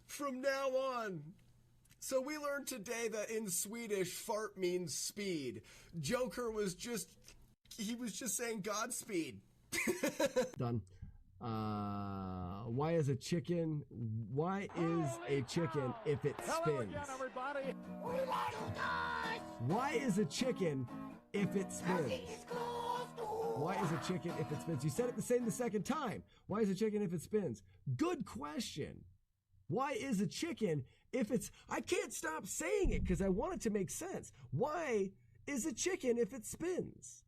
From now on. So we learned today that in Swedish, fart means speed. Joker was just saying Godspeed. Done. Why is a chicken if it spins? Hello again, everybody. Why is a chicken if it spins? Why is a chicken if it spins? You said it the second time. Why is a chicken if it spins? Good question. Why is a chicken if it's... I can't stop saying it because I want it to make sense. Why is a chicken if it spins?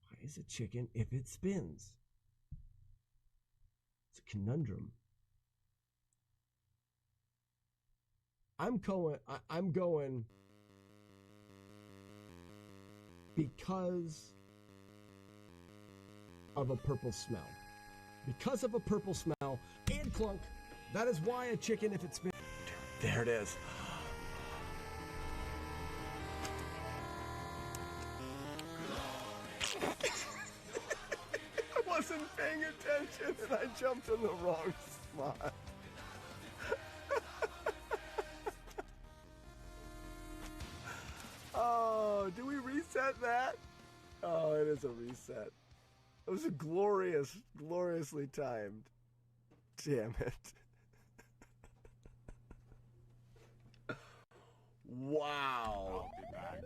Why is a chicken if it spins? It's a conundrum. I'm going because of a purple smell. Because of a purple smell and clunk. That is why a chicken if it spins. There it is. I wasn't paying attention and I jumped in the wrong spot. Oh, do we reset that? Oh, it is a reset. It was a gloriously timed. Damn it. Wow. I'll be back.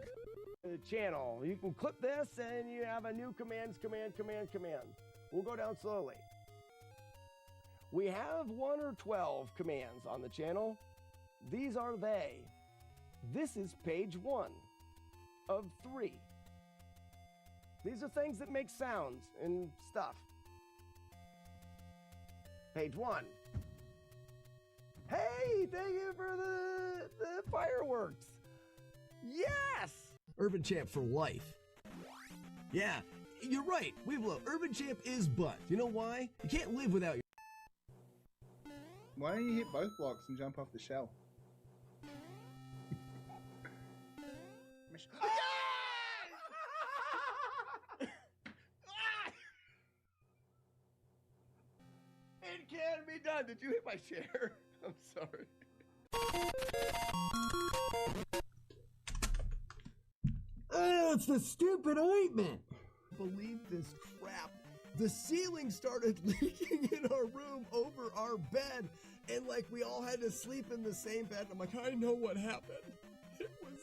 The channel. You can clip this and you have a new command. We'll go down slowly. We have 1 or 12 commands on the channel. These are they. This is page 1 of 3. These are things that make sounds and stuff. Page 1. Hey, thank you for the fireworks. Yes! Urban Champ for life. Yeah, you're right. Urban Champ is butt. You know why? You can't live without your... Why don't you hit both blocks and jump off the shell? It can be done. Did you hit my chair? I'm sorry. Oh, it's the stupid ointment. Believe this crap. The ceiling started leaking in our room over our bed, and like we all had to sleep in the same bed. I'm like, I know what happened. It was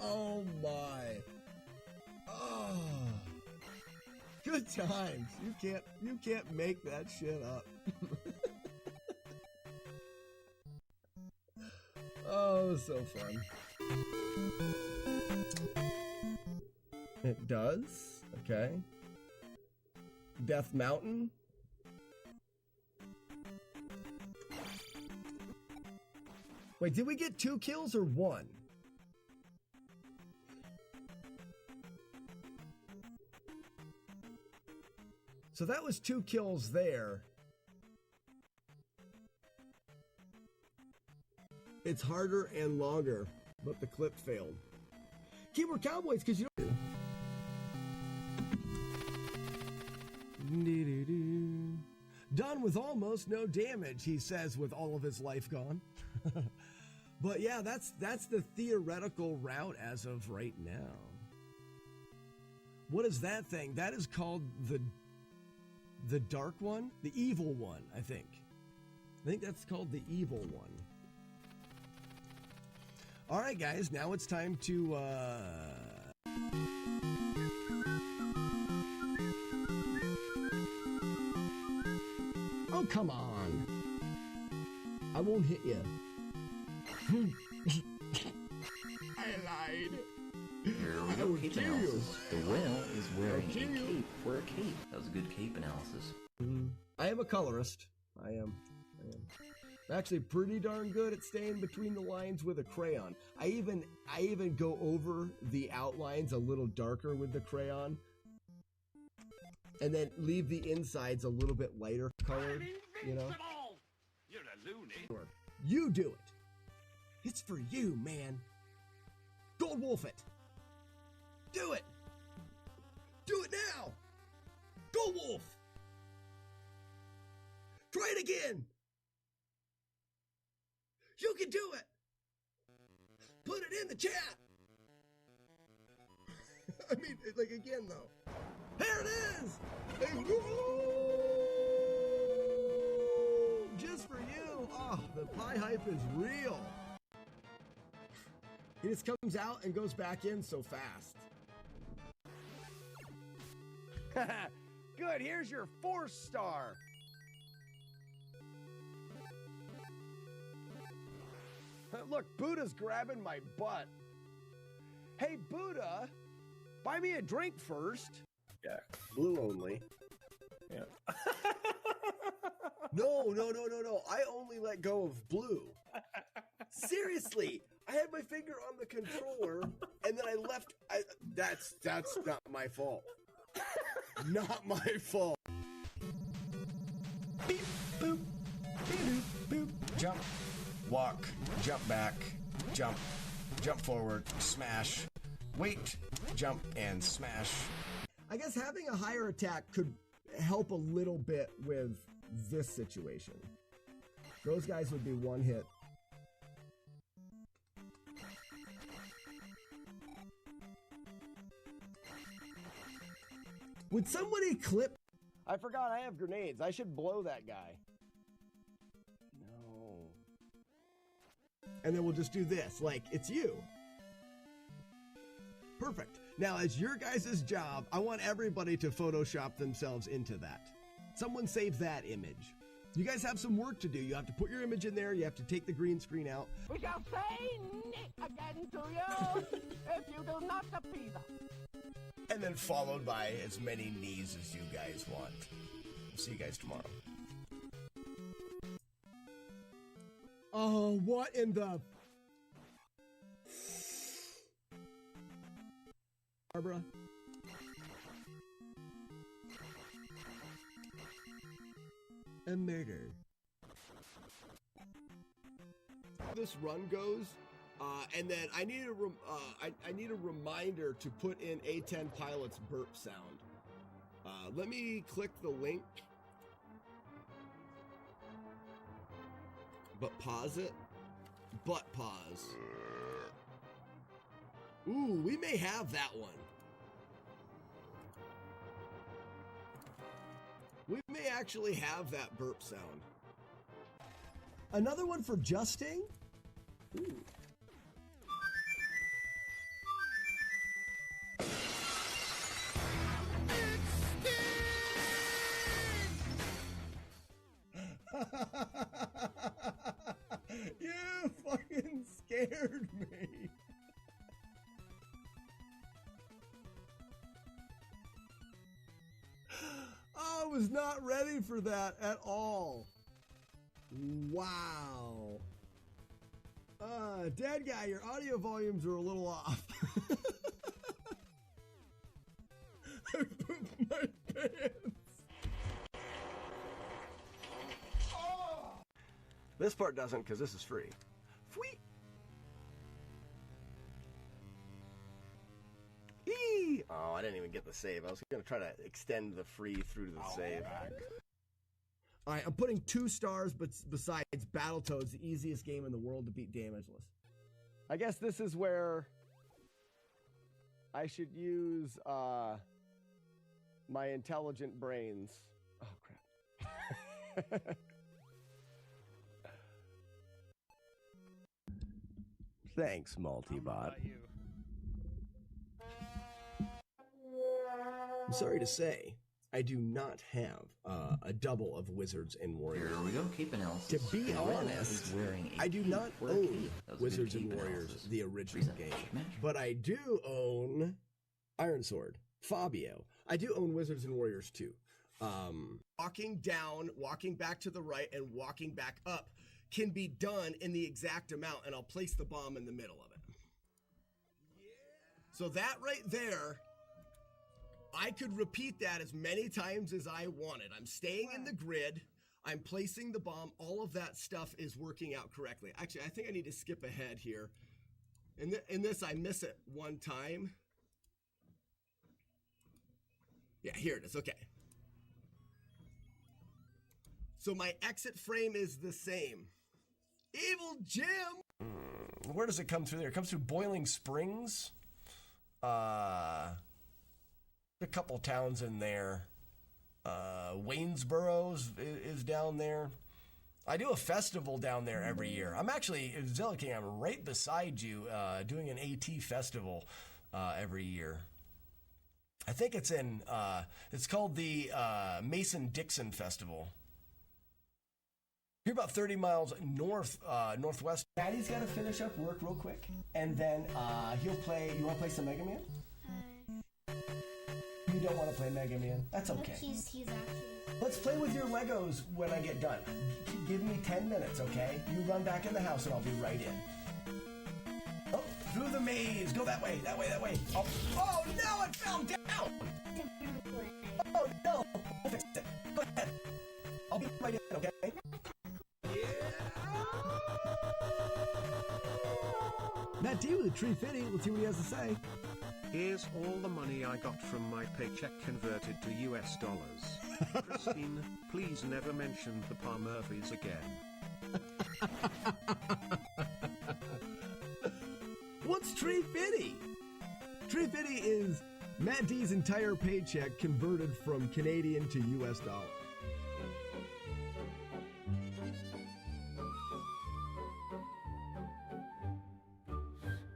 oh my. Oh. Good times. You can't make that shit up. Oh, it was so fun. It does? Okay. Death Mountain. Wait, did we get 2 kills or 1? So that was 2 kills there. It's harder and longer, but the clip failed. Keyboard Cowboys, because you don't... Done with almost no damage, he says, with all of his life gone. But yeah, that's the theoretical route as of right now. What is that thing? That is called the dark one? The evil one, I think. I think that's called the evil one. All right, guys, now it's time to... Oh, come on. I won't hit you. I lied. Here we go, cape analysis. The whale is wearing a cape for a cape. That was a good cape analysis. I am a colorist. I am. Actually, pretty darn good at staying between the lines with a crayon. I even go over the outlines a little darker with the crayon, and then leave the insides a little bit lighter colored. You know. You're a loony. You do it. It's for you, man. Gold Wolf it. Do it. Do it now. Gold Wolf. Try it again. You can do it. Put it in the chat. I mean, like again though. Here it is. Hey, just for you. Oh, the pie hype is real. He just comes out and goes back in so fast. Good, here's your 4-star. Look, Buddha's grabbing my butt. Hey, Buddha, buy me a drink first. Yeah. Blue only. Yeah. No. I only let go of blue. Seriously, I had my finger on the controller and then I left. That's not my fault. Not my fault. Beep, boop, beep, boop. Jump, walk, jump back, jump forward, smash, wait, jump, and smash. I guess having a higher attack could help a little bit with this situation. Those guys would be one hit. Would somebody clip? I forgot I have grenades. I should blow that guy. No. And then we'll just do this, like it's you. Perfect. Now, as your guys' job, I want everybody to Photoshop themselves into that. Someone save that image. You guys have some work to do. You have to put your image in there. You have to take the green screen out. We shall say Nick again to you if you do not appease us. And then followed by as many knees as you guys want. We'll see you guys tomorrow. Oh, what in the... Barbara? A murder. This run goes, and then I need I need a reminder to put in A10 Pilot's burp sound. Let me click the link, but pause it. But pause. Ooh, we may have that one. We may actually have that burp sound. Another one for Justing? Ooh. You fucking scared me. I was not ready for that at all. Wow. Dead guy, your audio volumes are a little off. I pooped my pants. Oh. This part doesn't because this is free. Fwee. Eee. Oh, I didn't even get the save. I was going to try to extend the free through to the save. All right, I'm putting 2 stars, but besides Battletoads, the easiest game in the world to beat damageless. I guess this is where I should use my intelligent brains. Oh, crap. Thanks, Multibot. I'm sorry to say, I do not have a double of Wizards and Warriors. Here we go, keep analysis. To be honest, I do not own Wizards and Warriors, analysis. the original Reset. game. Smash. But I do own Iron Sword, Fabio. I do own Wizards and Warriors too. Walking down, walking back to the right, and walking back up can be done in the exact amount, and I'll place the bomb in the middle of it. So that right there, I could repeat that as many times as I wanted. I'm staying in the grid. I'm placing the bomb. All of that stuff is working out correctly. Actually, I think I need to skip ahead here. In this, I miss it one time. Yeah, here it is. Okay. So my exit frame is the same. Evil Jim! Where does it come through there? It comes through Boiling Springs. A couple towns in there. Waynesboro is down there. I do a festival down there every year. I'm actually, Zilla King, I'm right beside you doing an AT festival every year. I think it's in, it's called the Mason-Dixon Festival. You're about 30 miles northwest. Daddy's got to finish up work real quick, and then he'll play. You want to play some Mega Man? You don't want to play Mega Man? That's okay. He's actually. Let's play with your Legos when I get done. Give me 10 minutes, okay? You run back in the house, and I'll be right in. Oh, through the maze. Go that way, that way, that way. Oh no, it fell down. Oh no. We'll fix it. Go ahead. I'll be right in, okay? Matt D with Tree Fitty. Let's see what he has to say. Here's all the money I got from my paycheck converted to US dollars. Christine, please never mention the Pa Murphys again. What's Tree Fitty? Tree Fitty is Matt D's entire paycheck converted from Canadian to US dollars.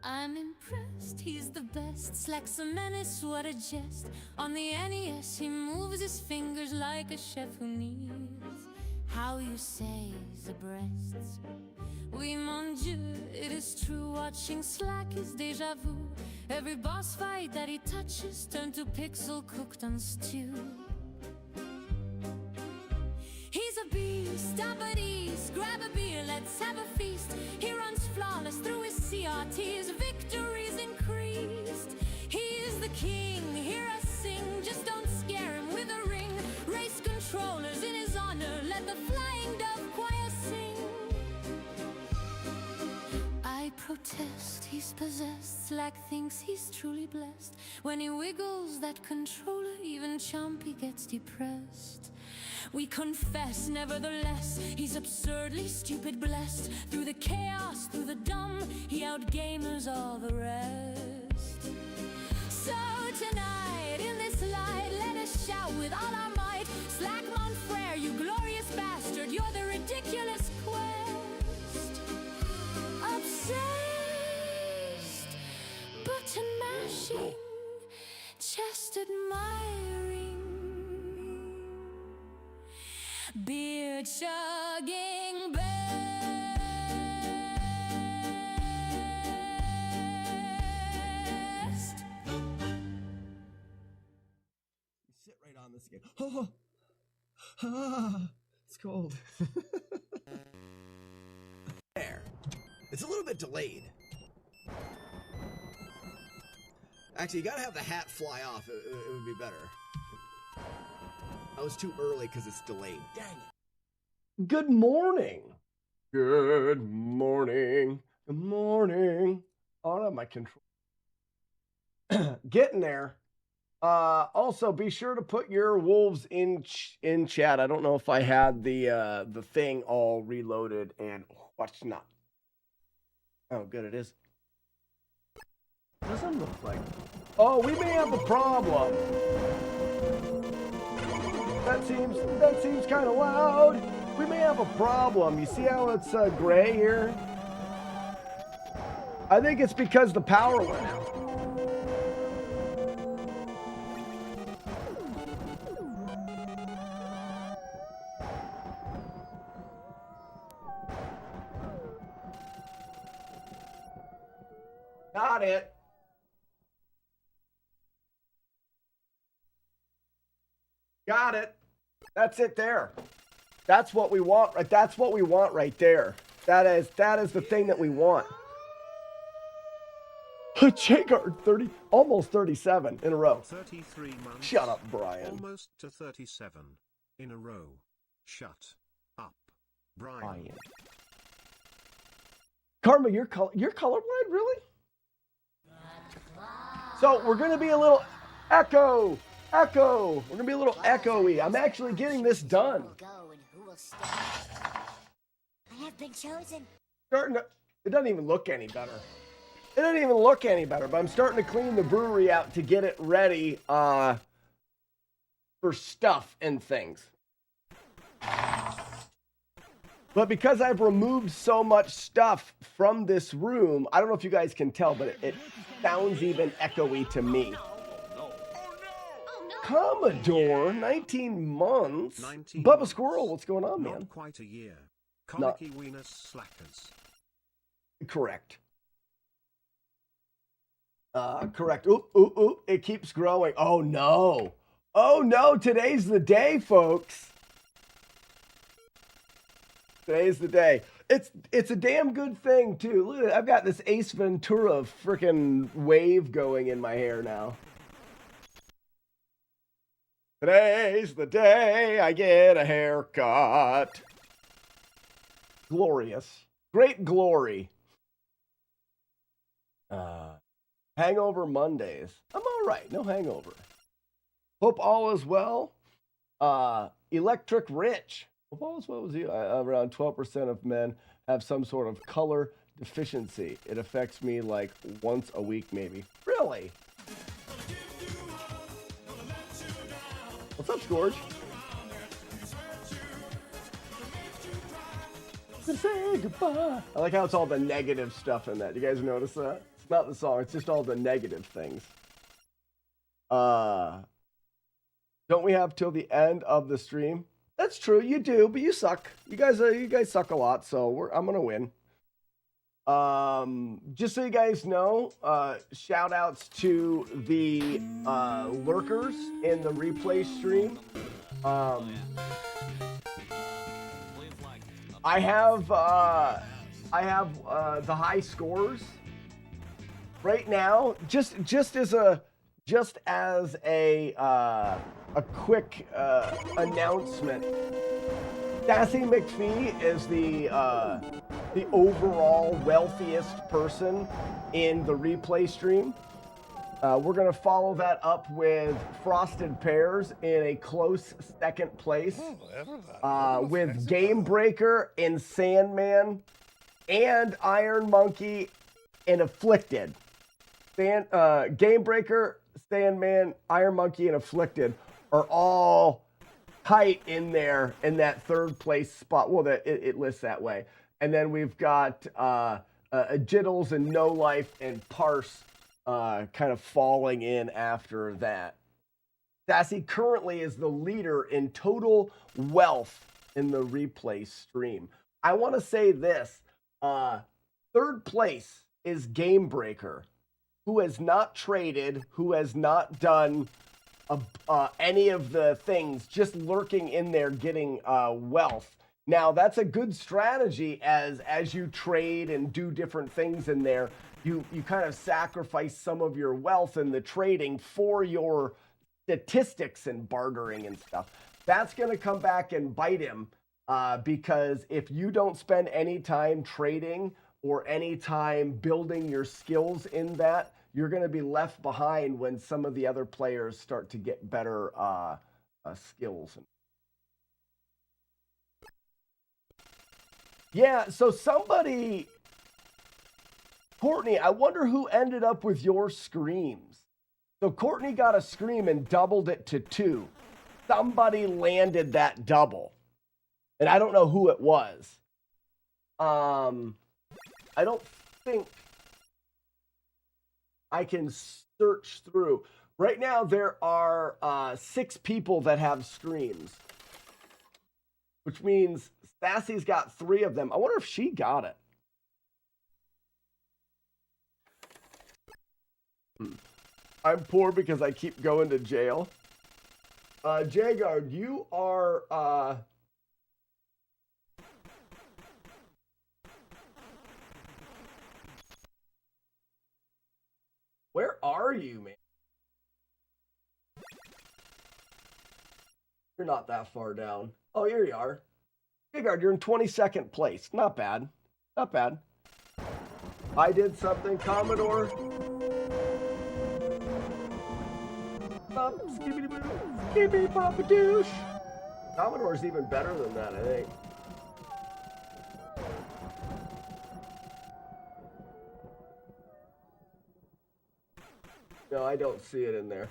I'm impressed, he's the best. Slacks a menace, what a jest. On the NES, he moves his fingers like a chef who needs how you say the breasts. Oui, mon Dieu, it is true. Watching Slack is deja vu. Every boss fight that he touches turn to pixel cooked on stew. He's a beast, buddies, grab a beer, let's have a feast. He runs flawless through his CRTs, victories increased. He is the king, hear us sing, just don't scare him with a ring. Race controllers in his honor, let the flying dove choir sing. I protest, he's possessed, Slack thinks he's truly blessed. When he wiggles that controller, even Chompy gets depressed. We confess, nevertheless, he's absurdly stupid blessed. Through the chaos, through the dumb, he outgamers all the rest. So tonight, in this light, let us shout with all our might. Slack Montfrere, you glorious bastard, you're the ridiculous quest. Obsessed, button mashing, chest admiring, beer chugging best. Sit right on this again. Oh, it's cold. There. It's a little bit delayed. Actually, you gotta have the hat fly off. It would be better. I was too early because it's delayed. Dang it. Good morning. Good morning. Good morning. Oh, I don't have my control. Getting there. Also, be sure to put your wolves in chat. I don't know if I had the thing all reloaded and what's not. Oh, good, it is. Doesn't look like. Oh, we may have a problem. That seems kind of loud. We may have a problem. You see how it's gray here? I think it's because the power went out. Got it. Got it. That's it there. That's what we want. That's what we want right there. That is the thing that we want. J-Guard, almost 37 in a row. 33 months. Shut up, Brian. Almost to 37 in a row. Shut up, Brian. Karma, you're colorblind, really? So we're gonna be a little echo. We're gonna be a little echoey. I'm actually getting this done. I have been chosen. It doesn't even look any better. It doesn't even look any better, but I'm starting to clean the brewery out to get it ready for stuff and things. But because I've removed so much stuff from this room, I don't know if you guys can tell, but it sounds even echoey to me. Commodore, 19 months. 19 Bubba months. Squirrel, what's going on, man? Not quite a year. Colicky Weenus Slackers. Correct. Correct. Ooh, it keeps growing. Oh no. Today's the day, folks. Today's the day. It's a damn good thing, too. Look at it. I've got this Ace Ventura freaking wave going in my hair now. Today's the day I get a haircut. Glorious. Great glory. Hangover Mondays. I'm all right. No hangover. Hope all is well. Electric Rich. Hope all is well with you. Around 12% of men have some sort of color deficiency. It affects me like once a week, maybe. Really? What's up, Scourge? Say goodbye. I like how it's all the negative stuff in that. You guys notice that? It's not the song. It's just all the negative things. Don't we have till the end of the stream? That's true. You do, but you suck. You guys suck a lot. So I'm gonna win. Just so you guys know, shout outs to the lurkers in the replay stream. I have the high scores right now. Just as a quick announcement. Sassy McPhee is the overall wealthiest person in the replay stream. We're gonna follow that up with Frosted Pears in a close second place, with Game Breaker and Sandman and Iron Monkey and Afflicted. Game Breaker, Sandman, Iron Monkey, and Afflicted are all tight in there in that third place spot. Well, it lists that way. And then we've got Jiddles and No Life and Parse kind of falling in after that. Sassy currently is the leader in total wealth in the replay stream. I want to say this. Third place is Game Breaker, who has not traded, who has not done any of the things, just lurking in there getting wealth. Now, that's a good strategy as you trade and do different things in there. You kind of sacrifice some of your wealth in the trading for your statistics and bartering and stuff. That's going to come back and bite him because if you don't spend any time trading or any time building your skills in that, you're going to be left behind when some of the other players start to get better skills. Yeah, so somebody... Courtney, I wonder who ended up with your screams. So Courtney got a scream and doubled it to 2. Somebody landed that double. And I don't know who it was. I don't think I can search through. Right now there are 6 people that have screams. Which means Sassy's got 3 of them. I wonder if she got it. I'm poor because I keep going to jail. Jagard, you are are you, man? You're not that far down. Oh, here you are. Bigard, you're in 22nd place. Not bad. Not bad. I did something, Commodore. Skibbity papa douche. Commodore's even better than that, I think. No, I don't see it in there.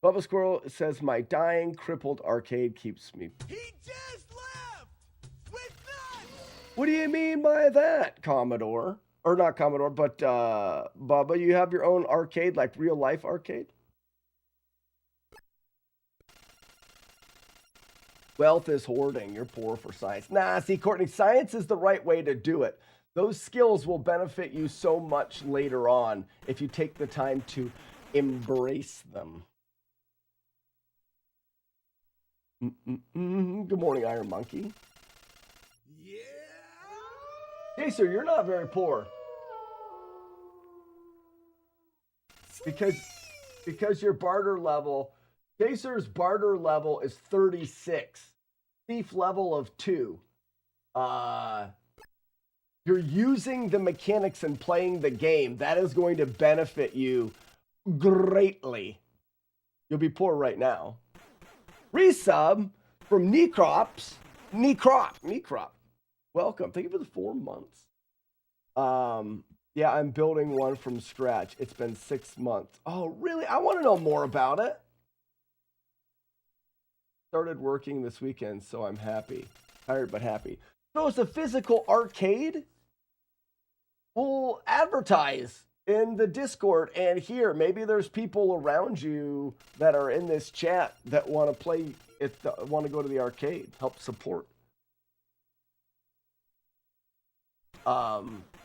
Bubba Squirrel says, my dying, crippled arcade keeps me. He just left! With nuts! What do you mean by that, Commodore? Or not Commodore, but Bubba, you have your own arcade, like real life arcade? Wealth is hoarding. You're poor for science. Nah, see, Courtney, science is the right way to do it. Those skills will benefit you so much later on if you take the time to embrace them. Good morning, Iron Monkey. Yeah! Hey, sir, you're not very poor. Because your barter level, Chaser's barter level is 36. Thief level of 2. You're using the mechanics and playing the game. That is going to benefit you greatly. You'll be poor right now. Resub from Necrops. Necrop. Welcome. Thank you for the 4 months. Yeah, I'm building one from scratch. It's been 6 months. Oh, really? I want to know more about it. Started working this weekend, so I'm happy. Tired but happy. So it's a physical arcade. We'll advertise in the Discord and here. Maybe there's people around you that are in this chat that want to play it, want to go to the arcade, help support.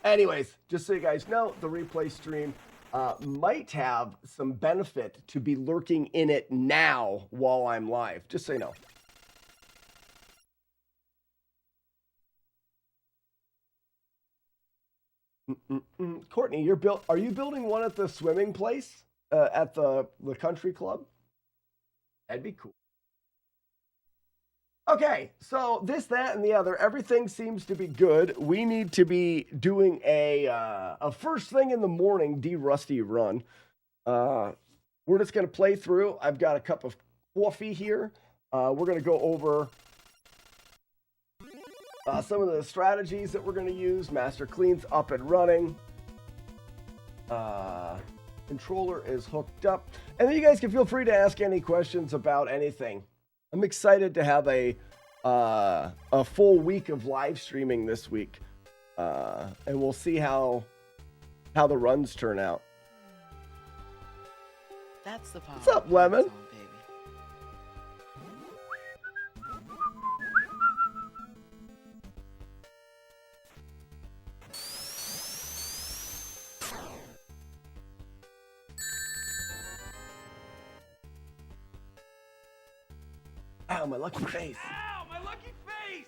Anyways, just so you guys know, the replay stream might have some benefit to be lurking in it now while I'm live. Just so you know. Courtney, are you building one at the swimming place at the country club? That'd be cool. Okay, so this, that, and the other, everything seems to be good. We need to be doing a first thing in the morning de-rusty run. We're just going to play through. I've got a cup of coffee here. We're going to go over some of the strategies that we're going to use. Master Clean's up and running. Controller is hooked up. And then you guys can feel free to ask any questions about anything. I'm excited to have a full week of live streaming this week. And we'll see how the runs turn out. That's the power. What's up, Lemon? Ow, my lucky face. Ow, my lucky face!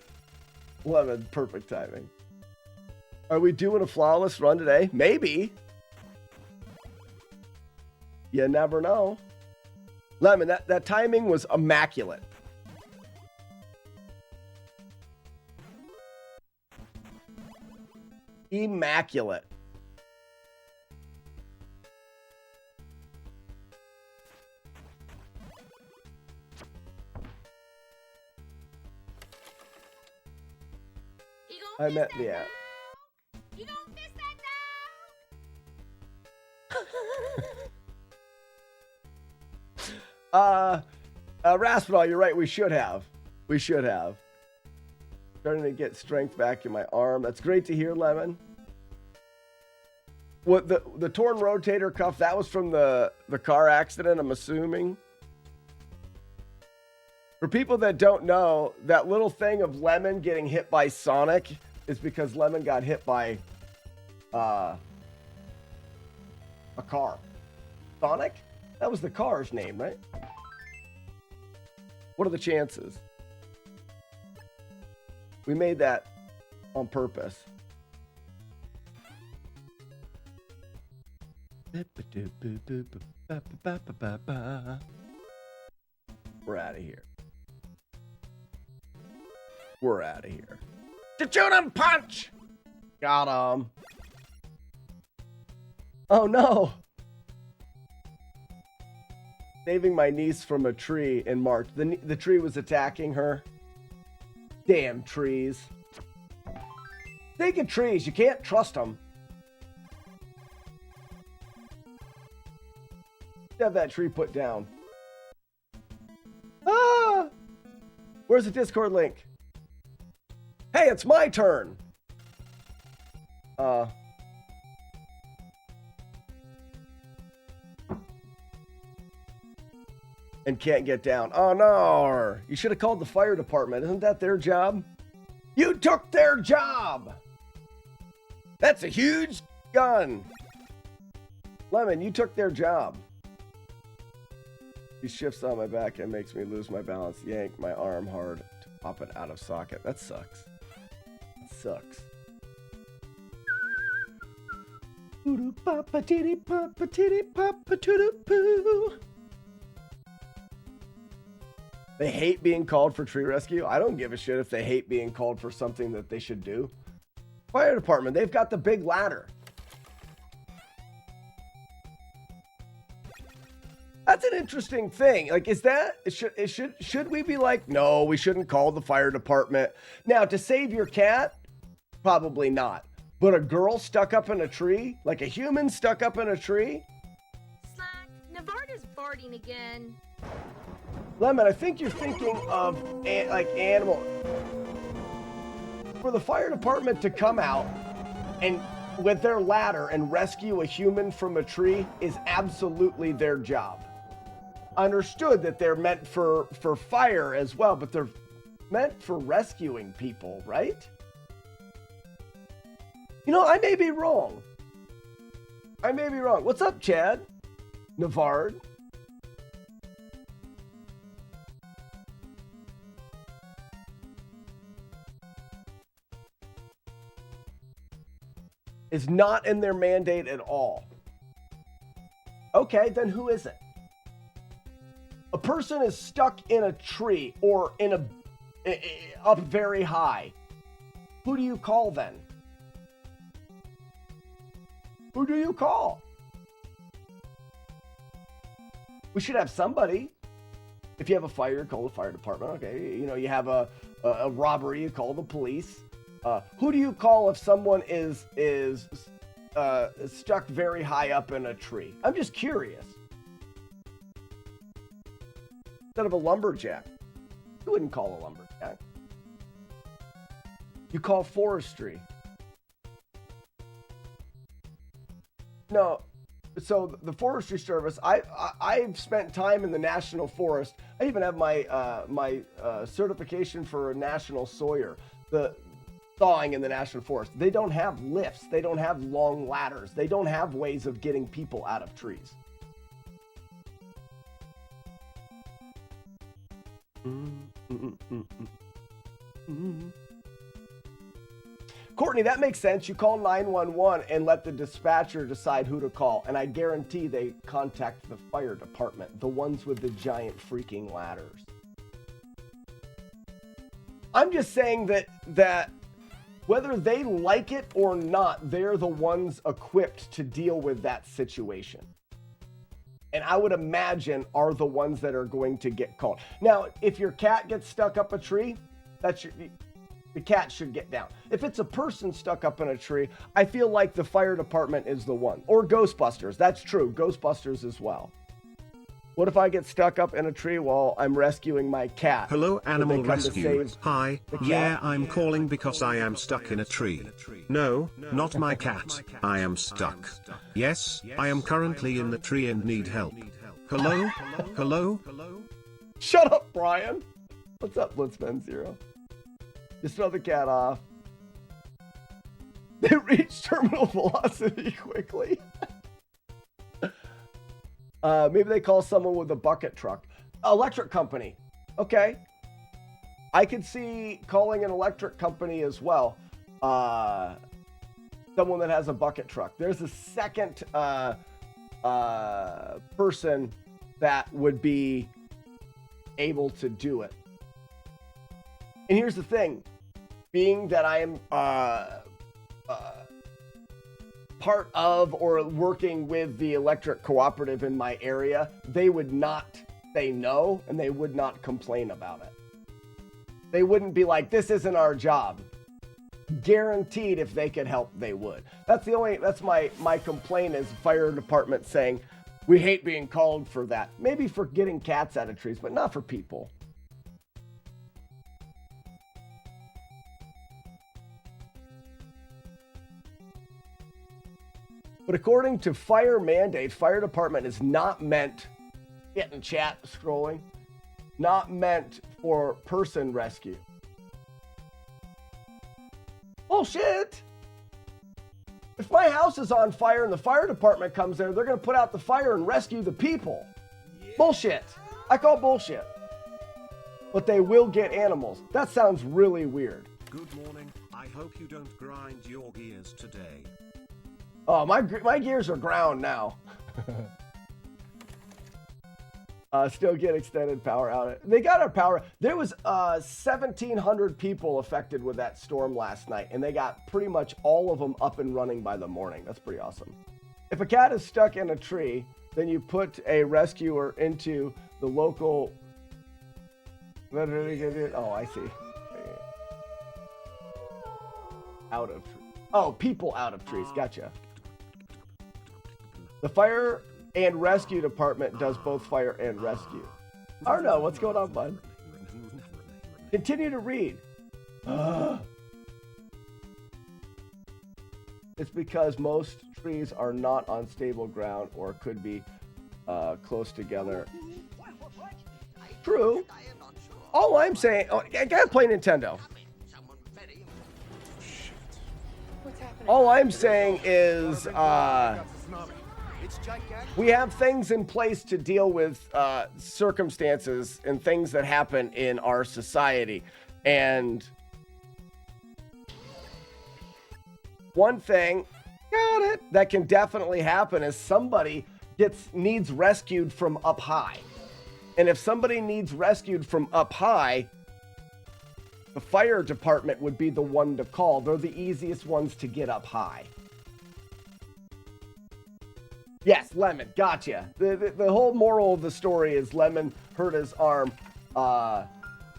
Lemon, perfect timing. Are we doing a flawless run today? Maybe. You never know. Lemon, that timing was immaculate. Immaculate. I meant the app. You don't miss that Raspidal, you're right. We should have. Starting to get strength back in my arm. That's great to hear, Lemon. What the torn rotator cuff? That was from the car accident, I'm assuming. For people that don't know, that little thing of Lemon getting hit by Sonic is because Lemon got hit by a car. Sonic? That was the car's name, right? What are the chances? We made that on purpose. We're out of here. We're out of here. To shoot him, punch! Got him. Oh no. Saving my niece from a tree in March. The tree was attacking her. Damn trees. Thinking trees, you can't trust them. Have that tree put down. Ah! Where's the Discord link? Hey, it's my turn. And can't get down. Oh no! You should have called the fire department. Isn't that their job? You took their job! That's a huge gun. Lemon, you took their job. He shifts on my back and makes me lose my balance. Yank my arm hard to pop it out of socket. That sucks. That sucks. They hate being called for tree rescue. I don't give a shit if they hate being called for something that they should do. Fire department, they've got the big ladder. That's an interesting thing. Like, is that, should we be like, no, we shouldn't call the fire department. Now, to save your cat, probably not. But a girl stuck up in a tree, like a human stuck up in a tree? Slack, Nevada's farting again. Lemon, I think you're thinking of like animal. For the fire department to come out and with their ladder and rescue a human from a tree is absolutely their job. Understood that they're meant for fire as well, but they're meant for rescuing people, right? You know, I may be wrong. I may be wrong. What's up, Chad? Navard? Is not in their mandate at all. Okay, then who is it? A person is stuck in a tree or in up very high. Who do you call then? Who do you call? We should have somebody. If you have a fire, call the fire department. Okay, you know, you have a robbery, you call the police. Who do you call if someone is stuck very high up in a tree? I'm just curious. Instead of a lumberjack, you wouldn't call a lumberjack. You call forestry. No, so the Forestry Service. I've spent time in the National Forest. I even have my certification for a National Sawyer. The thawing in the National Forest. They don't have lifts. They don't have long ladders. They don't have ways of getting people out of trees. Courtney, that makes sense. You call 911 and let the dispatcher decide who to call. And I guarantee they contact the fire department, the ones with the giant freaking ladders. I'm just saying that whether they like it or not, they're the ones equipped to deal with that situation. And I would imagine are the ones that are going to get called. Now, if your cat gets stuck up a tree, the cat should get down. If it's a person stuck up in a tree, I feel like the fire department is the one. Or Ghostbusters. That's true. Ghostbusters as well. What if I get stuck up in a tree while I'm rescuing my cat? Hello, Animal Rescue. Hi. Yeah, I'm calling because I am stuck in a tree. No, not my cat. I am stuck. Yes, I am currently in the tree and need help. Hello? Hello? Shut up, Brian. What's up, Blitzman Zero? Just throw the cat off. They reach terminal velocity quickly. Maybe they call someone with a bucket truck. Electric company. Okay. I could see calling an electric company as well. Someone that has a bucket truck. There's a second person that would be able to do it. And here's the thing, being that I am part of or working with the electric cooperative in my area, they would not say no, and they would not complain about it. They wouldn't be like, this isn't our job. Guaranteed if they could help, they would. That's my complaint is fire department saying, we hate being called for that. Maybe for getting cats out of trees, but not for people. But according to fire mandate, fire department is not meant, getting chat scrolling, not meant for person rescue. Bullshit! If my house is on fire and the fire department comes there, they're going to put out the fire and rescue the people. Yeah. Bullshit. I call bullshit. But they will get animals. That sounds really weird. Good morning. I hope you don't grind your gears today. Oh, my gears are ground now. Still get extended power outage. They got our power. There was 1,700 people affected with that storm last night, and they got pretty much all of them up and running by the morning. That's pretty awesome. If a cat is stuck in a tree, then you put a rescuer into the local... Oh, I see. Out of trees. Oh, people out of trees. Gotcha. The fire and rescue department does both fire and rescue. I don't know. What's going on, bud? Continue to read. It's because most trees are not on stable ground or could be close together. True. All I'm saying... Oh, I gotta play Nintendo. All I'm saying is... we have things in place to deal with circumstances and things that happen in our society. And one thing, that can definitely happen is somebody needs rescued from up high. And if somebody needs rescued from up high, the fire department would be the one to call. They're the easiest ones to get up high. Yes, Lemon, gotcha. The whole moral of the story is Lemon hurt his arm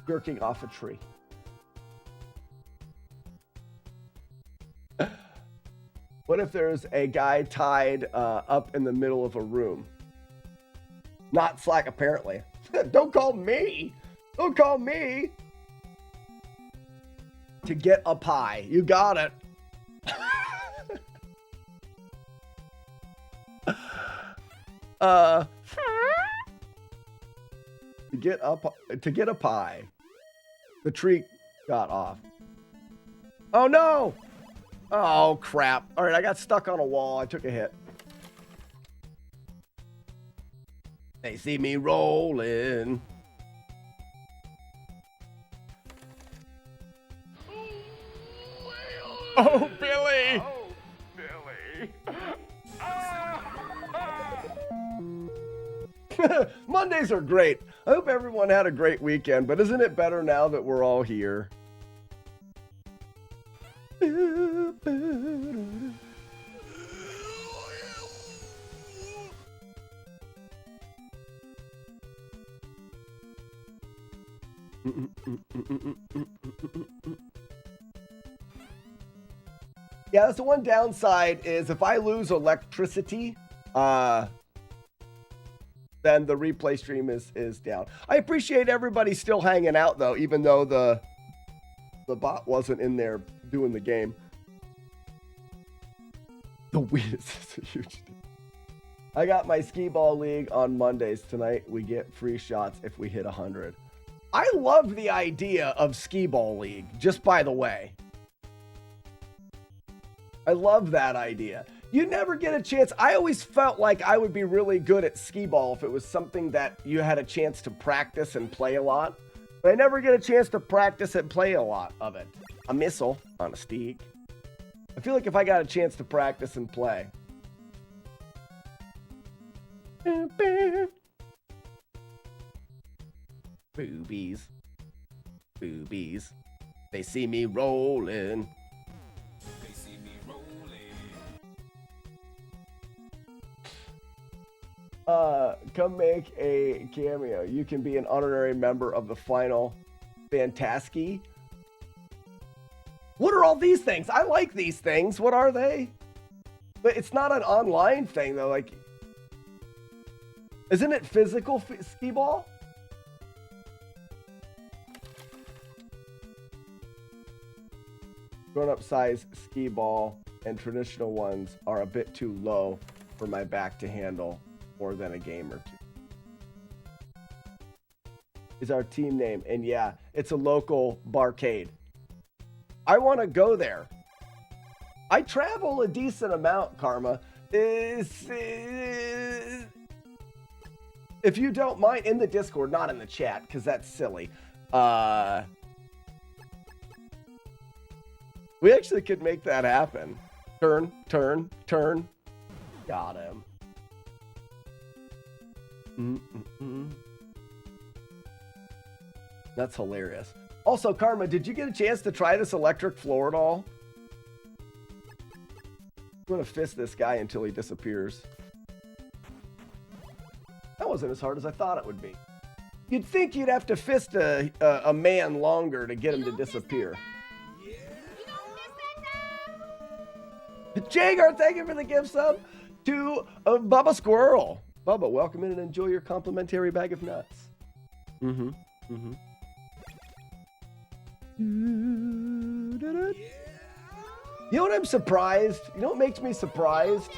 jerking off a tree. What if there's a guy tied up in the middle of a room? Not Slack, apparently. Don't call me. Don't call me. To get up high. You got it. To get up high. The tree got off. Oh no! Oh crap. Alright, I got stuck on a wall. I took a hit. They see me rolling. Oh, Billy! Oh, Billy. Mondays are great. I hope everyone had a great weekend, but isn't it better now that we're all here? Yeah, that's the one downside is if I lose electricity, then the replay stream is down. I appreciate everybody still hanging out though, even though the bot wasn't in there doing the game. The Wii is a huge thing. I got my skee ball league on Mondays tonight. We get free shots if we hit 100. I love the idea of skee ball league, just by the way. I love that idea. You never get a chance. I always felt like I would be really good at skee ball if it was something that you had a chance to practice and play a lot. But I never get a chance to practice and play a lot of it. A missile on a stick. I feel like if I got a chance to practice and play. Boobies. Boobies. They see me rolling. They see me rolling. Come make a cameo. You can be an honorary member of the final Fantasky. What are all these things? I like these things. What are they? But it's not an online thing though. Like, isn't it physical skee ball? Grown-up size skee ball and traditional ones are a bit too low for my back to handle more than a game or two. Is our team name. And yeah, it's a local barcade. I want to go there. I travel a decent amount, Karma. If you don't mind, in the Discord, not in the chat, because that's silly. We actually could make that happen. Turn, turn, turn. Got him. That's hilarious. Also, Karma, did you get a chance to try this electric floor at all? I'm gonna fist this guy until he disappears. That wasn't as hard as I thought it would be. You'd think you'd have to fist a man longer to get him to disappear. Jagar, thank you for the gift sub to Bubba Squirrel. Bubba, welcome in and enjoy your complimentary bag of nuts. You know what I'm surprised? You know what makes me surprised?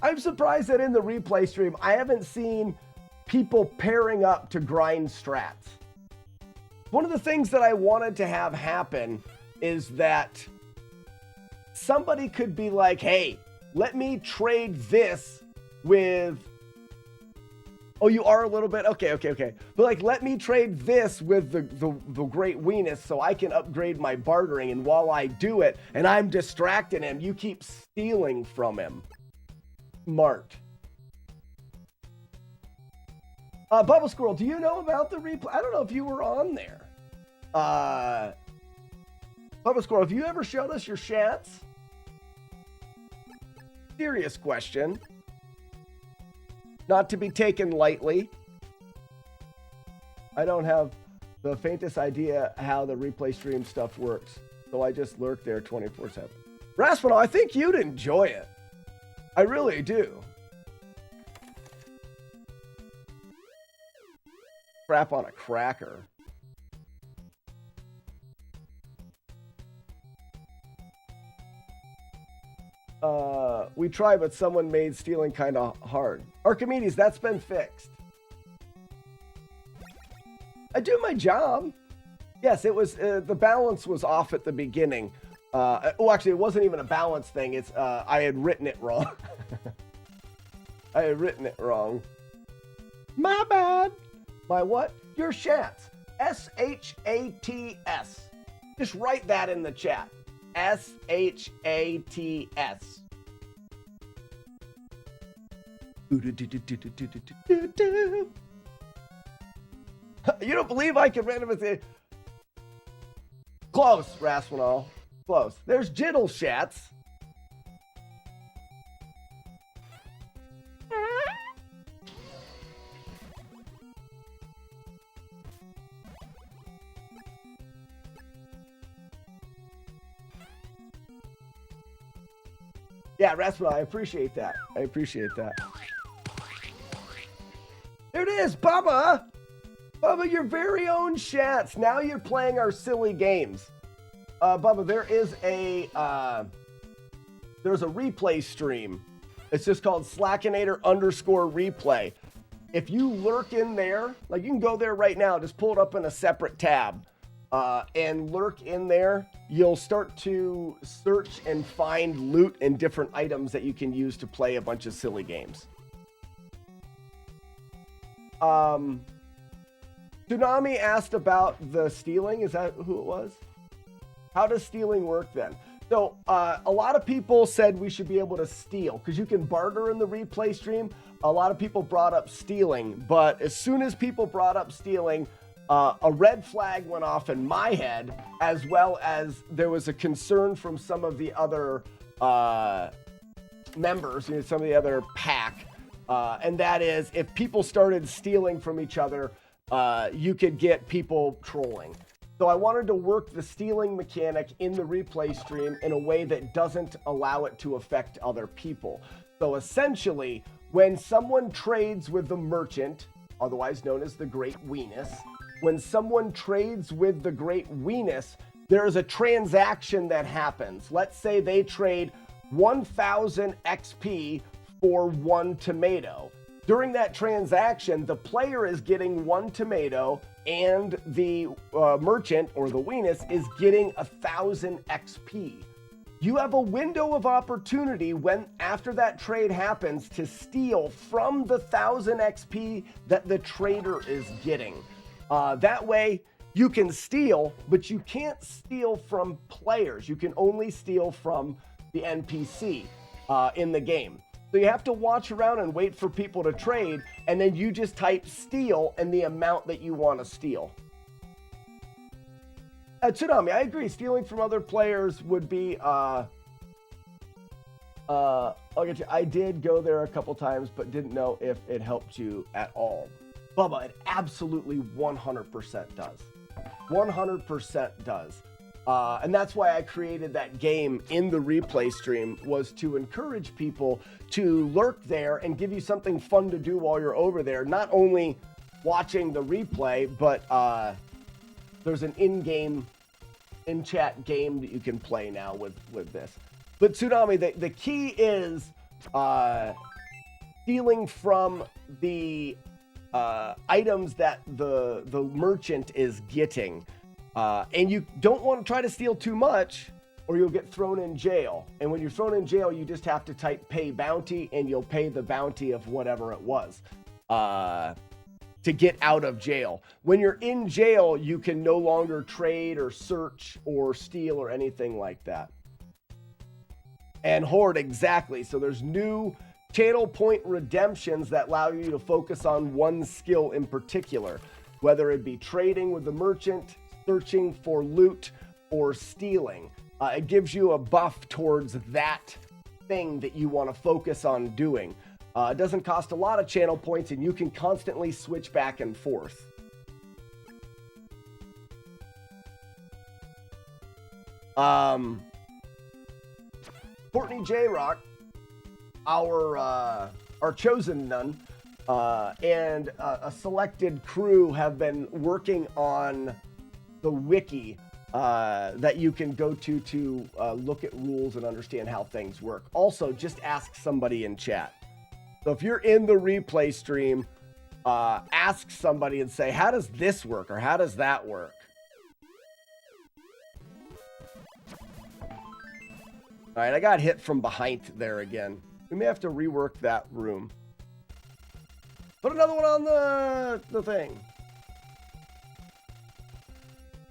I'm surprised that in the replay stream, I haven't seen people pairing up to grind strats. One of the things that I wanted to have happen is that somebody could be like, hey, let me trade this with... Oh, you are a little bit? Okay. But like, let me trade this with the great weenus so I can upgrade my bartering. And while I do it, and I'm distracting him, you keep stealing from him. Smart. Bubble Squirrel, do you know about the replay? I don't know if you were on there. Bubble Squirrel, have you ever showed us your shats? Serious question. Not to be taken lightly. I don't have the faintest idea how the replay stream stuff works, so I just lurk there 24/7. Raspinall, I think you'd enjoy it. I really do. Crap on a cracker. We tried, but someone made stealing kind of hard. Archimedes, that's been fixed. I do my job. Yes, it was, the balance was off at the beginning. Oh, actually, it wasn't even a balance thing. It's, I had written it wrong. I had written it wrong. My bad. My what? Your shats. S-H-A-T-S. Just write that in the chat. S-H-A-T-S. You don't believe I can randomly say... Close, Raspinall. Close. There's Jiddle Shats. Yeah, Raspinall, I appreciate that. I appreciate that. There it is, Bubba! Bubba, your very own Shats. Now you're playing our silly games. Bubba, there is there's a replay stream. It's just called Slackinator_replay. If you lurk in there, like you can go there right now, just pull it up in a separate tab, and lurk in there. You'll start to search and find loot and different items that you can use to play a bunch of silly games. Tsunami asked about the stealing. Is that who it was? How does stealing work then? So a lot of people said we should be able to steal because you can barter in the replay stream. A lot of people brought up stealing, but as soon as people brought up stealing, a red flag went off in my head, as well as there was a concern from some of the other members, some of the other pack, and that is if people started stealing from each other, you could get people trolling. So I wanted to work the stealing mechanic in the replay stream in a way that doesn't allow it to affect other people. So essentially, when someone trades with the merchant, otherwise known as the Great Weenus, when someone trades with the Great Weenus, there is a transaction that happens. Let's say they trade 1,000 XP for 1 tomato. During that transaction, the player is getting 1 tomato and the merchant or the Weenus is getting 1,000 XP. You have a window of opportunity when after that trade happens to steal from the 1,000 XP that the trader is getting. That way you can steal, but you can't steal from players. You can only steal from the NPC in the game. So you have to watch around and wait for people to trade, and then you just type steal and the amount that you want to steal. Tsunami, I agree. Stealing from other players would be, I'll get you. I did go there a couple times, but didn't know if it helped you at all. Bubba, it absolutely 100% does. 100% does. And that's why I created that game in the replay stream, was to encourage people to lurk there and give you something fun to do while you're over there. Not only watching the replay, but there's an in-chat game that you can play now with this. But Tsunami, the key is stealing from the items that the merchant is getting. And you don't want to try to steal too much or you'll get thrown in jail. And when you're thrown in jail, you just have to type pay bounty and you'll pay the bounty of whatever it was to get out of jail. When you're in jail, you can no longer trade or search or steal or anything like that. And Horde, exactly. So there's new channel point redemptions that allow you to focus on one skill in particular, whether it be trading with the merchant, searching for loot, or stealing. It gives you a buff towards that thing that you want to focus on doing. It doesn't cost a lot of channel points, and you can constantly switch back and forth. Courtney J. Rock, our chosen nun, and a selected crew have been working on the wiki that you can go to look at rules and understand how things work. Also, just ask somebody in chat. So if you're in the replay stream, ask somebody and say, how does this work or how does that work? All right, I got hit from behind there again. We may have to rework that room. Put another one on the thing.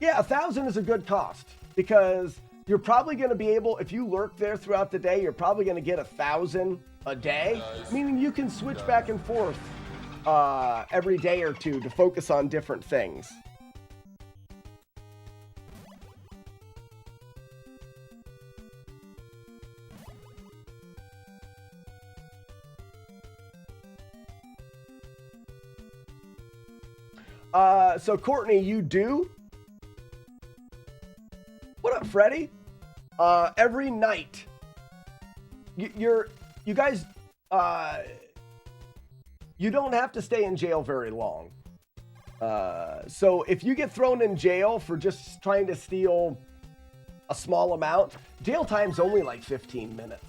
Yeah, 1,000 is a good cost because you're probably going to be able, if you lurk there throughout the day, you're probably going to get 1,000 a day, meaning you can switch back and forth every day or two to focus on different things. So Courtney, you do? What up, Freddie? Every night, you guys, you don't have to stay in jail very long. So if you get thrown in jail for just trying to steal a small amount, jail time's only like 15 minutes,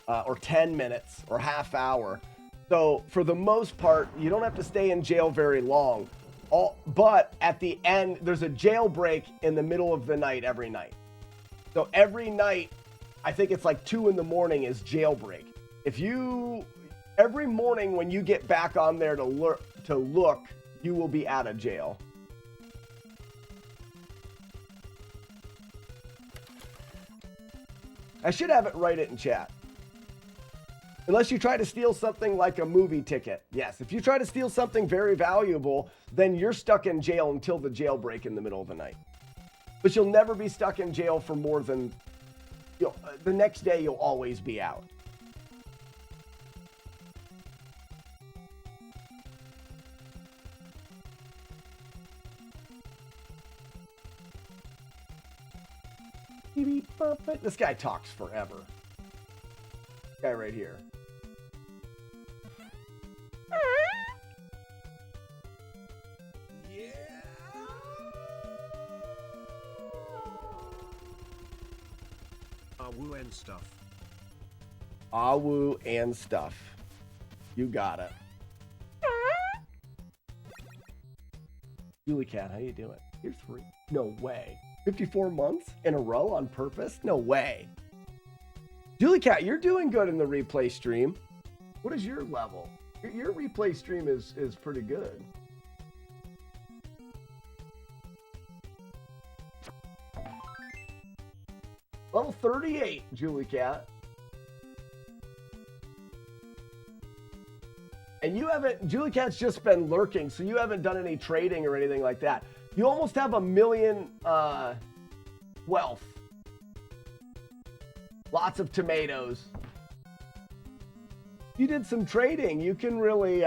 or 10 minutes, or half hour. So for the most part, you don't have to stay in jail very long. But at the end, there's a jailbreak in the middle of the night every night. So every night, I think it's like 2 in the morning is jailbreak. Every morning when you get back on there to look, you will be out of jail. I should have it write it in chat. Unless you try to steal something like a movie ticket. Yes, if you try to steal something very valuable, then you're stuck in jail until the jailbreak in the middle of the night. But you'll never be stuck in jail for more than, the next day you'll always be out. This guy talks forever. This guy right here. Awoo and stuff. Awoo and stuff. You got it. Julie Cat, how you doing? You're 3. No way. 54 months in a row on purpose? No way. Julie Cat, you're doing good in the replay stream. What is your level? Your replay stream is pretty good. Level 38, Julie Cat. And you haven't, Julie Cat's just been lurking, so you haven't done any trading or anything like that. You almost have 1 million wealth. Lots of tomatoes. You did some trading. You can really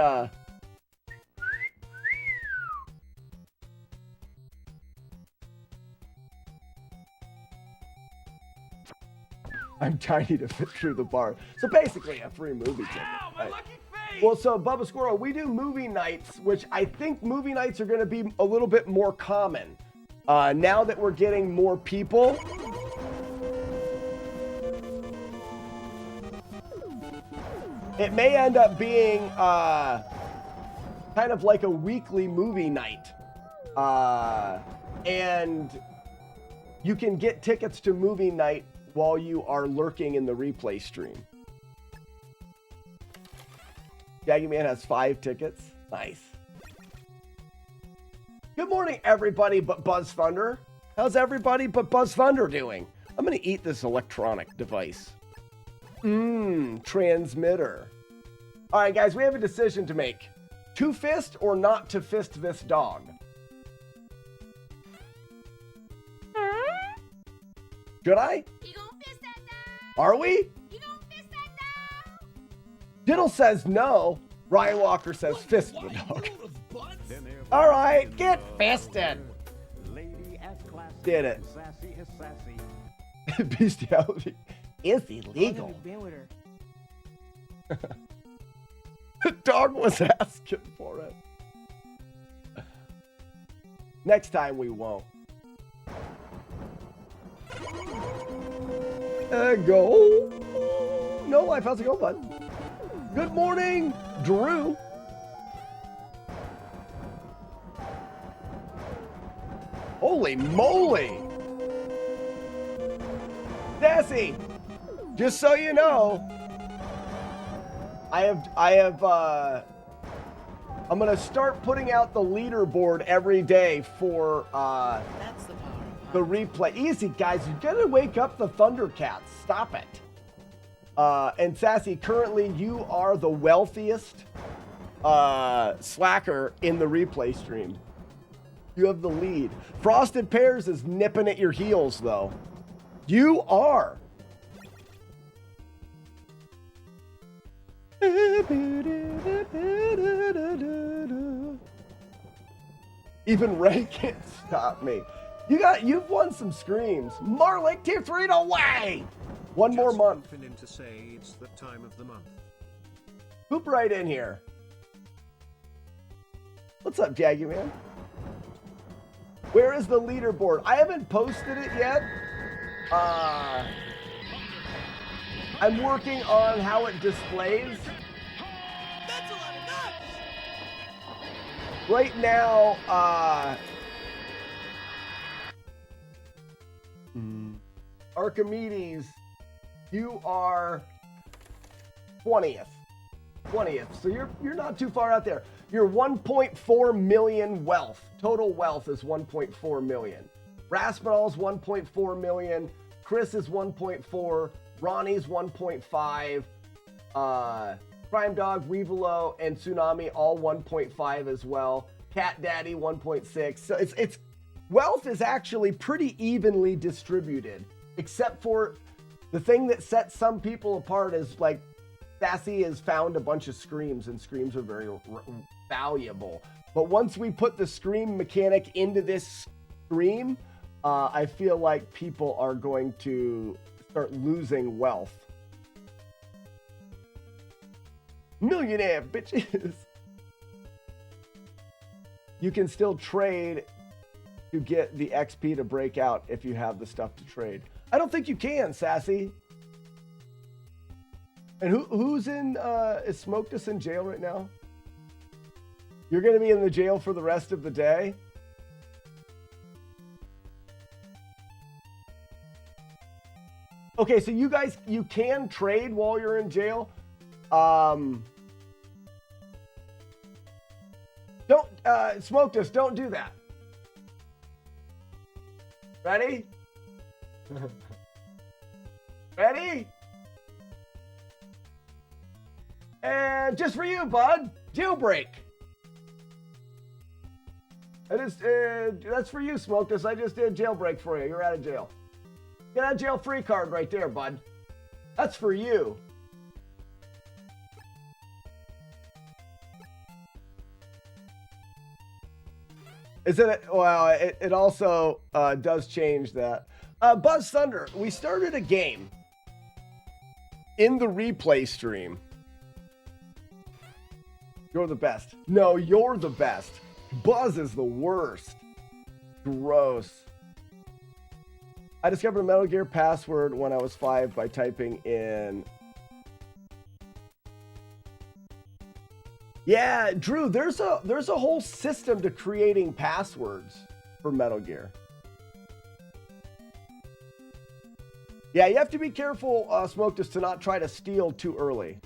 I'm tiny to fit through the bar. So basically a free movie ticket. Ow, my lucky face! Well, so Bubba Squirrel, we do movie nights, which I think movie nights are going to be a little bit more common. Now that we're getting more people. It may end up being kind of like a weekly movie night. And you can get tickets to movie night while you are lurking in the replay stream. Jaggy Man has 5 tickets. Nice. Good morning, everybody but Buzz Thunder. How's everybody but Buzz Thunder doing? I'm going to eat this electronic device. Transmitter. All right, guys, we have a decision to make. To fist or not to fist this dog? Should I? You gonna fist that dog? Are we? You gonna fist that dog? Diddle says no. Ryan Walker says fist the dog. All right, get fisted. Did it. Bestiality is illegal. The dog was asking for it. Next time we won't. Go. No life. How's it going, bud? Good morning, Drew. Holy moly. Sassy, just so you know, I'm gonna start putting out the leaderboard every day for the replay. Easy, guys, you're gonna wake up the Thundercats. Stop it. And Sassy, currently you are the wealthiest slacker in the replay stream. You have the lead. Frosted Pears is nipping at your heels, though. You are. Even Ray can't stop me. You've won some screams. Marlick tier 3 away. One more month. In to say it's the time of the month. Poop right in here. What's up, Jaggy Man? Where is the leaderboard? I haven't posted it yet. I'm working on how it displays. That's a lot of nuts! Right now, Archimedes, you are 20th. 20th, so you're not too far out there. You're 1.4 million wealth. Total wealth is 1.4 million. Raspinall's 1.4 million. Chris is 1.4. Ronnie's 1.5. Prime Dog, Weevilo, and Tsunami all 1.5 as well. Cat Daddy 1.6. So it's wealth is actually pretty evenly distributed, except for the thing that sets some people apart is like Sassy has found a bunch of screams, and screams are very valuable. But once we put the scream mechanic into this stream, I feel like people are going to start losing wealth. Millionaire bitches. You can still trade to get the XP to break out if you have the stuff to trade. I don't think you can, Sassy. And who's in, is Smoked Us in jail right now? You're going to be in the jail for the rest of the day? Okay, so you guys, you can trade while you're in jail. Don't, Smoked Us, don't do that. Ready? Ready? And just for you, bud, jailbreak. That's for you, Smoked Us. I just did jailbreak for you. You're out of jail. Get a jail free card right there, bud. That's for you. Isn't it? Well, it also does change that. Buzz Thunder, we started a game in the replay stream. You're the best. No, you're the best. Buzz is the worst. Gross. I discovered a Metal Gear password when I was 5 by typing in. Yeah, Drew, there's a whole system to creating passwords for Metal Gear. Yeah, you have to be careful, Smoked Us, to not try to steal too early.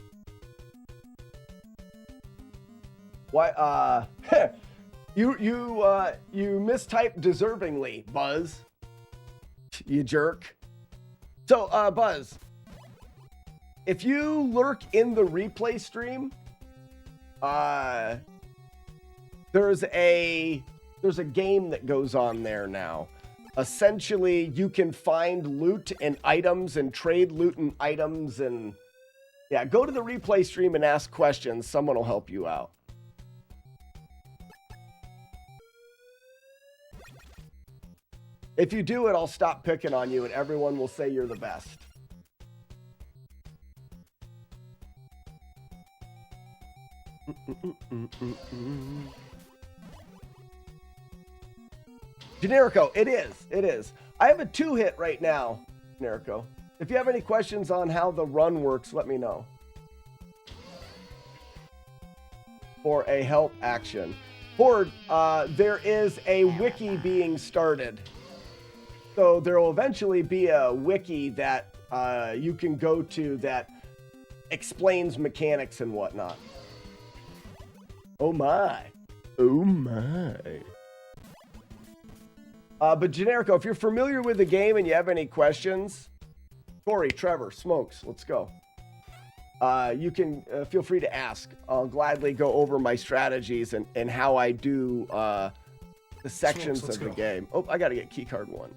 Why? You mistyped deservingly, Buzz. You jerk. So, Buzz, if you lurk in the replay stream, there's a game that goes on there now. Essentially, you can find loot and items and trade loot and items, and yeah, go to the replay stream and ask questions. Someone will help you out. If you do it, I'll stop picking on you and everyone will say you're the best. Generico, it is. I have a 2-hit right now, Generico. If you have any questions on how the run works, let me know. For a help action. Horde, there is a wiki being started. So there will eventually be a wiki that you can go to that explains mechanics and whatnot. Oh my. Oh my. But Generico, if you're familiar with the game and you have any questions, Corey, Trevor, Smokes, let's go. You can feel free to ask. I'll gladly go over my strategies and how I do the sections Smokes, of the game. Oh, I got to get keycard 1.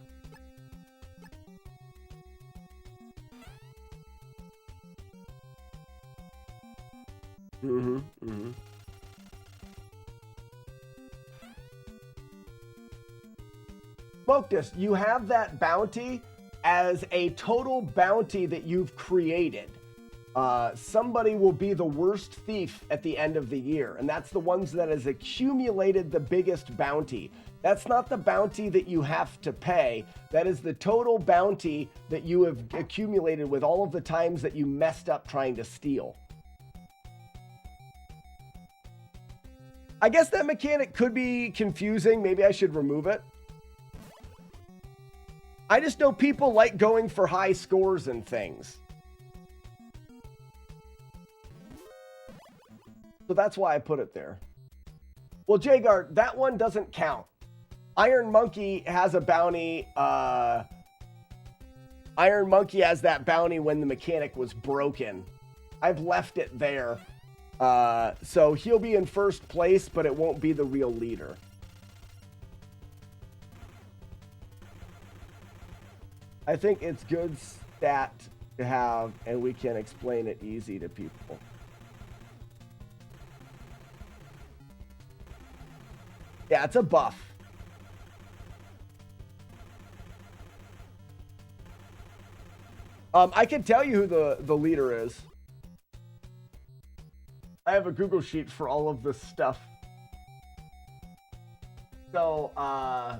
Smoked, you have that bounty as a total bounty that you've created. Somebody will be the worst thief at the end of the year, and that's the ones that has accumulated the biggest bounty. That's not the bounty that you have to pay. That is the total bounty that you have accumulated with all of the times that you messed up trying to steal. I guess that mechanic could be confusing. Maybe I should remove it. I just know people like going for high scores and things. So that's why I put it there. Well, Jagard, that one doesn't count. Iron Monkey has a bounty. Iron Monkey has that bounty when the mechanic was broken. I've left it there. So he'll be in first place, but it won't be the real leader. I think it's good stat to have, and we can explain it easy to people. Yeah, it's a buff. I can tell you who the leader is. I have a Google sheet for all of this stuff. So, I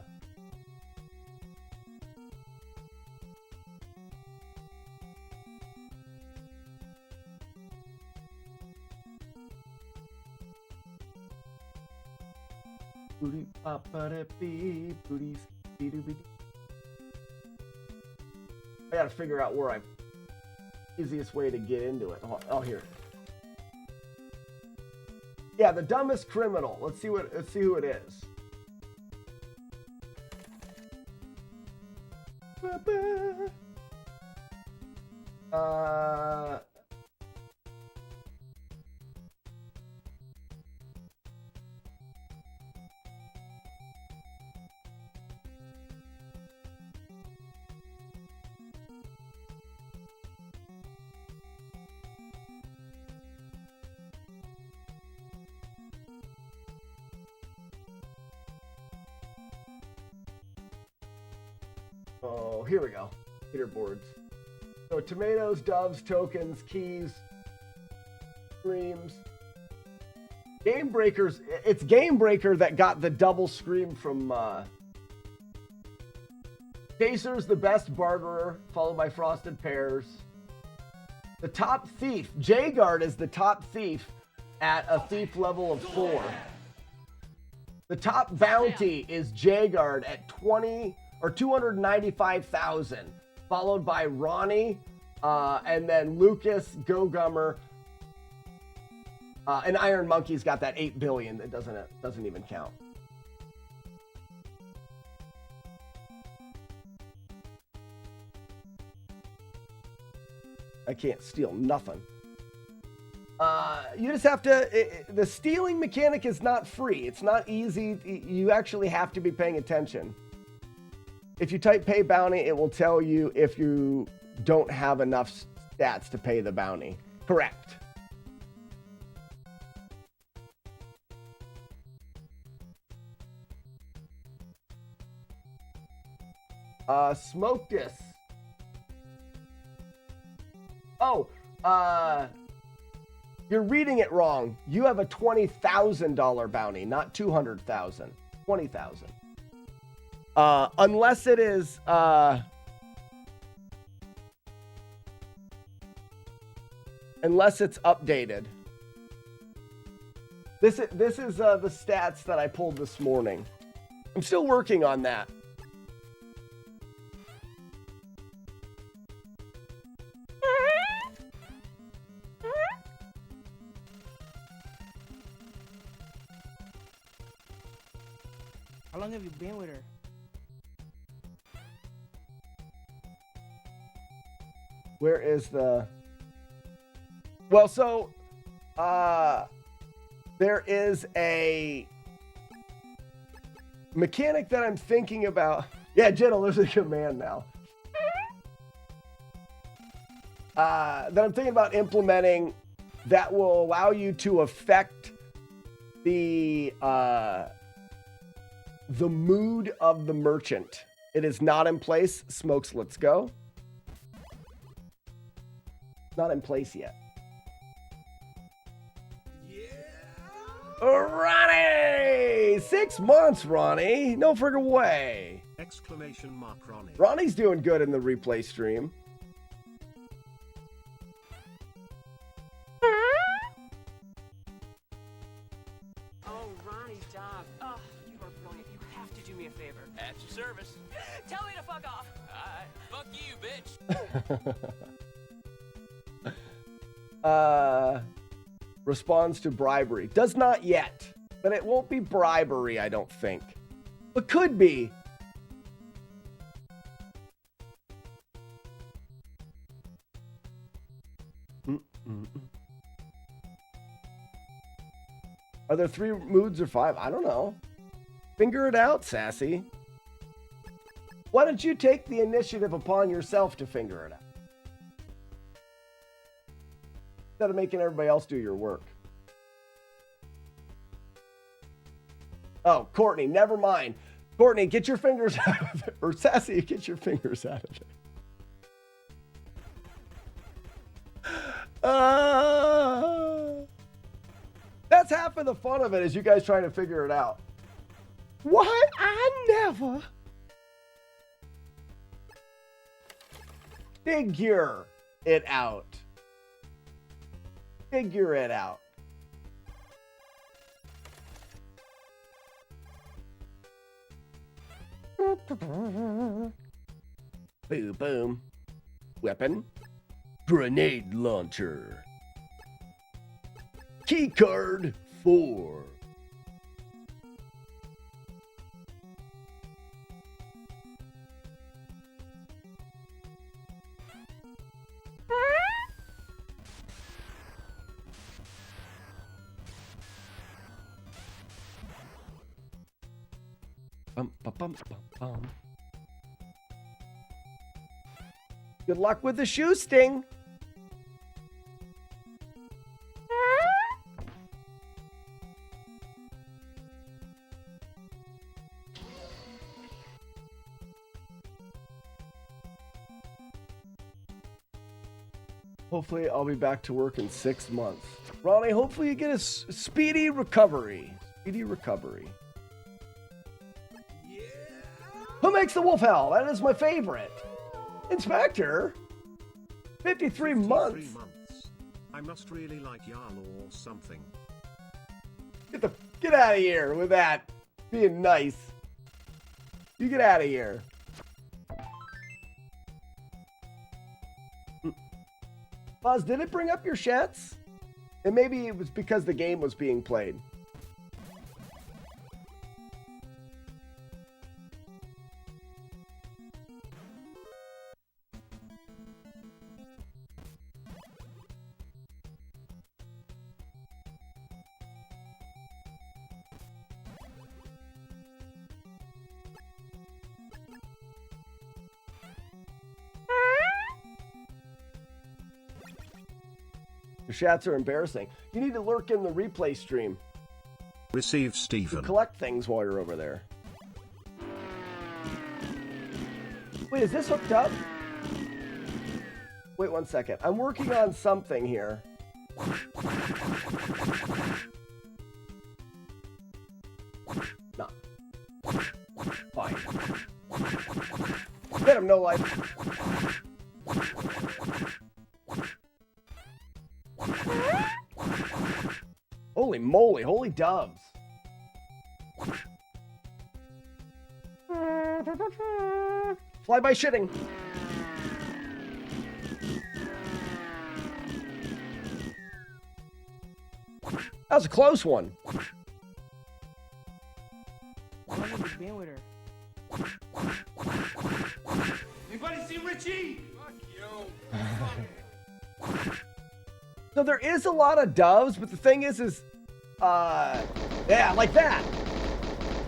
gotta figure out where easiest way to get into it. Oh, here. Yeah, the dumbest criminal. Let's see who it is. Oh, here we go. Leaderboards. So tomatoes, doves, tokens, keys, screams. Game Breakers. It's Game Breaker that got the double scream from Chaser's the best barterer, followed by Frosted Pears. The top thief. Jagard is the top thief at a thief level of 4. The top bounty is Jagard at 295,000, followed by Ronnie, and then Lucas, Go-Gummer, and Iron Monkey's got that 8 billion that doesn't even count. I can't steal nothing. You just have to, the stealing mechanic is not free. It's not easy. You actually have to be paying attention. If you type pay bounty, it will tell you if you don't have enough stats to pay the bounty. Correct. Smoke this. Oh, you're reading it wrong. You have a $20,000 bounty, not 200,000. 20,000. Unless it is, unless it's updated. This is the stats that I pulled this morning. I'm still working on that. How long have you been with her? Where is the... Well, so, there is a mechanic that I'm thinking about. Yeah, Jiddle, there's a command now. That I'm thinking about implementing that will allow you to affect the mood of the merchant. It is not in place. Smokes, let's go. Not in place yet. Yeah. Ronnie! 6 months, Ronnie. No friggin' way. Exclamation mark Ronnie. Ronnie's doing good in the replay stream. Oh, Ronnie's dog. Oh, you are brilliant. You have to do me a favor. At your service. Tell me to fuck off. Fuck you, bitch. responds to bribery. Does not yet, but it won't be bribery, I don't think. But could be. Are there 3 moods or 5? I don't know. Figure it out, Sassy. Why don't you take the initiative upon yourself to figure it out? Instead of making everybody else do your work. Oh, Courtney, never mind. Courtney, get your fingers out of it. Or Sassy, get your fingers out of it. That's half of the fun of it, is you guys trying to figure it out. What? I never. Figure it out. Figure it out. Boom, boom. Weapon. Grenade launcher. Key card 4. Good luck with the shoe sting. Hopefully I'll be back to work in 6 months. Ronnie, hopefully you get a speedy recovery. Speedy recovery. Yeah. Who makes the wolf howl? That is my favorite. Inspector. 53 months. I must really like Jarl or something. Get out of here with that. Being nice. You get out of here. Buzz, did it bring up your shets? And maybe it was because the game was being played. Your chats are embarrassing. You need to lurk in the replay stream. Receive Stephen. You collect things while you're over there. Wait, is this hooked up? Wait 1 second. I'm working on something here. No. Fine. Get him, no life. Holy moly, holy doves. Fly by shitting. That was a close one. How long have you been with her? Anybody see Richie? Fuck you. So there is a lot of doves, but the thing is, yeah, like that.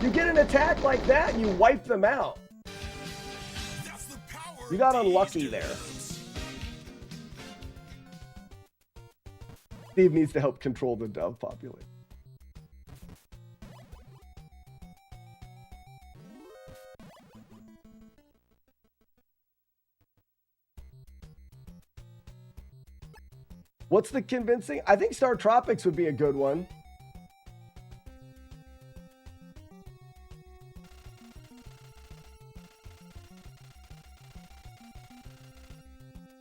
You get an attack like that, and you wipe them out. You got unlucky there. Steve needs to help control the dove population. What's the convincing? I think Star Tropics would be a good one.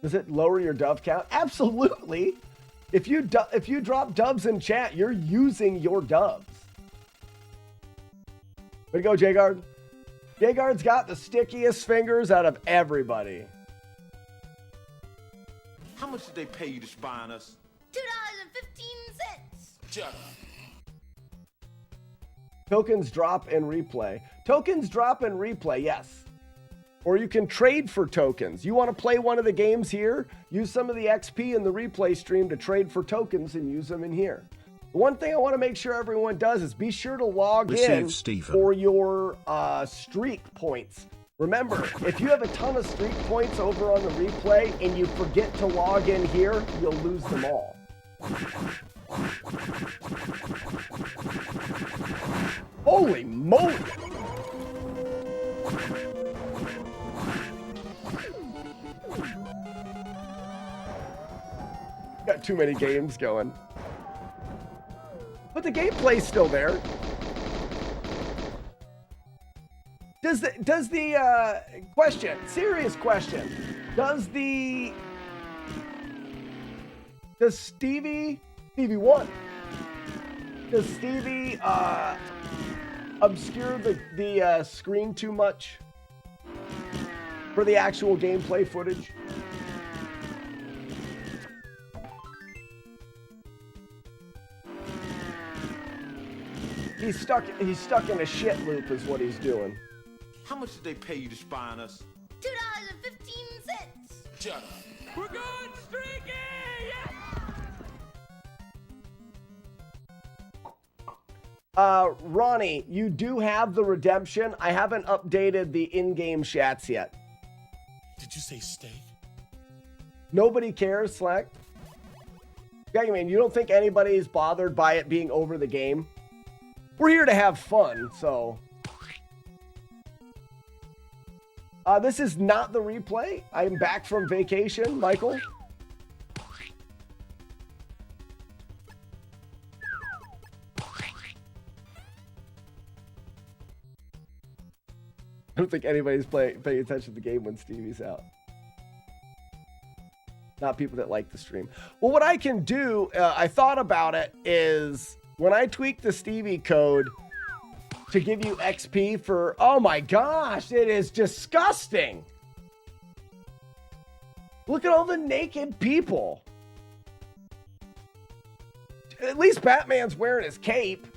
Does it lower your dove count? Absolutely. If you drop doves in chat, you're using your doves. Way to go, Jagard. Jagard's got the stickiest fingers out of everybody. How much did they pay you to spy on us? $2.15. Shut up. Tokens drop and replay. Tokens drop and replay, yes. Or you can trade for tokens. You want to play one of the games here? Use some of the XP in the replay stream to trade for tokens and use them in here. One thing I want to make sure everyone does is be sure to log in for your streak points. Remember, if you have a ton of streak points over on the replay and you forget to log in here, you'll lose them all. Holy moly! Got too many games going. But the gameplay's still there. Does the question, serious question, does Stevie 1, does Stevie obscure the screen too much for the actual gameplay footage? He's stuck in a shit loop is what he's doing. How much did they pay you to spy on us? $2.15. Shut up. We're going streaky! Yeah! Ronnie, you do have the redemption. I haven't updated the in-game chats yet. Did you say steak? Nobody cares, Slack. Yeah, I mean, you don't think anybody's bothered by it being over the game? We're here to have fun, so... this is not the replay. I'm back from vacation, Michael. I don't think anybody's paying attention to the game when Stevie's out. Not people that like the stream. Well, what I can do, I thought about it, is when I tweak the Stevie code to give you XP for, oh my gosh, it is disgusting. Look at all the naked people. At least Batman's wearing his cape.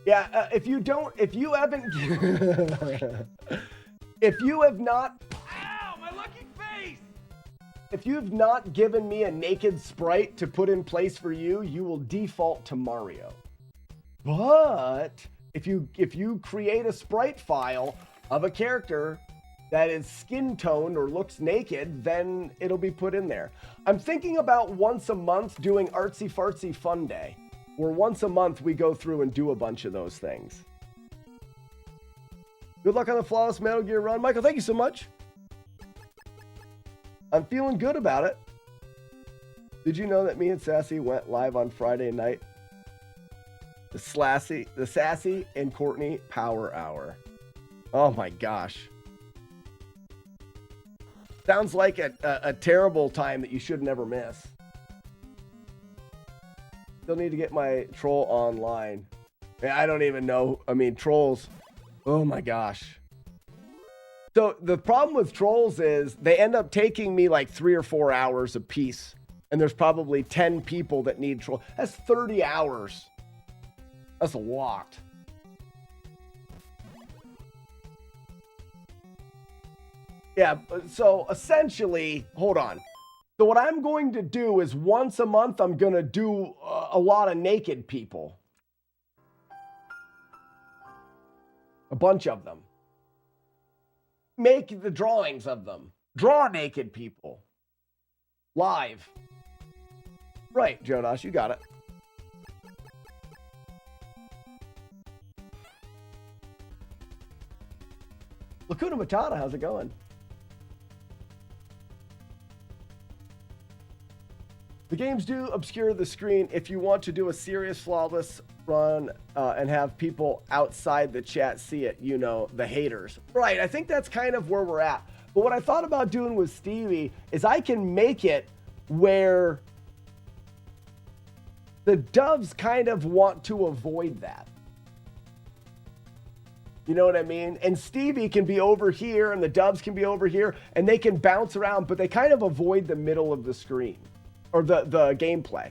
Yeah, if you haven't, if you have not, Ow, my lucky face! if you've not given me a naked sprite to put in place for you, you will default to Mario. But if you create a sprite file of a character that is skin toned or looks naked, then it'll be put in there. I'm thinking about once a month doing Artsy Fartsy Fun Day, where once a month we go through and do a bunch of those things. Good luck on the flawless Metal Gear run. Michael, thank you so much. I'm feeling good about it. Did you know that me and Sassy went live on Friday night? The Sassy and Courtney Power Hour. Oh my gosh. Sounds like a terrible time that you should never miss. Still need to get my troll online. I don't even know. I mean, trolls. Oh my gosh. So the problem with trolls is they end up taking me like 3 or 4 hours a piece. And there's probably 10 people that need troll. That's 30 hours. That's a lot. Yeah, so essentially, hold on. So what I'm going to do is once a month, I'm going to do a lot of naked people. A bunch of them. Make the drawings of them. Draw naked people. Live. Right, Jonas, you got it. Lacuna Matata, how's it going? The games do obscure the screen if you want to do a serious flawless run and have people outside the chat see it, you know, the haters. Right, I think that's kind of where we're at. But what I thought about doing with Stevie is I can make it where the doves kind of want to avoid that. You know what I mean? And Stevie can be over here and the Dubs can be over here and they can bounce around, but they kind of avoid the middle of the screen or the gameplay.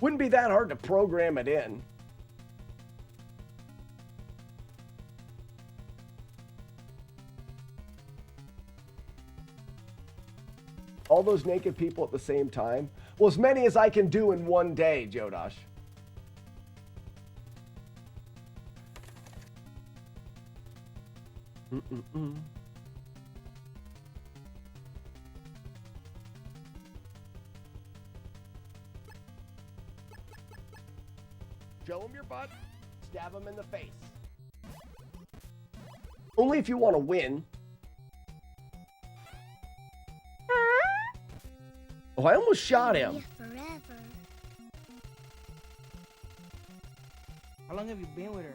Wouldn't be that hard to program it in. All those naked people at the same time? Well, as many as I can do in one day, Jodosh. Show him your butt, stab him in the face. Only if you want to win. Oh, I almost shot him. Forever. How long have you been with her?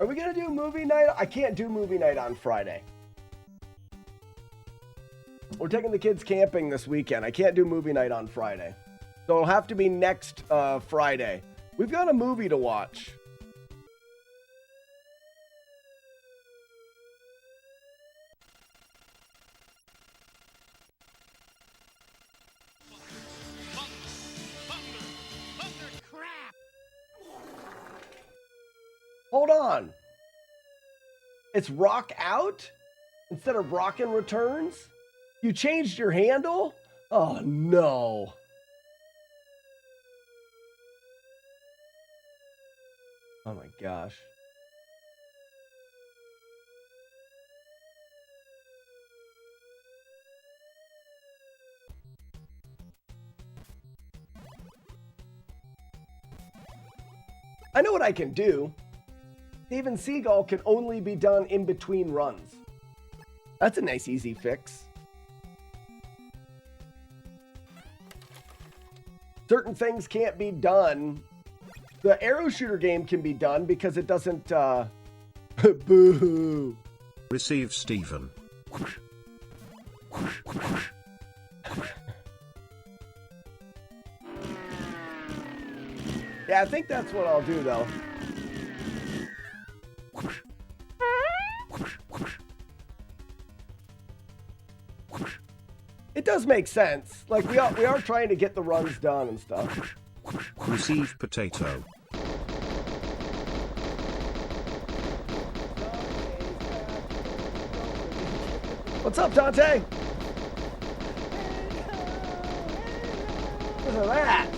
Are we gonna do movie night? I can't do movie night on Friday. We're taking the kids camping this weekend. I can't do movie night on Friday. So it'll have to be next Friday. We've got a movie to watch. Hold on. It's rock out instead of rockin' returns? You changed your handle? Oh no. Oh my gosh. I know what I can do. Steven Seagal can only be done in between runs. That's a nice, easy fix. Certain things can't be done. The arrow shooter game can be done because it doesn't, boo. Receive Steven. Yeah, I think that's what I'll do, though. It does make sense. Like, we are trying to get the runs done and stuff. Receive potato. What's up, Dante? Look at that.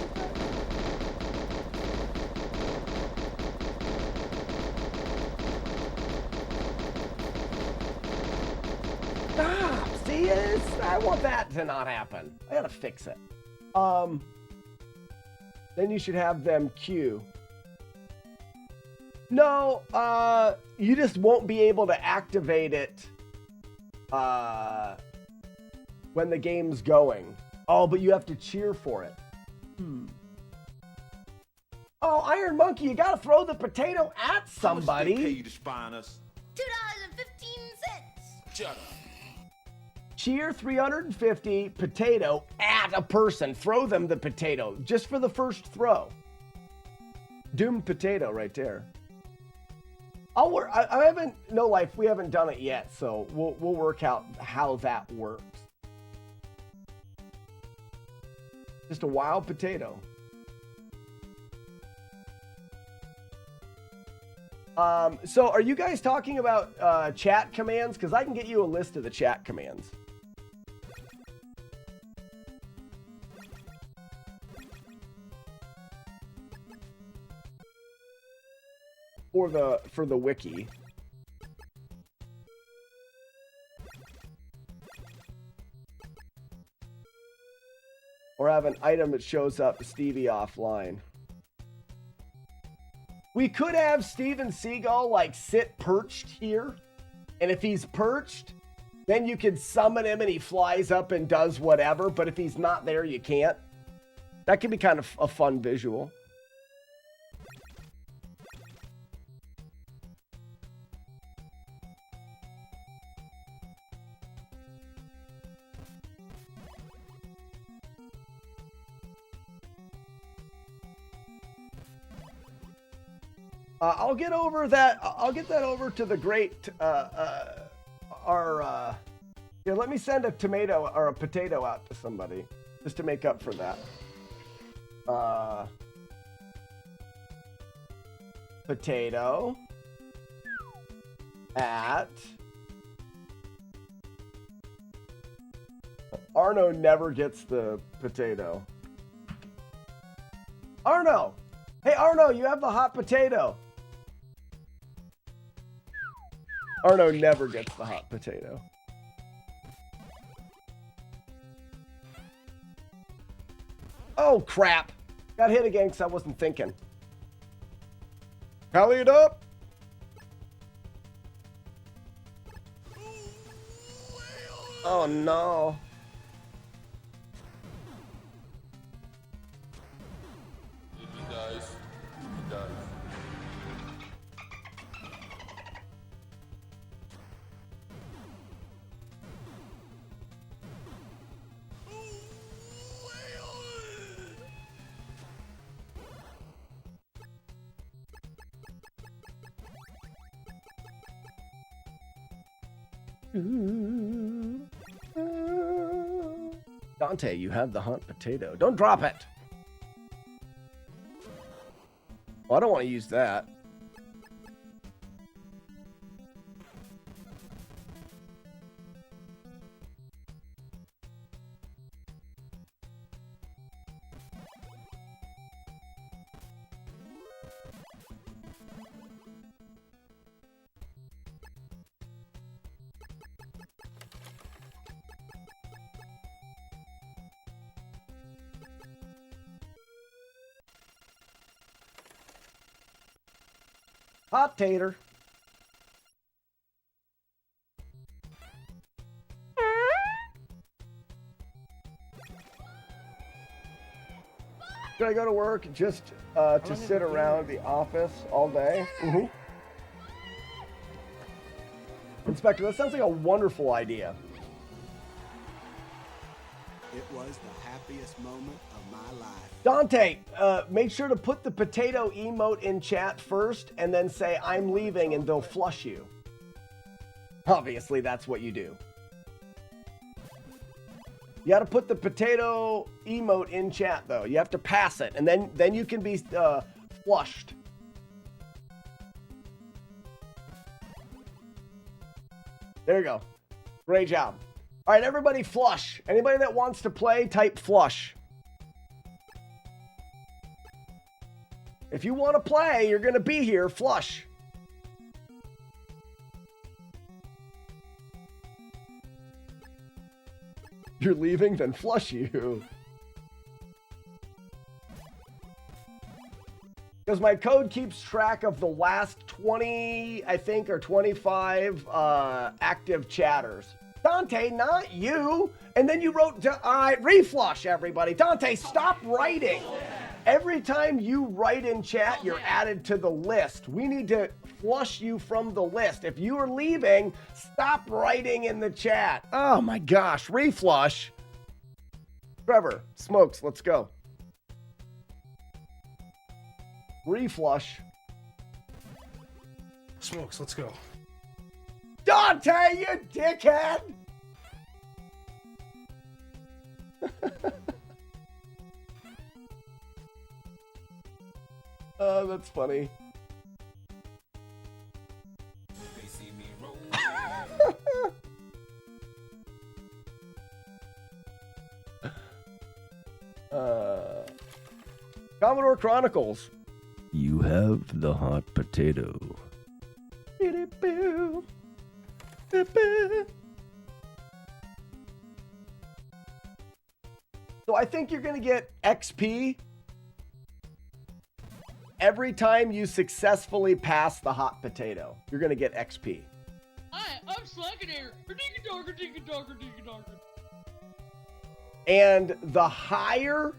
Stop. See, I want that to not happen. I gotta fix it. Then you should have them queue. No, you just won't be able to activate it when the game's going. Oh, but you have to cheer for it. Oh, Iron Monkey, you gotta throw the potato at somebody. How much did they pay you to spy on us? $2.15. Shut up. Cheer 350 potato at a person. Throw them the potato just for the first throw. Doom potato right there. I'll work. I haven't. No life. We haven't done it yet, so we'll work out how that works. Just a wild potato. So are you guys talking about chat commands? Because I can get you a list of the chat commands. For the wiki. Or have an item that shows up Stevie offline. We could have Steven Seagal like sit perched here. And if he's perched, then you could summon him and he flies up and does whatever. But if he's not there, you can't. That could be kind of a fun visual. I'll get over that. I'll get that over to the great, here, let me send a tomato or a potato out to somebody just to make up for that. Potato at Arno never gets the potato. Arno! Hey, Arno, you have the hot potato. Arno never gets the hot potato. Oh, crap. Got hit again because I wasn't thinking. Tally it up. Oh, no. He does. He does. Dante, you have the hot potato. Don't drop it. Well, I don't want to use that. Hot tater. Should I go to work just to sit around the office all day? Mm-hmm. Inspector, that sounds like a wonderful idea. It was the happiest moment of my life. Dante, make sure to put the potato emote in chat first and then say, I'm leaving, and they'll flush you. Obviously, that's what you do. You got to put the potato emote in chat, though. You have to pass it, and then you can be flushed. There you go. Great job. All right, everybody flush. Anybody that wants to play, type flush. If you want to play, you're going to be here, flush. You're leaving, then flush you. Because my code keeps track of the last 20, I think, or 25 active chatters. Dante, not you. And then you wrote, all right, reflush, everybody. Dante, stop writing. Every time you write in chat, you're added to the list. We need to flush you from the list. If you are leaving, stop writing in the chat. Oh my gosh, reflush. Trevor, Smokes, let's go. Reflush. Smokes, let's go. Dante, you dickhead! Oh, that's funny. Commodore Chronicles. You have the hot potato. So I think you're going to get XP every time you successfully pass the hot potato, you're going to get XP. I'm slacking here. And the higher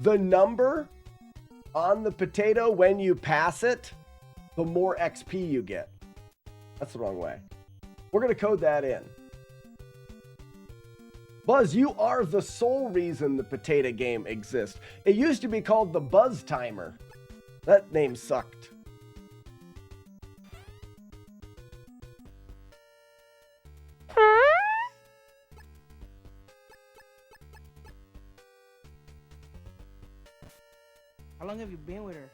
the number on the potato when you pass it, the more XP you get. That's the wrong way. We're going to code that in. Buzz, you are the sole reason the potato game exists. It used to be called the Buzz Timer. That name sucked. How long have you been with her?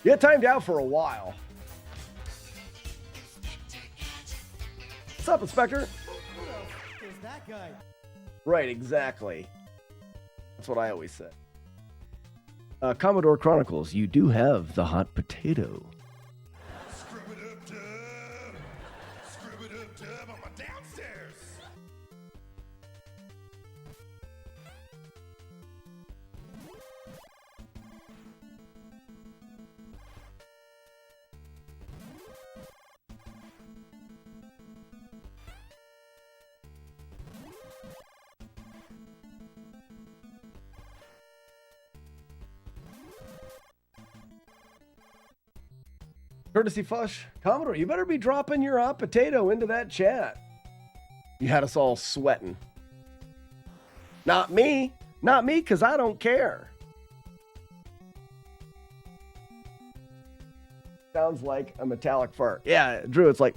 You timed out for a while. What's up, Inspector? Who is that guy? Right, exactly. That's what I always say. Commodore Chronicles, you do have the hot potato. On my downstairs. Courtesy Fush, Commodore, you better be dropping your hot potato into that chat. You had us all sweating. Not me, because I don't care. Sounds like a metallic fart. Yeah, Drew, it's like.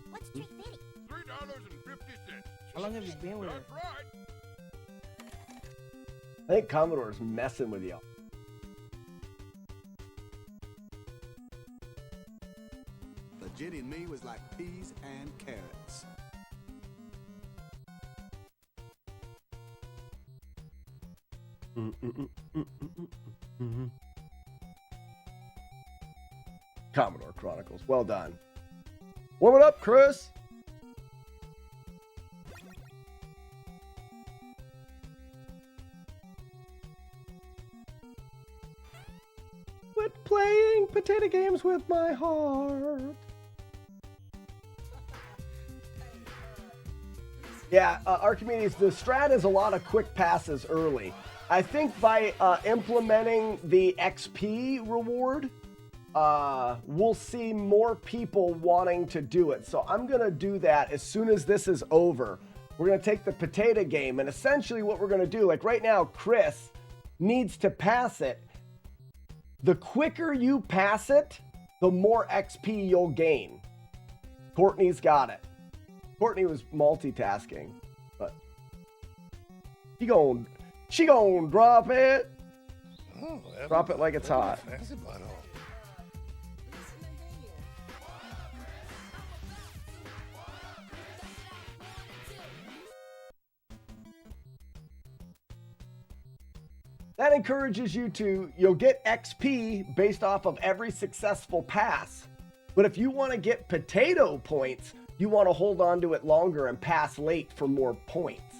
What's 350? $3.50. How long have you been with her? That's right. I think Commodore's messing with you. Legit in me was like peas and carrots. Commodore Chronicles, well done. Warm it up, Chris. Quit playing potato games with my heart. Yeah, Archimedes, the strat is a lot of quick passes early. I think by implementing the XP reward, we'll see more people wanting to do it. So I'm going to do that as soon as this is over. We're going to take the potato game, and essentially what we're going to do, like right now, Chris needs to pass it. The quicker you pass it, the more XP you'll gain. Courtney's got it. Courtney was multitasking, but she gon' drop it. Oh, Drop it like it's hot. Fancy butthole. That encourages you you'll get XP based off of every successful pass. But if you want to get potato points, you want to hold on to it longer and pass late for more points.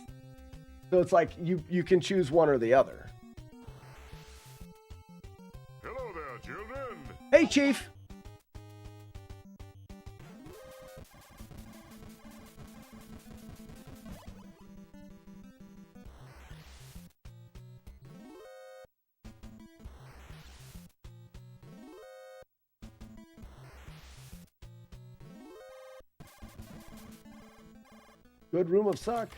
So it's like you can choose one or the other. Hello there, children. Hey, Chief. Good room of suck.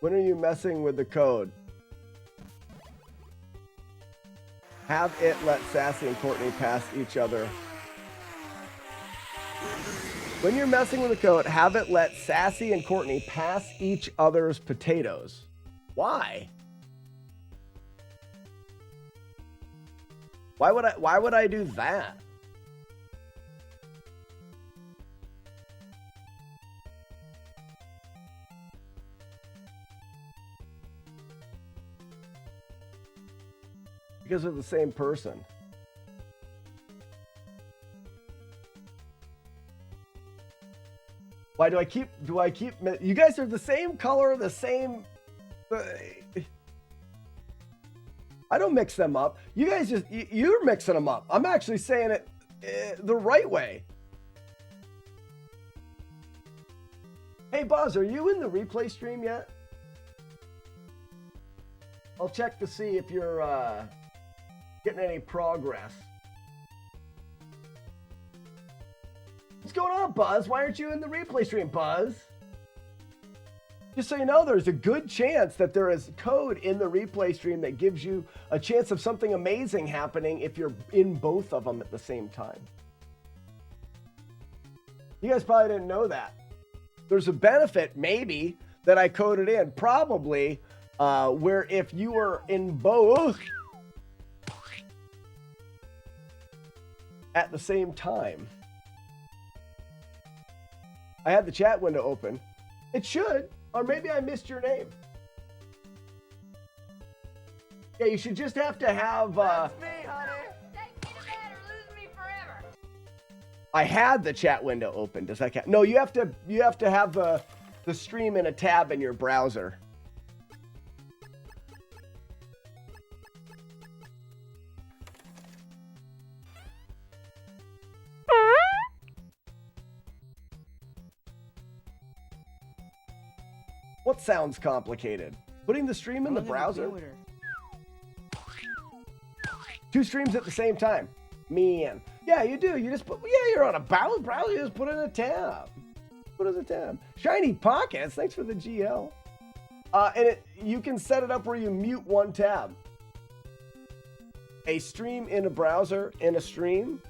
When are you messing with the code? Have it let Sassy and Courtney pass each other. When you're messing with the code, have it let Sassy and Courtney pass each other's potatoes. Why? Why would I do that? Because they're the same person. Why do I keep, you guys are the same color, the same, I don't mix them up. You guys you're mixing them up. I'm actually saying it the right way. Hey Buzz, are you in the replay stream yet? I'll check to see if you're getting any progress. What's going on, Buzz? Why aren't you in the replay stream, Buzz? Just so you know, there's a good chance that there is code in the replay stream that gives you a chance of something amazing happening if you're in both of them at the same time. You guys probably didn't know that. There's a benefit, maybe, that I coded in. Probably, where if you were in both at the same time. I had the chat window open. It should, or maybe I missed your name. Yeah, you should just have to have. That's me, honey. Take me to bed or lose me forever. I had the chat window open. Does that count? No, you have to have the stream in a tab in your browser. What sounds complicated? Putting the stream in the browser? 2 streams at the same time. Man. Yeah, you do. You just put, yeah, you're on a browser. You just put it in a tab. Put it in a tab. Shiny Pockets. Thanks for the GL. And you can set it up where you mute one tab. A stream in a browser in a stream.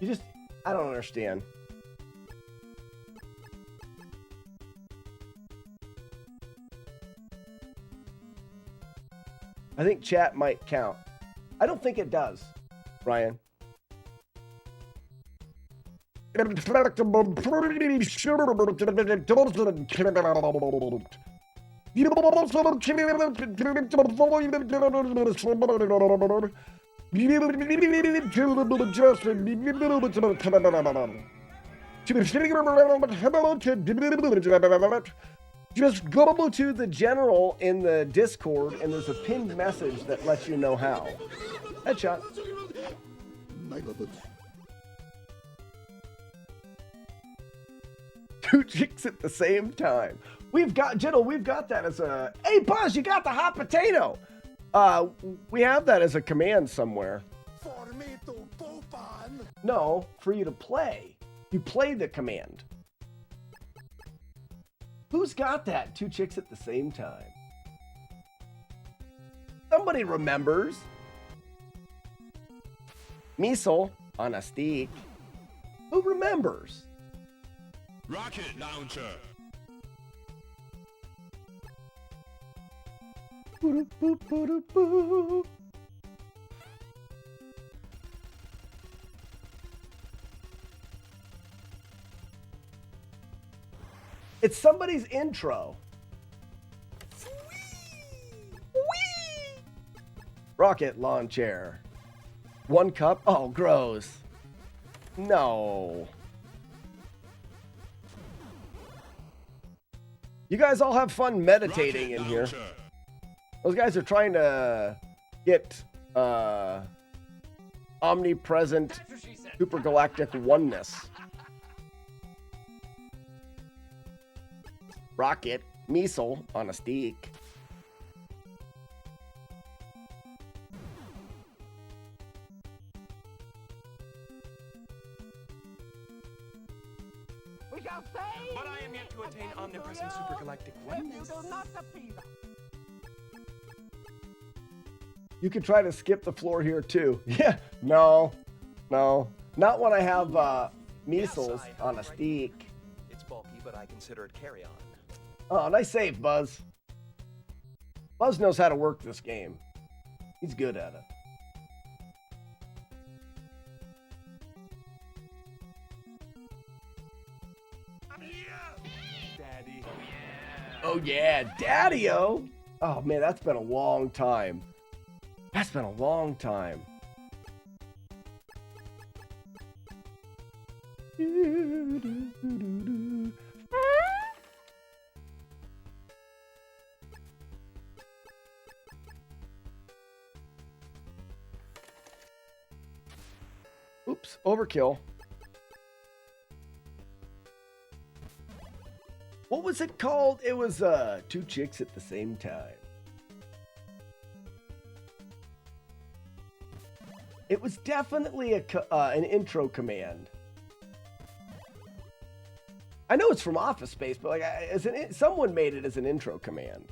I don't understand. I think chat might count. I don't think it does, Ryan. Just go to the general in the Discord, and there's a pinned message that lets you know how. Headshot. 2 chicks at the same time. We've got that as a... Hey, Buzz, you got the hot potato. We have that as a command somewhere. For me to poop on. No, for you to play. You play the command. Who's got that? 2 chicks at the same time. Somebody remembers. Miso on a stick. Who remembers? Rocket launcher. It's somebody's intro. Rocket launcher. 1 cup? Oh, gross. No. You guys all have fun meditating in here. Those guys are trying to get omnipresent supergalactic oneness. Rocket, missile on a stick. We shall say. But I am yet to attain omnipresent supergalactic oneness. You do not appease. You could try to skip the floor here too. Yeah, no. Not when I have measles on a stick. It's bulky, but I consider it carry-on. Oh, nice save, Buzz. Buzz knows how to work this game. He's good at it. I'm here! Daddy. Oh, yeah. Daddy-o. Oh, man, that's been a long time. That's been a long time. Oops, overkill. What was it called? It was two chicks at the same time. It was definitely an intro command. I know it's from Office Space, but like someone made it as an intro command.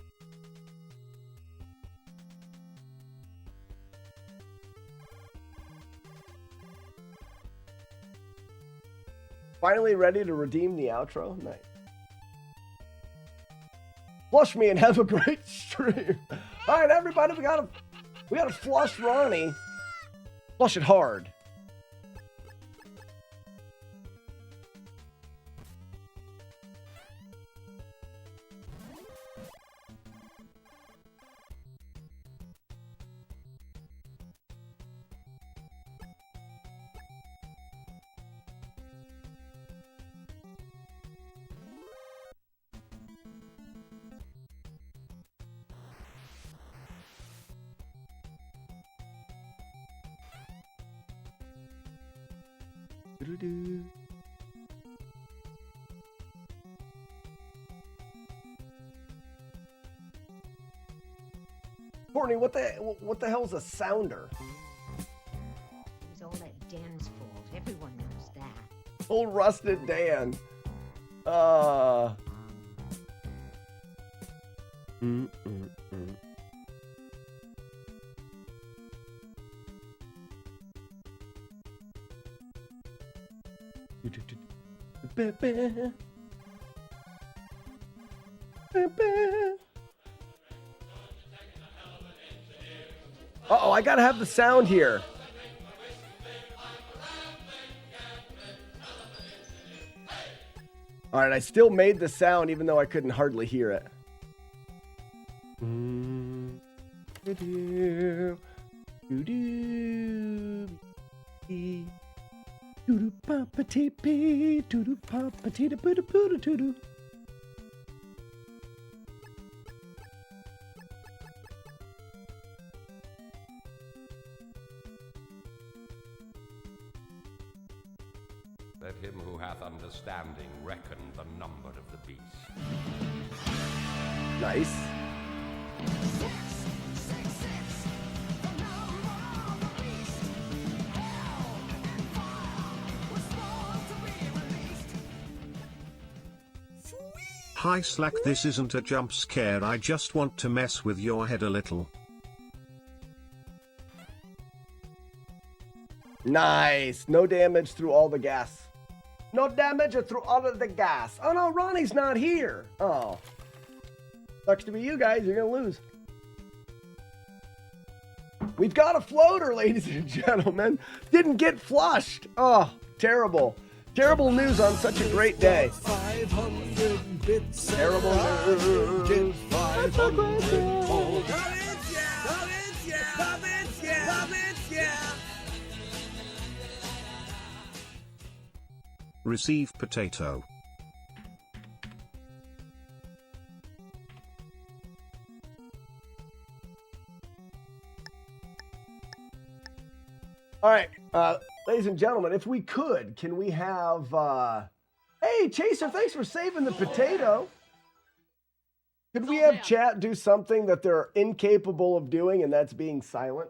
Finally ready to redeem the outro? Nice. Flush me and have a great stream. All right, everybody, we gotta flush Ronnie. Flush it hard. Courtney, what the hell's a sounder? It was all that Dan's fault. Everyone knows that. Old rusted Dan. Uh-oh, I gotta have the sound here. All right, I still made the sound even though I couldn't hardly hear it. Let him who hath understanding reckon the number of the beast. Nice. Hi Slack, this isn't a jump scare, I just want to mess with your head a little. Nice. No damage through all the gas. No damage through all of the gas. Oh no, Ronnie's not here. Oh. Sucks to be you guys, you're gonna lose. We've got a floater, ladies and gentlemen. Didn't get flushed. Oh, terrible. Terrible news on such a great day. 500 bits. Terrible news. 500 Receive potato. All right, ladies and gentlemen, if we could, can we have, hey, Chaser, thanks for saving the potato. Could we have chat do something that they're incapable of doing, and that's being silent?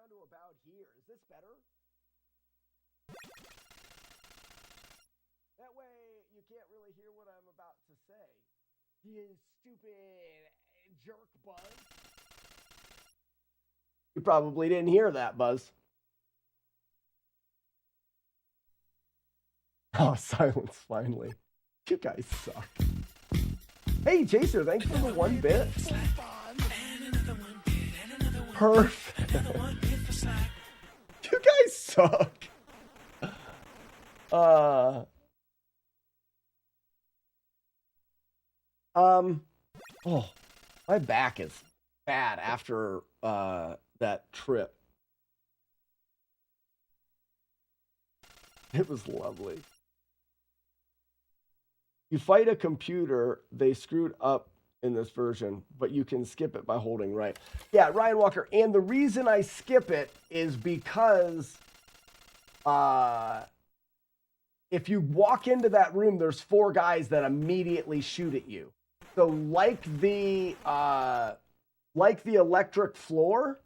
down to about here. Is this better? That way you can't really hear what I'm about to say. You stupid jerk, Buzz. You probably didn't hear that, Buzz. Oh, silence, finally. You guys suck. Hey, Chaser, thanks for the 1 bit. Perfect. You guys suck. Oh, my back is bad after that trip. It was lovely. You fight a computer, they screwed up in this version, but you can skip it by holding right. Yeah, Ryan Walker. And the reason I skip it is because if you walk into that room, there's 4 guys that immediately shoot at you. So like the electric floor,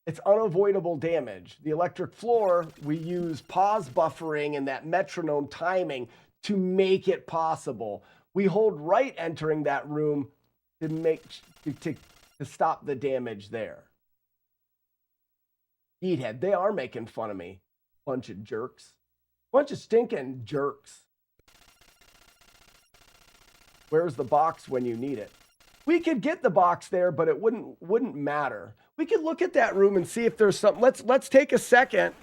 it's unavoidable damage. The electric floor, we use pause buffering and that metronome timing to make it possible. We hold right entering that room to stop the damage there. Meathead, they are making fun of me. Bunch of jerks. Bunch of stinking jerks. Where's the box when you need it? We could get the box there, but it wouldn't matter. We could look at that room and see if there's something. Let's take a second.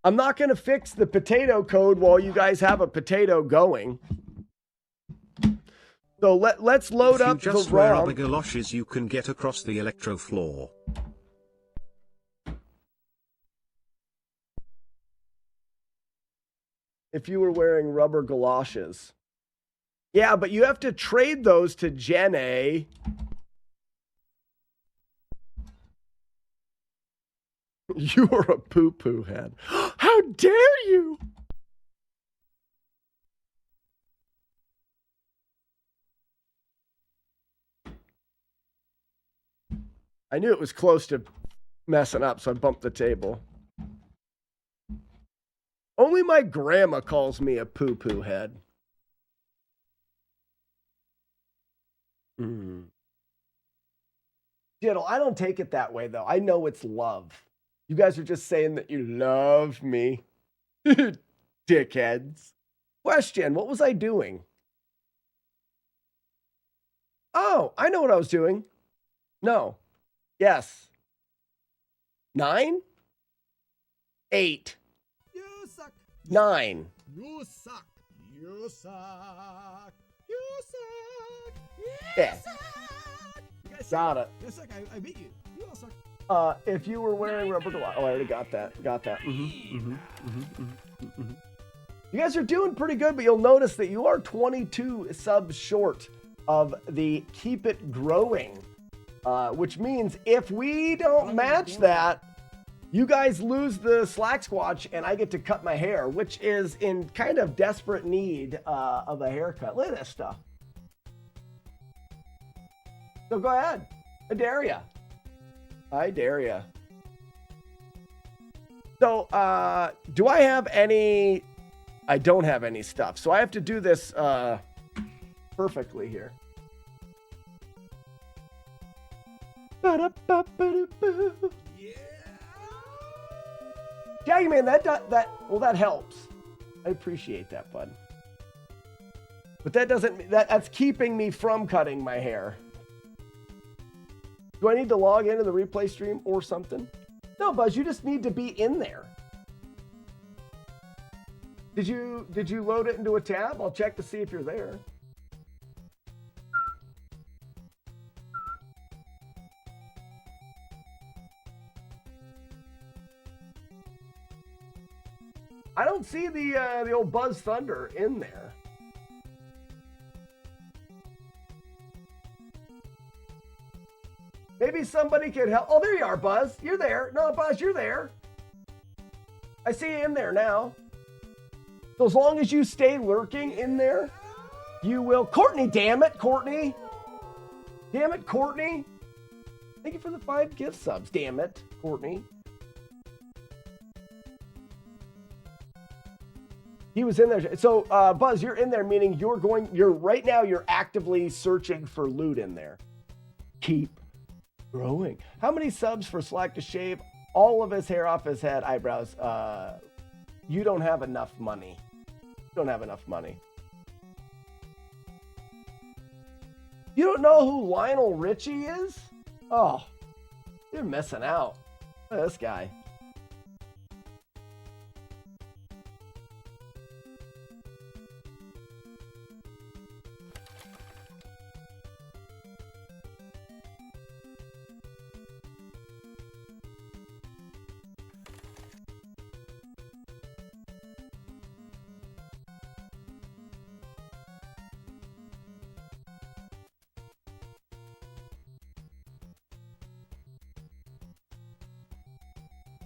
I'm not going to fix the potato code while you guys have a potato going. So let's load up the ROM. Just wear rubber galoshes you can get across the electro floor. If you were wearing rubber galoshes. Yeah, but you have to trade those to Gen A. You are a poo-poo head. How dare you? I knew it was close to messing up, so I bumped the table. Only my grandma calls me a poo-poo head. Diddle, I don't take it that way, though. I know it's love. You guys are just saying that you love me. Dickheads. Question, what was I doing? Oh, I know what I was doing. No. Yes. 9? 8. You suck. 9. You suck. You suck. You suck. Yeah. You guys Got it. You suck. I beat you. You all suck. If you were wearing rubber gloves. Oh, I already got that. You guys are doing pretty good, but you'll notice that you are 22 subs short of the keep it growing, which means if we don't match that, you guys lose the Slack Squatch and I get to cut my hair, which is in kind of desperate need of a haircut. Look at this stuff. So go ahead. I dare ya. I dare ya. So, do I have any... I don't have any stuff. So I have to do this perfectly here. Yeah. Jaggy Man, that helps. I appreciate that, bud. But that doesn't... That's keeping me from cutting my hair. Do I need to log into the replay stream or something? No, Buzz, you just need to be in there. Did you load it into a tab? I'll check to see if you're there. I don't see the old Buzz Thunder in there. Maybe somebody could help. Oh, there you are, Buzz. You're there. No, Buzz, you're there. I see you in there now. So as long as you stay lurking in there, you will. Courtney, damn it, Courtney. Damn it, Courtney. Thank you for the 5 gift subs. Damn it, Courtney. He was in there. So, Buzz, you're in there, meaning right now you're actively searching for loot in there. Keep growing. How many subs for Slack to shave all of his hair off his head, eyebrows? You don't have enough money. You don't have enough money. You don't know who Lionel Richie is? Oh, you're missing out. Look at this guy.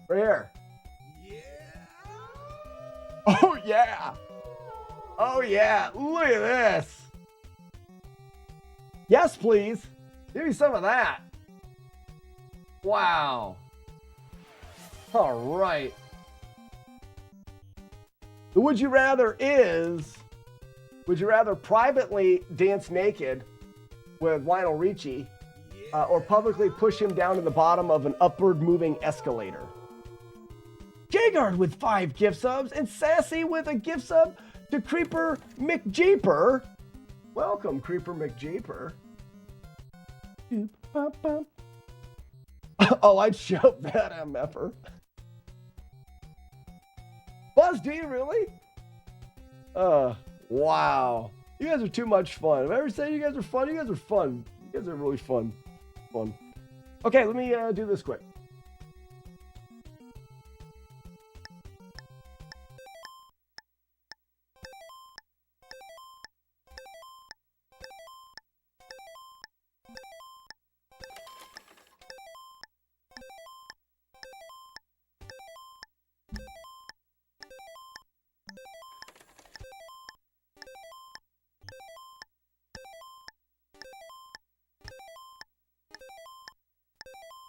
Right here. Yeah. Oh, yeah. Oh, yeah. Look at this. Yes, please. Give me some of that. Wow. All right. The would you rather is, would you rather privately dance naked with Lionel Richie or publicly push him down to the bottom of an upward moving escalator? Jagard with 5 gift subs and Sassy with a gift sub to Creeper McJeeper. Welcome, Creeper McJeeper. Oh, I'd shove that MFer. Buzz, do you really? Wow. You guys are too much fun. If I ever say you guys are fun, you guys are fun. You guys are really fun. Okay, let me do this quick.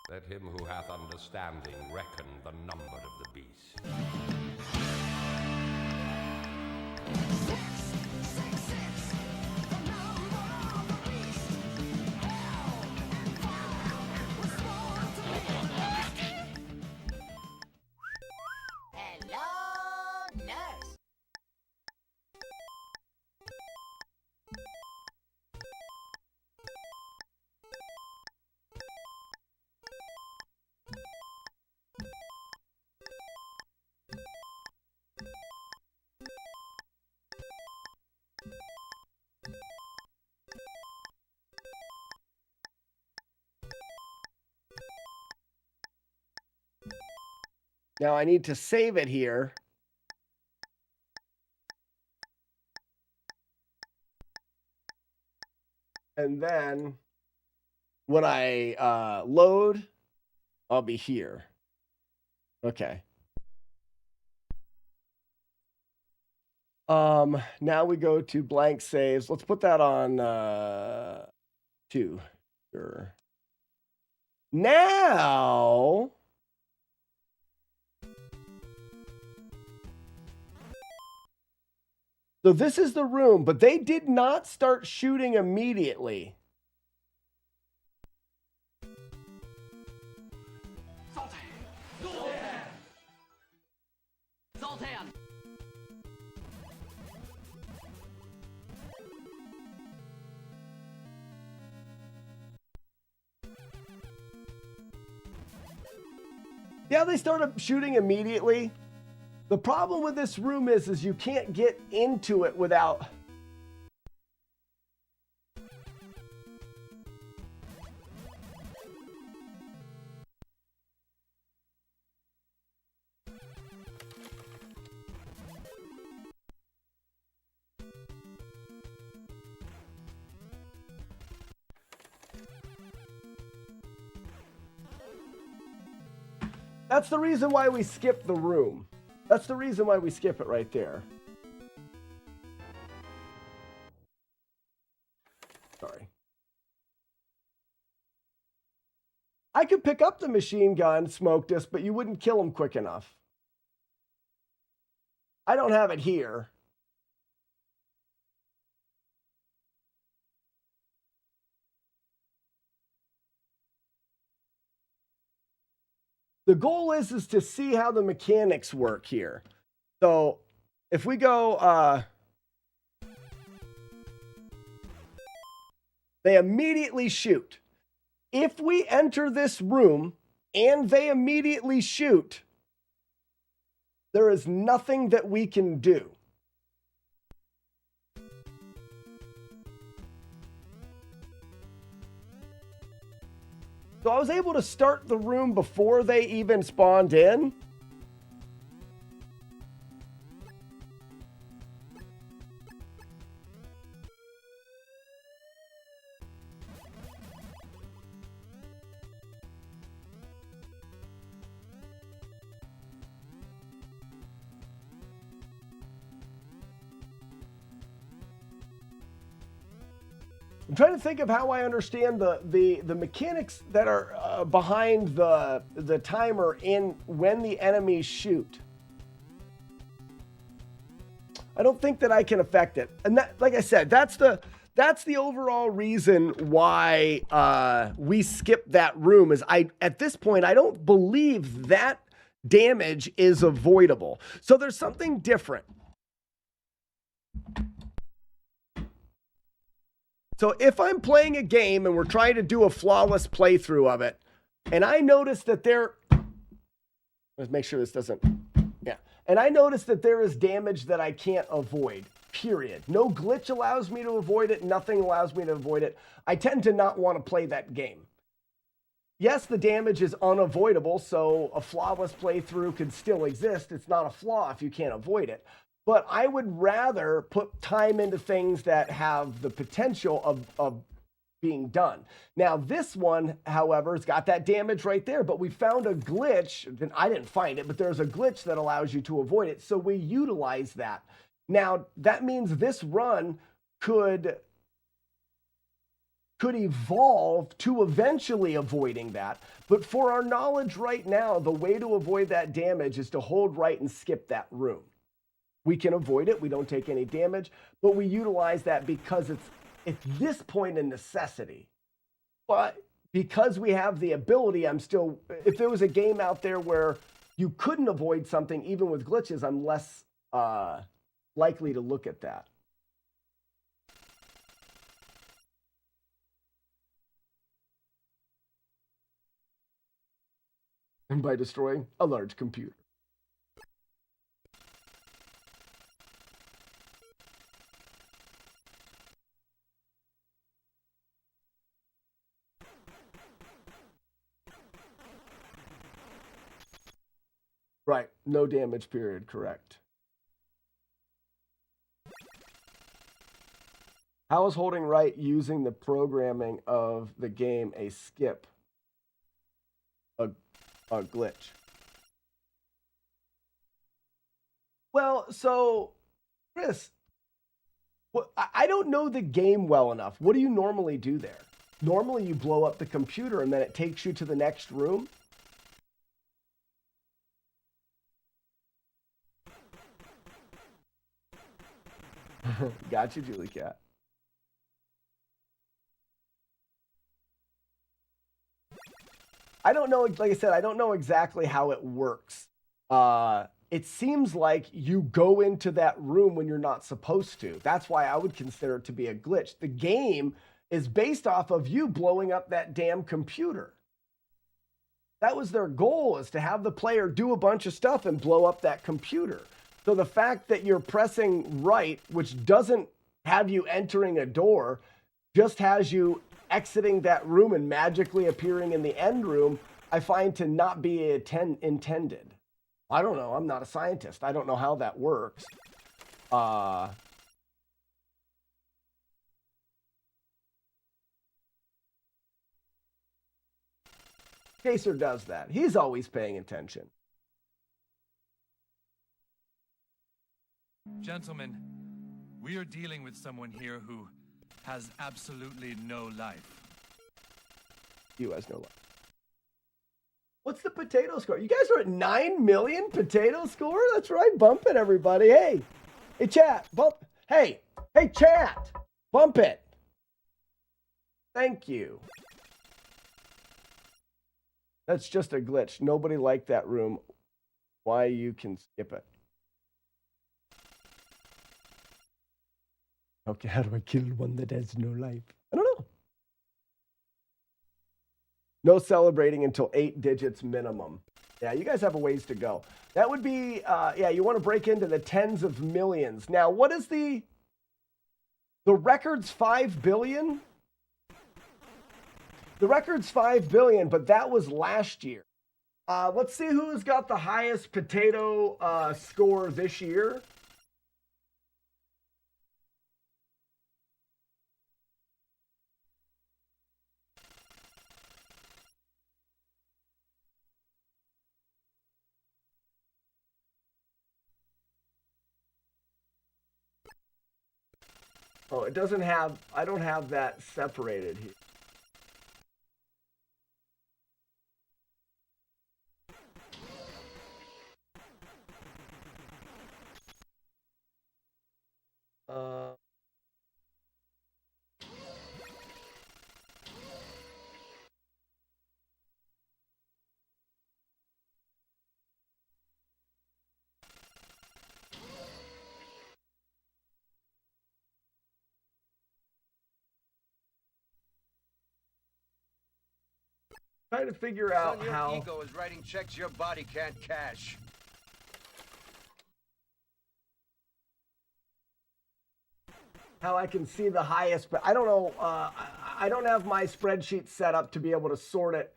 Let him who hath understanding reckon the number of the beast. Hello, nurse. Now I need to save it here. And then when I load, I'll be here. Okay. Now we go to blank saves. Let's put that on 2. Sure. Now so this is the room, but they did not start shooting immediately. Zoltan! Yeah, they started shooting immediately. The problem with this room is you can't get into it without... That's the reason why we skipped the room. That's the reason why we skip it right there. Sorry. I could pick up the machine gun, Smoked us, but you wouldn't kill him quick enough. I don't have it here. The goal is to see how the mechanics work here. So if we go, they immediately shoot. If we enter this room and they immediately shoot, there is nothing that we can do. So I was able to start the room before they even spawned in. I'm trying to think of how I understand the mechanics that are behind the timer in when the enemies shoot. I don't think that I can affect it. And that, like I said, that's the overall reason why we skipped that room is at this point, I don't believe that damage is avoidable. So there's something different. So if I'm playing a game and we're trying to do a flawless playthrough of it, and I notice that let's make sure this doesn't, yeah. And I notice that there is damage that I can't avoid, period. No glitch allows me to avoid it. Nothing allows me to avoid it. I tend to not want to play that game. Yes, the damage is unavoidable, so a flawless playthrough could still exist. It's not a flaw if you can't avoid it. But I would rather put time into things that have the potential of being done. Now, this one, however, has got that damage right there, but we found a glitch, and I didn't find it, but there's a glitch that allows you to avoid it, so we utilize that. Now, that means this run could evolve to eventually avoiding that, but for our knowledge right now, the way to avoid that damage is to hold right and skip that room. We can avoid it. We don't take any damage, but we utilize that because it's at this point a necessity. But because we have the ability, if there was a game out there where you couldn't avoid something, even with glitches, I'm less likely to look at that. And by destroying a large computer. Right, no damage period, correct. How is holding right using the programming of the game a skip? A glitch? Well, so, Chris, I don't know the game well enough. What do you normally do there? Normally you blow up the computer and then it takes you to the next room? Got you, Julie Cat. I don't know, like I said, I don't know exactly how it works. It seems like you go into that room when you're not supposed to. That's why I would consider it to be a glitch. The game is based off of you blowing up that damn computer. That was their goal, is to have the player do a bunch of stuff and blow up that computer. So the fact that you're pressing right, which doesn't have you entering a door, just has you exiting that room and magically appearing in the end room, I find to not be intended. I don't know. I'm not a scientist. I don't know how that works. Chaser does that. He's always paying attention. Gentlemen, we are dealing with someone here who has absolutely no life. You has no life. What's the potato score? You guys are at 9 million potato score? That's right. Bump it, everybody. Hey, chat. Bump. Hey, chat. Bump it. Thank you. That's just a glitch. Nobody liked that room. Why you can skip it. Okay, how do I kill one that has no life? I don't know. No celebrating until 8 digits minimum. Yeah, you guys have a ways to go. That would be, yeah, you want to break into the tens of millions. Now, what is the record's 5 billion? The record's 5 billion, but that was last year. Let's see who's got the highest potato score this year. Oh, it doesn't have, I don't have that separated here. Trying to figure out your how ego is writing checks your body can't cash. I can see the highest, but I don't know. I don't have my spreadsheet set up to be able to sort it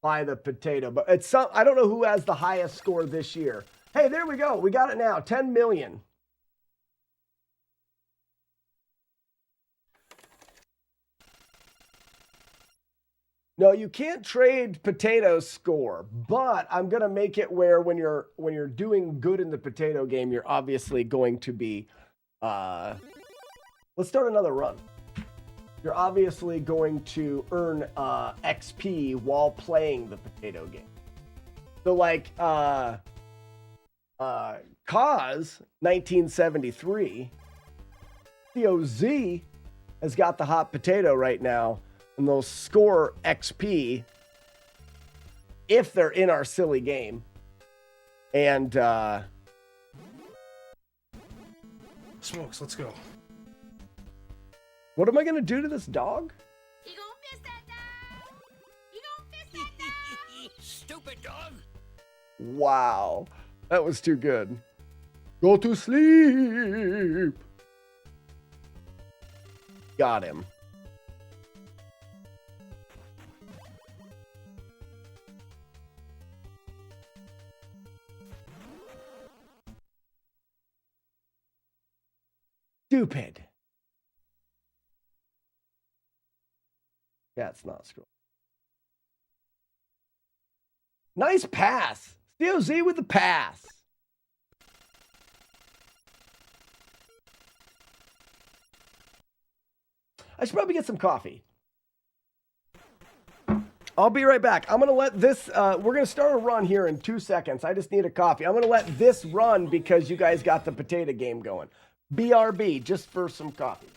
by the potato, but it's some, I don't know who has the highest score this year. Hey, there we go. We got it now. 10 million. No, you can't trade potato score, but I'm going to make it where when you're doing good in the potato game, you're obviously going to be let's start another run. You're obviously going to earn XP while playing the potato game. So like Cause 1973, COZ has got the hot potato right now. And they'll score XP if they're in our silly game. And Smokes, let's go. What am I gonna do to this dog? You gonna miss that dog? You gonna miss that dog? Stupid dog! Wow. That was too good. Go to sleep. Got him. Stupid. Yeah, it's not scroll. Nice pass. COZ with the pass. I should probably get some coffee. I'll be right back. I'm going to let this, we're going to start a run here in 2 seconds. I just need a coffee. I'm going to let this run because you guys got the potato game going. BRB, just for some coffee.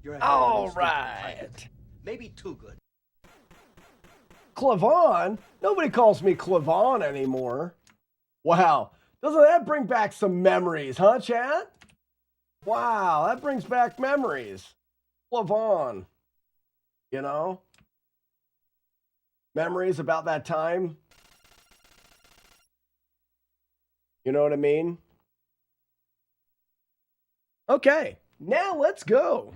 You're All right. Maybe too good. Clavon? Nobody calls me Clavon anymore. Wow. Doesn't that bring back some memories, huh, chat? Wow, that brings back memories. Clavon. You know? Memories about that time. You know what I mean? Okay, now let's go.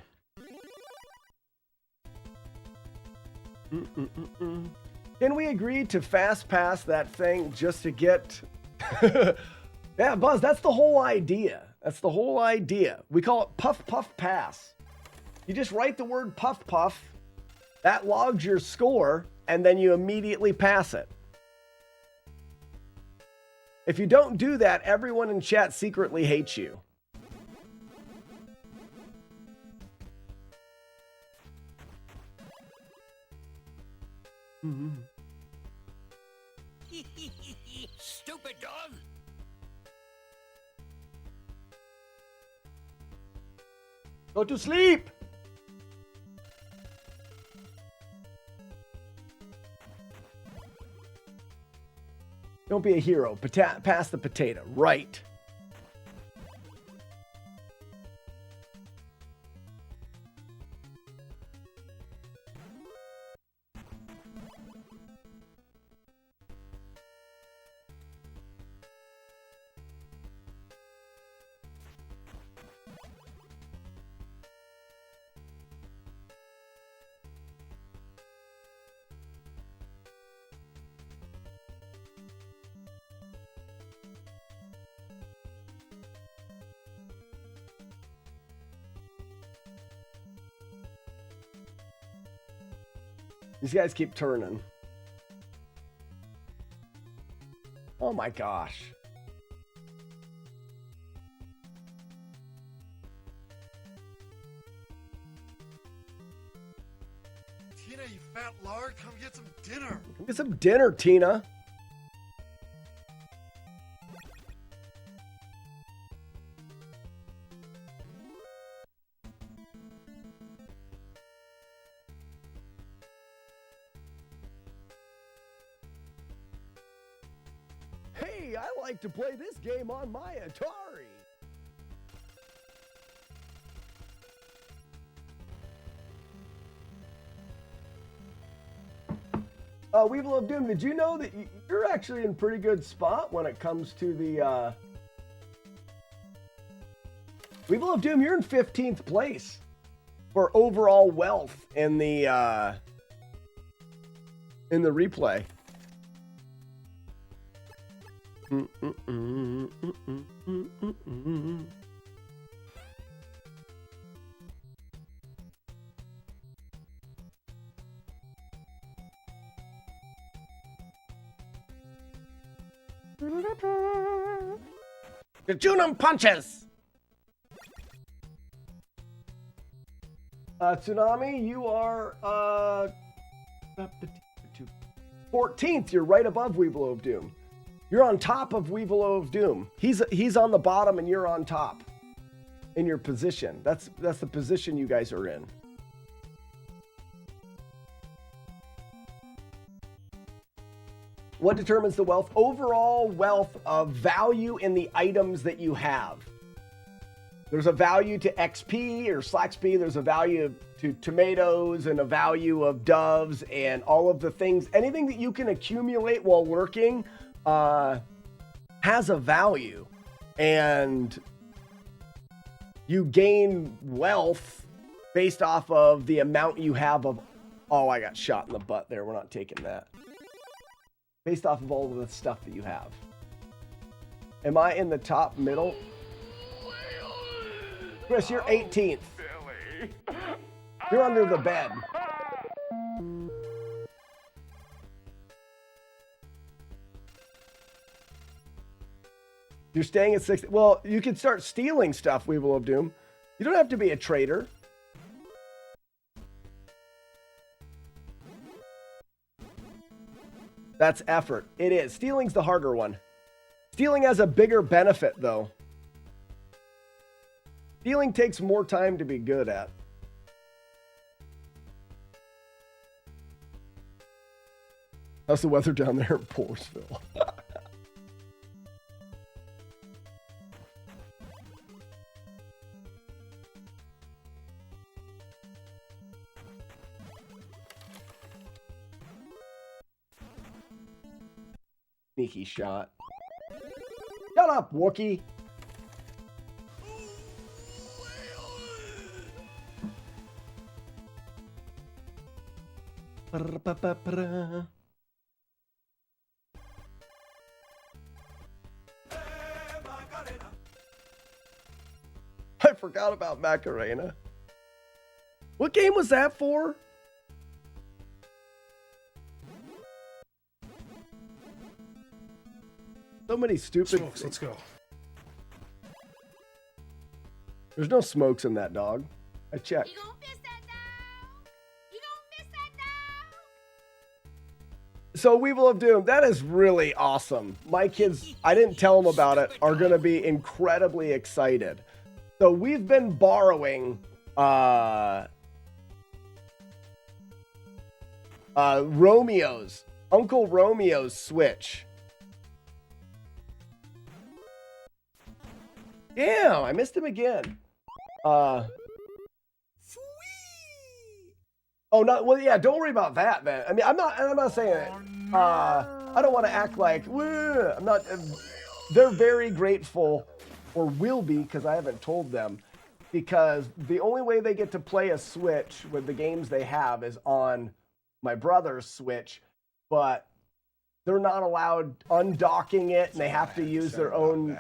Can we agree to fast pass that thing just to get... Yeah, Buzz, that's the whole idea. That's the whole idea. We call it puff, puff, pass. You just write the word puff, puff. That logs your score, and then you immediately pass it. If you don't do that, everyone in chat secretly hates you. Stupid dog. Go to sleep. Don't be a hero. Pass the potato. Right. These guys keep turning. Oh my gosh. Tina, you fat lard, come get some dinner. Come get some dinner, Tina. Hey, I like to play this game on my Atari. Weevil of Doom, did you know that you're actually in pretty good spot when it comes to the Weevil of Doom, you're in 15th place for overall wealth in the replay. Jejunum punches! Tsunami, you are 14th. You're right above Weevil of Doom. You're on top of Weevil of Doom. He's on the bottom and you're on top in your position. That's the position you guys are in. What determines the wealth? Overall wealth of value in the items that you have. There's a value to XP or SlaxP. There's a value to tomatoes and a value of doves and all of the things. Anything that you can accumulate while working has a value. And you gain wealth based off of the amount you have of... Oh, I got shot in the butt there. We're not taking that. Based off of all of the stuff that you have. Am I in the top middle? Chris, you're 18th. You're under the bed. You're staying at 60. Well, you can start stealing stuff, Weevil of Doom. You don't have to be a traitor. That's effort. It is. Stealing's the harder one. Stealing has a bigger benefit, though. Stealing takes more time to be good at. How's the weather down there in Poorsville? Sneaky shot. Shut up, Wookie. I forgot about Macarena. What game was that for? So many stupid Smokes, let's go. There's no smokes in that dog. I checked. You gonna miss that dog? You gonna miss that dog? So Weevil of Doom, that is really awesome. My kids, I didn't tell them about it, are going to be incredibly excited. So we've been borrowing Uncle Romeo's Switch. Yeah, I missed him again. Oh, not well. Yeah, don't worry about that, man. I mean, I'm not saying it. I don't want to act like I'm not. They're very grateful, or will be, because I haven't told them. Because the only way they get to play a Switch with the games they have is on my brother's Switch, but they're not allowed undocking it, and they have to use their own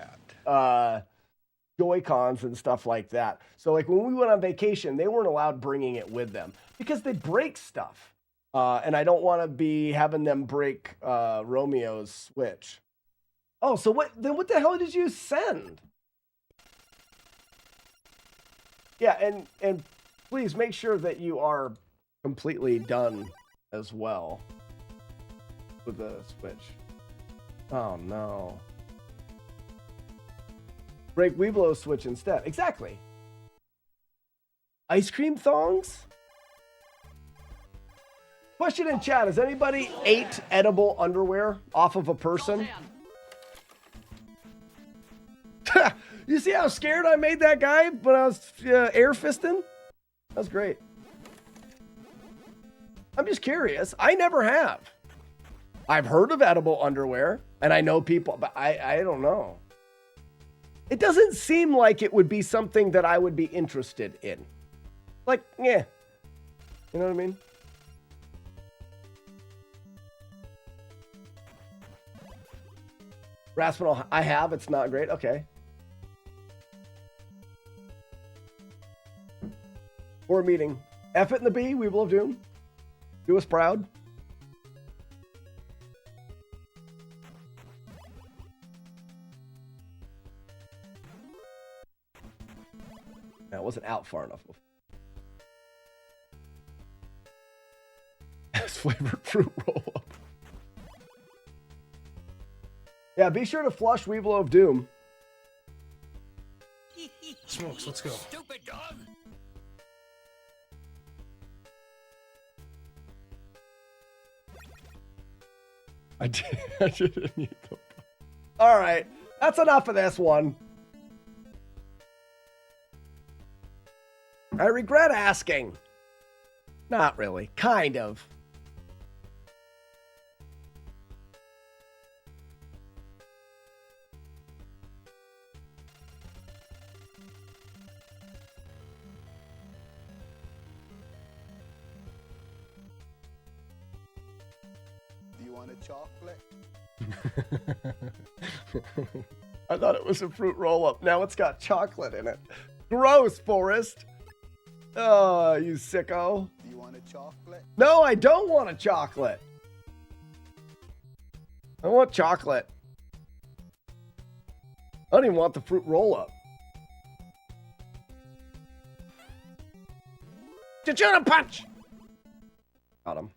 Joy-Cons and stuff like that. So like when we went on vacation, they weren't allowed bringing it with them because they break stuff. And I don't want to be having them break Romeo's Switch. Oh, so what the hell did you send? Yeah, and please make sure that you are completely done as well with the Switch. Oh no. Break Weeblo's Switch instead. Exactly. Ice cream thongs? Question in chat. Has anybody ate edible underwear off of a person? You see how scared I made that guy when I was air fisting? That's great. I'm just curious. I never have. I've heard of edible underwear, and I know people, but I don't know. It doesn't seem like it would be something that I would be interested in. Like, yeah. You know what I mean? Raspinol, I have. It's not great. Okay. Board meeting. F it in the B. We will doom. Do us proud. That wasn't out far enough. It's flavored fruit roll up. Yeah, be sure to flush Weevil of Doom. Smokes, let's go. Stupid dog. I didn't need them. All right, that's enough of this one. I regret asking. Not really. Kind of. Do you want a chocolate? I thought it was a fruit roll-up. Now it's got chocolate in it. Gross, Forrest. Oh, you sicko. Do you want a chocolate? No, I don't want a chocolate. I want chocolate. I don't even want the fruit roll-up. Cha-cha punch! Got him.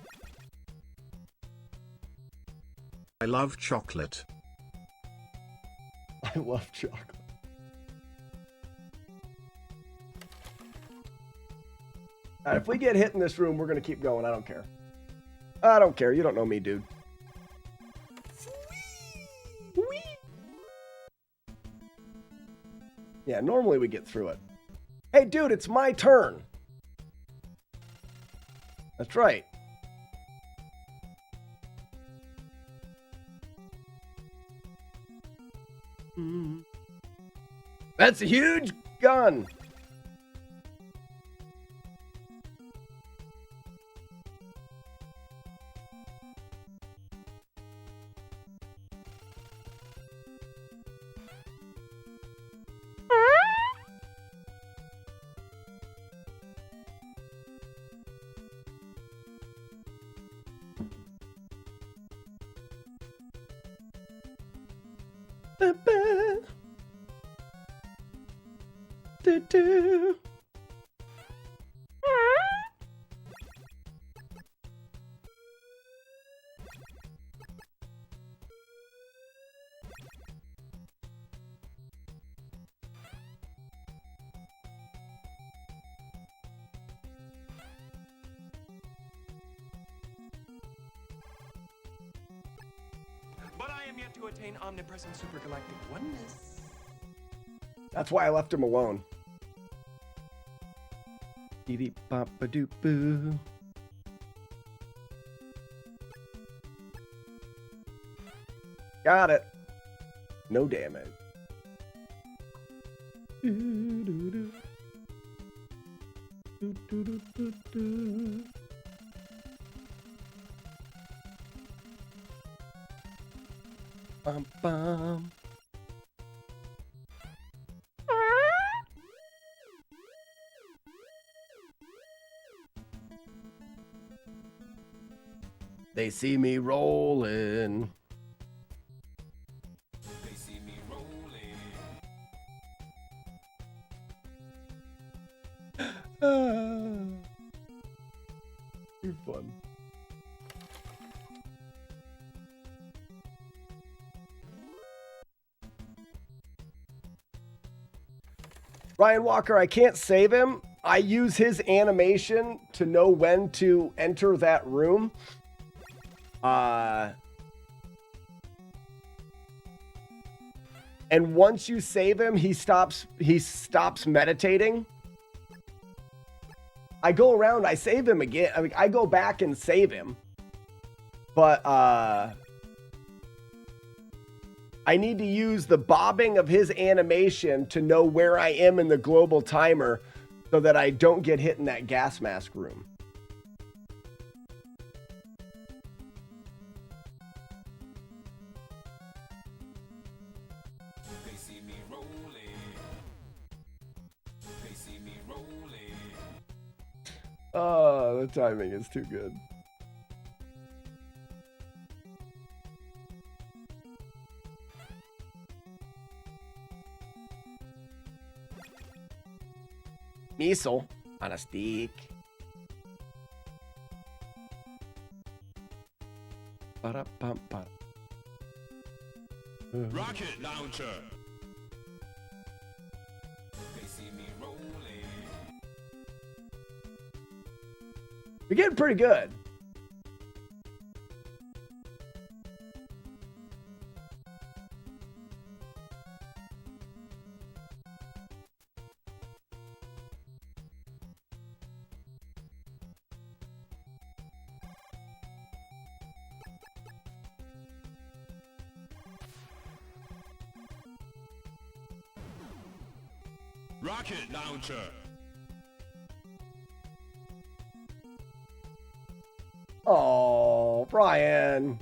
I love chocolate. I love chocolate. All right, if we get hit in this room, we're going to keep going. I don't care. I don't care. You don't know me, dude. Yeah, normally we get through it. Hey, dude, it's my turn. That's right. That's a huge gun. But I am yet to attain omnipresent supergalactic oneness. That's why I left him alone. Dee bop ba doop boo. Got it. No damage. Bum bum. They see me rolling. They see me rolling. You're fun. Ryan Walker, I can't save him. I use his animation to know when to enter that room. And once you save him, he stops meditating. I go around, I save him again. I mean, I go back and save him. But I need to use the bobbing of his animation to know where I am in the global timer so that I don't get hit in that gas mask room. They see me rolling. They see me rolling. Oh, the timing is too good. Missile on a stick. Ba-da-bum-ba. Rocket launcher. They see me rolling. You're getting pretty good. Rocket launcher. Oh, Brian.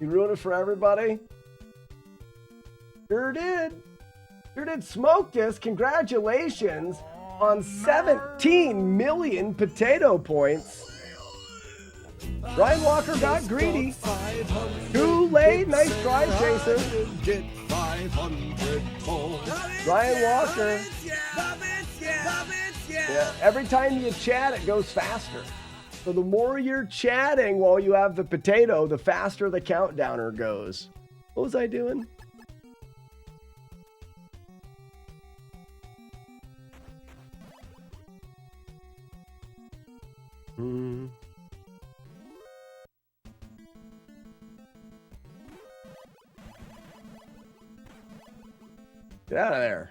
You ruined it for everybody? Sure did. Sure did. Smoke this. Congratulations on 17 million potato points. Ryan Walker got greedy. Too late. Nice try, Jason. Get 500 more. Ryan Walker. Yeah, every time you chat, it goes faster. So the more you're chatting while you have the potato, the faster the countdowner goes. What was I doing? Get out of there.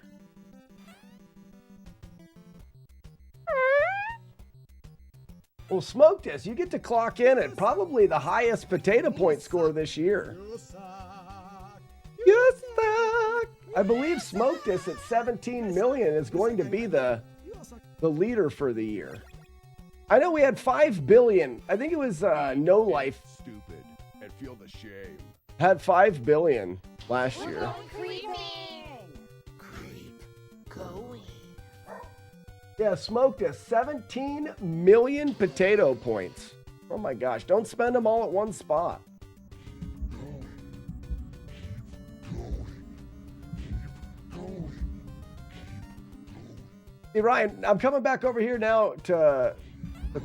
Well, Smoke This, you get to clock in at probably the highest potato point score this year. You suck. I believe Smoke This at 17 million is going to be the leader for the year. I know we had 5 billion. I think it was No Life. Stupid and feel the shame. Had 5 billion last year. Yeah, Smoke This. 17 million potato points. Oh my gosh. Don't spend them all at one spot. Hey, Ryan, I'm coming back over here now to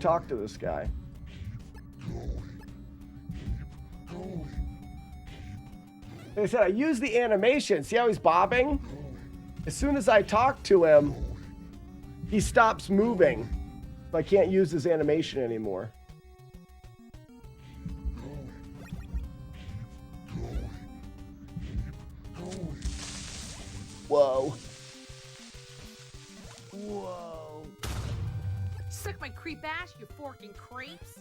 talk to this guy. Like I said, I use the animation. See how he's bobbing? As soon as I talk to him, he stops moving. So I can't use his animation anymore. Whoa. Whoa. Suck my creep ass, you forking creeps.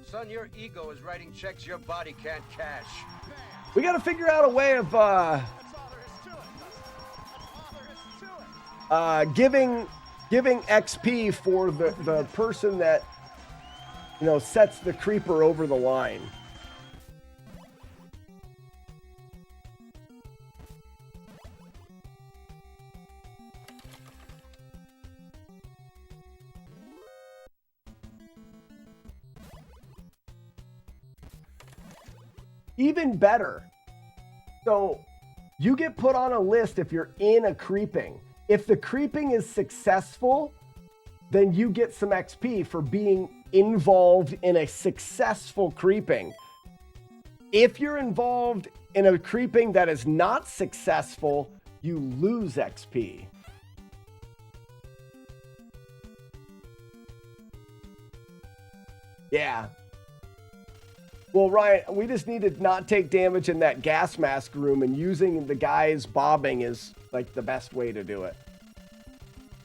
Son, your ego is writing checks your body can't cash. We got to figure out a way of giving XP for the person that, you know, sets the creeper over the line. Even better. So you get put on a list if you're in a creeping. If the creeping is successful, then you get some XP for being involved in a successful creeping. If you're involved in a creeping that is not successful, you lose XP. Yeah. Well, Ryan, we just need to not take damage in that gas mask room, and using the guys bobbing is like the best way to do it.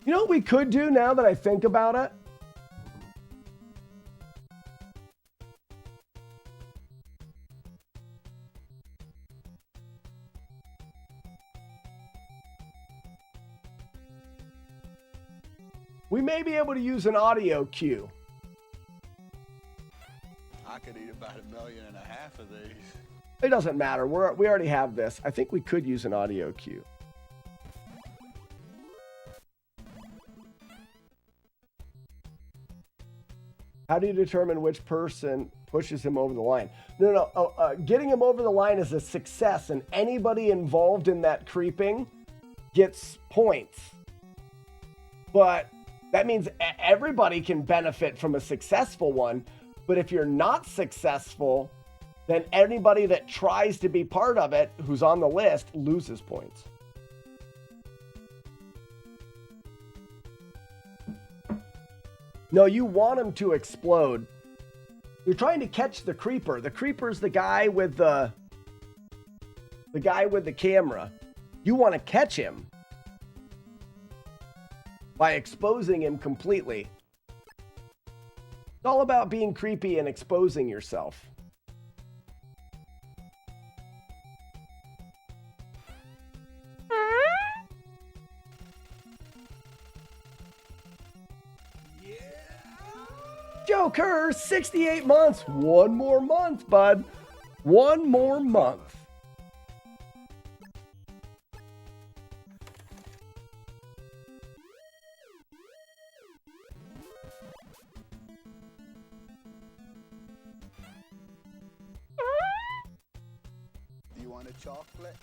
You know what we could do now that I think about it? We may be able to use an audio cue. I could eat about 1.5 million of these. It doesn't matter. We already have this. I think we could use an audio cue. How do you determine which person pushes him over the line? No. Getting him over the line is a success, and anybody involved in that creeping gets points. But that means everybody can benefit from a successful one. But if you're not successful, then anybody that tries to be part of it, who's on the list, loses points. No, you want him to explode. You're trying to catch the creeper. The creeper's the guy with the camera. You want to catch him by exposing him completely. It's all about being creepy and exposing yourself. Joker, 68 months. One more month, bud. One more month. Do you want a chocolate?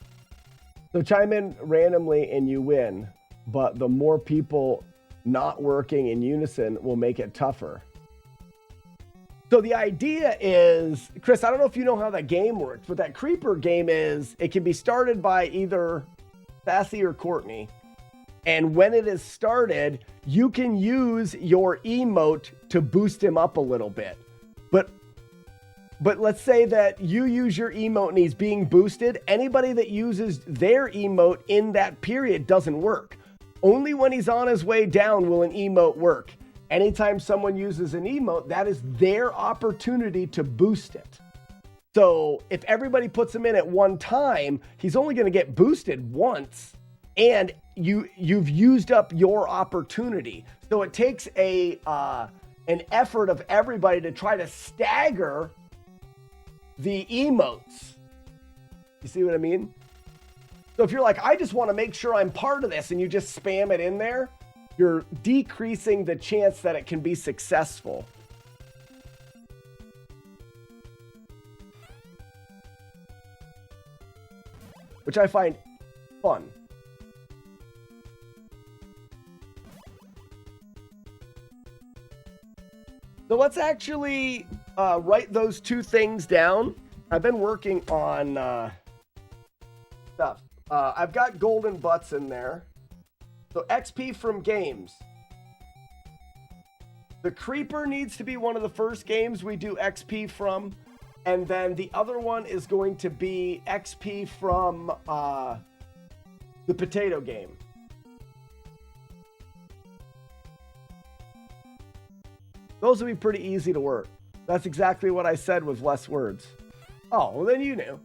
So chime in randomly and you win, but the more people not working in unison will make it tougher. So the idea is, Chris, I don't know if you know how that game works, but that creeper game is, it can be started by either Sassy or Courtney. And when it is started, you can use your emote to boost him up a little bit. But let's say that you use your emote and he's being boosted. Anybody that uses their emote in that period doesn't work. Only when he's on his way down will an emote work. Anytime someone uses an emote, that is their opportunity to boost it. So if everybody puts him in at one time, he's only going to get boosted once, and you've used up your opportunity. So it takes an effort of everybody to try to stagger the emotes. You see what I mean? So if you're like, I just want to make sure I'm part of this, and you just spam it in there, you're decreasing the chance that it can be successful. Which I find fun. So let's actually write those two things down. I've been working on stuff. I've got golden butts in there. So XP from games. The Creeper needs to be one of the first games we do XP from. And then the other one is going to be XP from the potato game. Those will be pretty easy to work. That's exactly what I said with less words. Oh, well then you knew.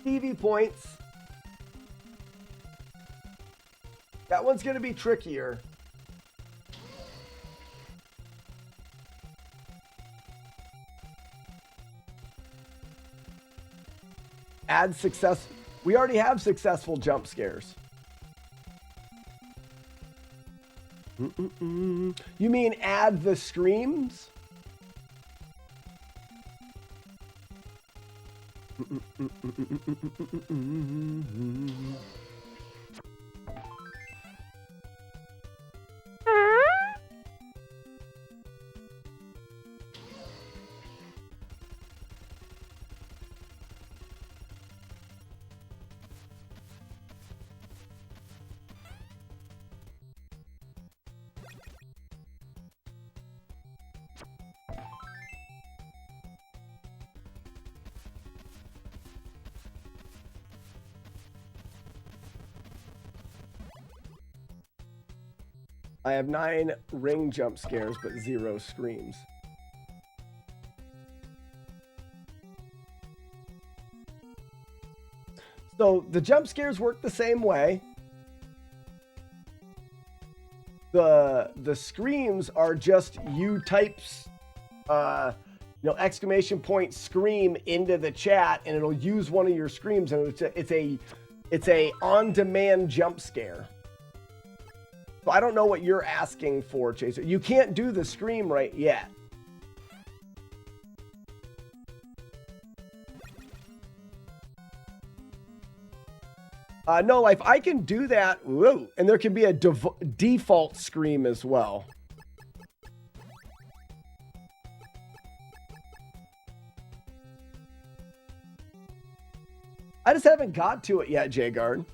TV points. That one's going to be trickier. Add success. We already have successful jump scares. You mean add the screams? I have 9 ring jump scares, but 0 screams. So the jump scares work the same way. The screams are just you types, exclamation point scream into the chat, and it'll use one of your screams, and it's a on-demand jump scare. So I don't know what you're asking for, Chaser. You can't do the scream right yet. No life, I can do that. Whoa, and there can be a default scream as well. I just haven't got to it yet, J-Guard.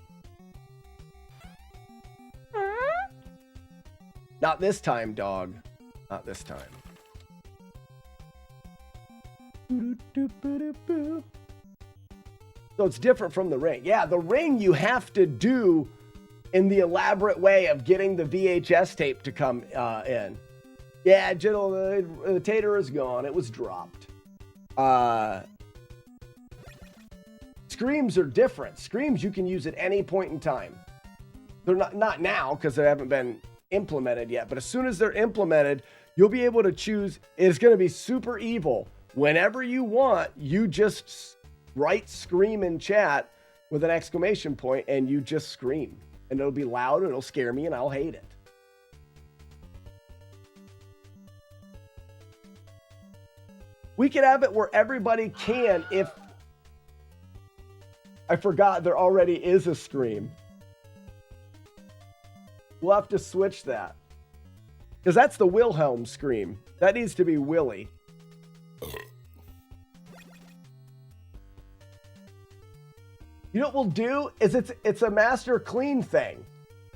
Not this time, dog. Not this time. So it's different from the ring. Yeah, the ring you have to do in the elaborate way of getting the VHS tape to come in. Yeah, Jiddle, the tater is gone. It was dropped. Screams are different. Screams you can use at any point in time. They're not now because they haven't been implemented yet, but as soon as they're implemented, you'll be able to choose. It's going to be super evil. Whenever you want, you just write scream in chat with an exclamation point and you just scream, and it'll be loud and it'll scare me and I'll hate it. We could have it where everybody can if... I forgot there already is a scream. We'll have to switch that. Because that's the Wilhelm scream. That needs to be Willie. You know what we'll do? Is it's a master clean thing.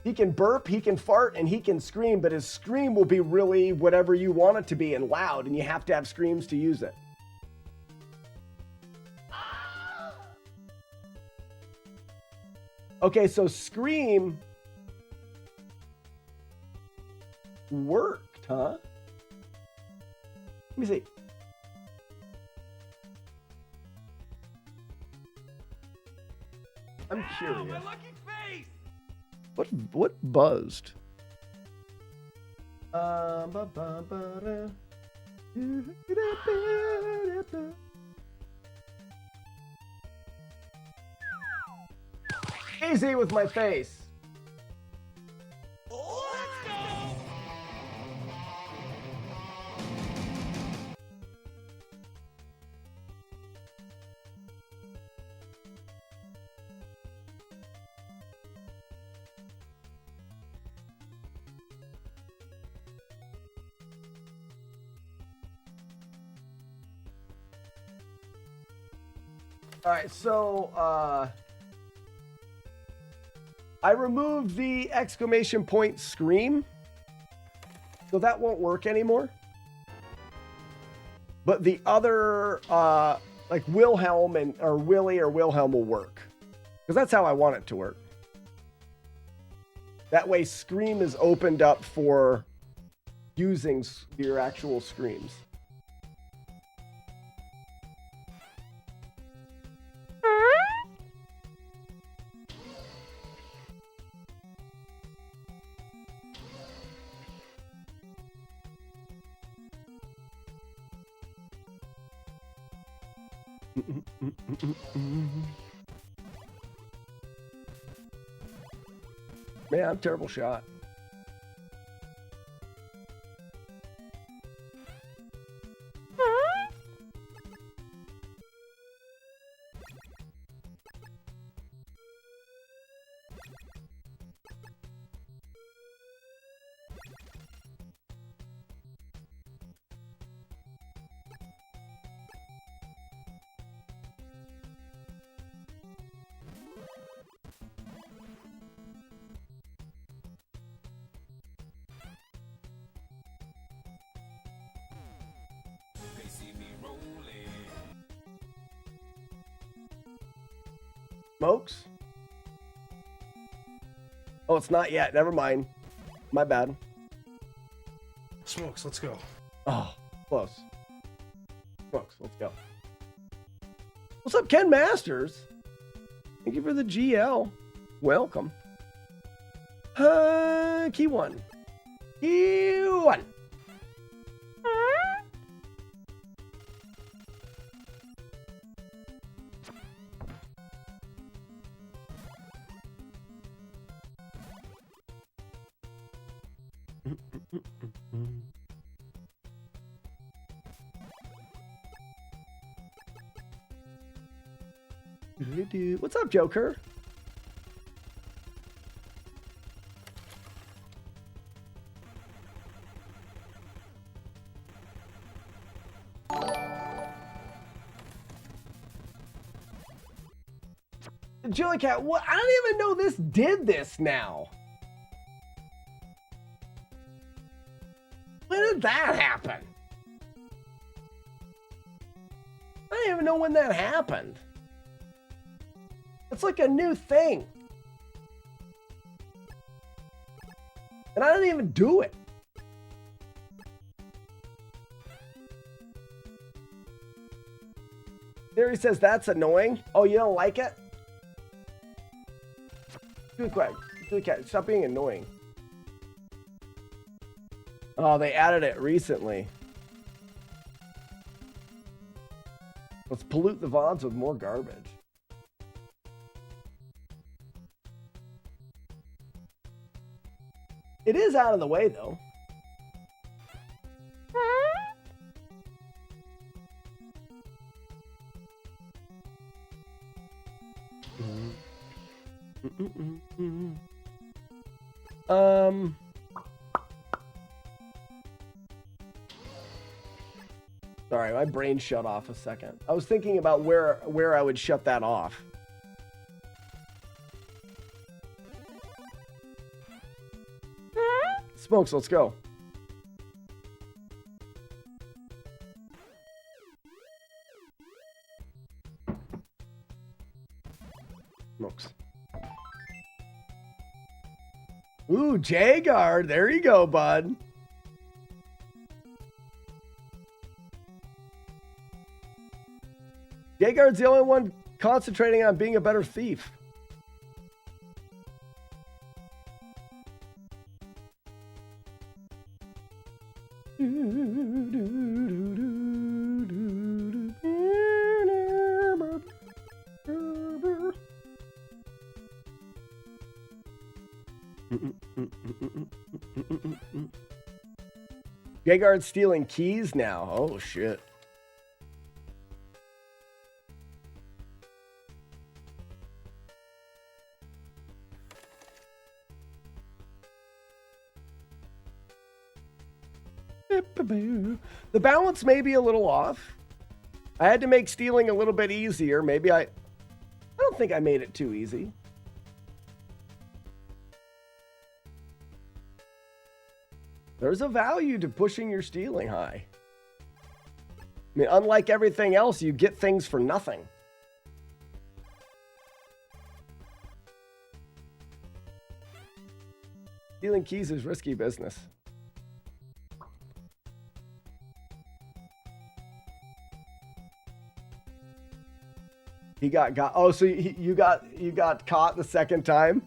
He can burp, he can fart, and he can scream, but his scream will be really whatever you want it to be and loud, and you have to have screams to use it. Okay, so scream worked, huh? Let me see. I'm curious. Oh, my lucky face! What buzzed? Easy with my face. All right, so I removed the exclamation point scream, so that won't work anymore. But the other, like Wilhelm or Willie or Wilhelm will work, because that's how I want it to work. That way, scream is opened up for using your actual screams. Man, I'm a terrible shot. Smokes? Oh, it's not yet. Never mind. My bad. Smokes, let's go. Oh, close. Smokes, let's go. What's up, Ken Masters? Thank you for the GL. Welcome. Key one. Key one. What's up, Joker? Julie Cat, what? I don't even know this did this now. When did that happen? I don't even know when that happened. It's like a new thing. And I didn't even do it. There he says that's annoying. Oh, you don't like it? Good quick. Stop being annoying. Oh, they added it recently. Let's pollute the VODs with more garbage. It is out of the way, though. Sorry, my brain shut off a second. I was thinking about where I would shut that off. Smokes, let's go. Smokes. Ooh, J-Guard. There you go, bud. J-Guard's the only one concentrating on being a better thief. J-Guard's stealing keys now. Oh, shit. The balance may be a little off. I had to make stealing a little bit easier. Maybe I don't think I made it too easy. There's a value to pushing your stealing high. I mean, unlike everything else, you get things for nothing. Stealing keys is risky business. He got. Oh, so you got caught the second time?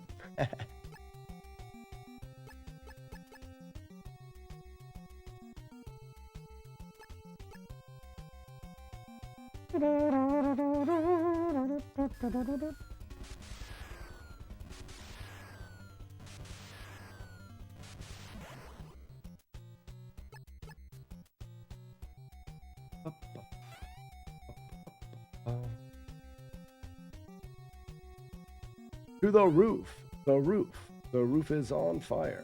To the roof. The roof. The roof is on fire.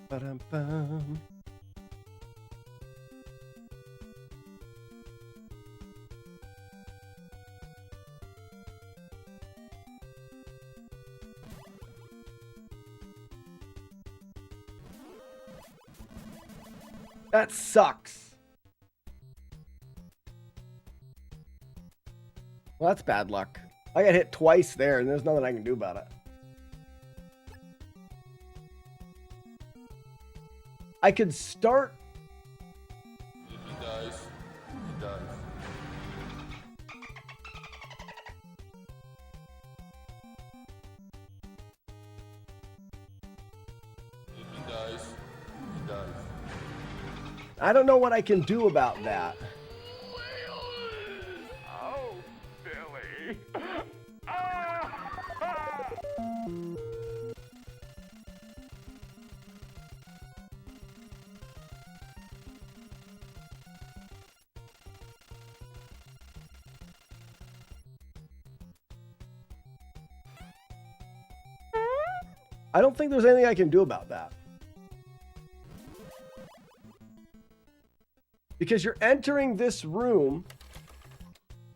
Ba-dum-bum. That sucks. Well, that's bad luck. I got hit twice there, and there's nothing I can do about it. I could start. He dies. He dies. He dies. He dies. I don't know what I can do about that. Oh, Billy. I don't think there's anything I can do about that. Because you're entering this room,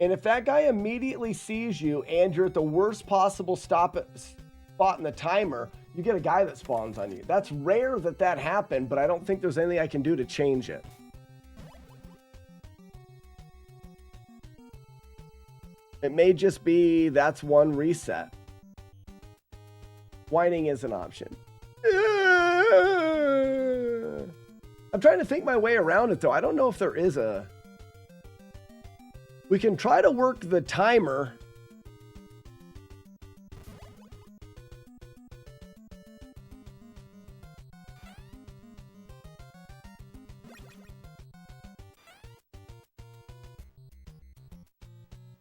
and if that guy immediately sees you and you're at the worst possible spot in the timer, you get a guy that spawns on you. That's rare that that happened, but I don't think there's anything I can do to change it. It may just be that's one reset. Whining is an option. I'm trying to think my way around it, though. I don't know if there is a... We can try to work the timer.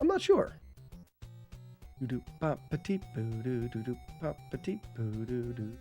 I'm not sure. Doo pop petite boo doo doo pop petite boo doo doo.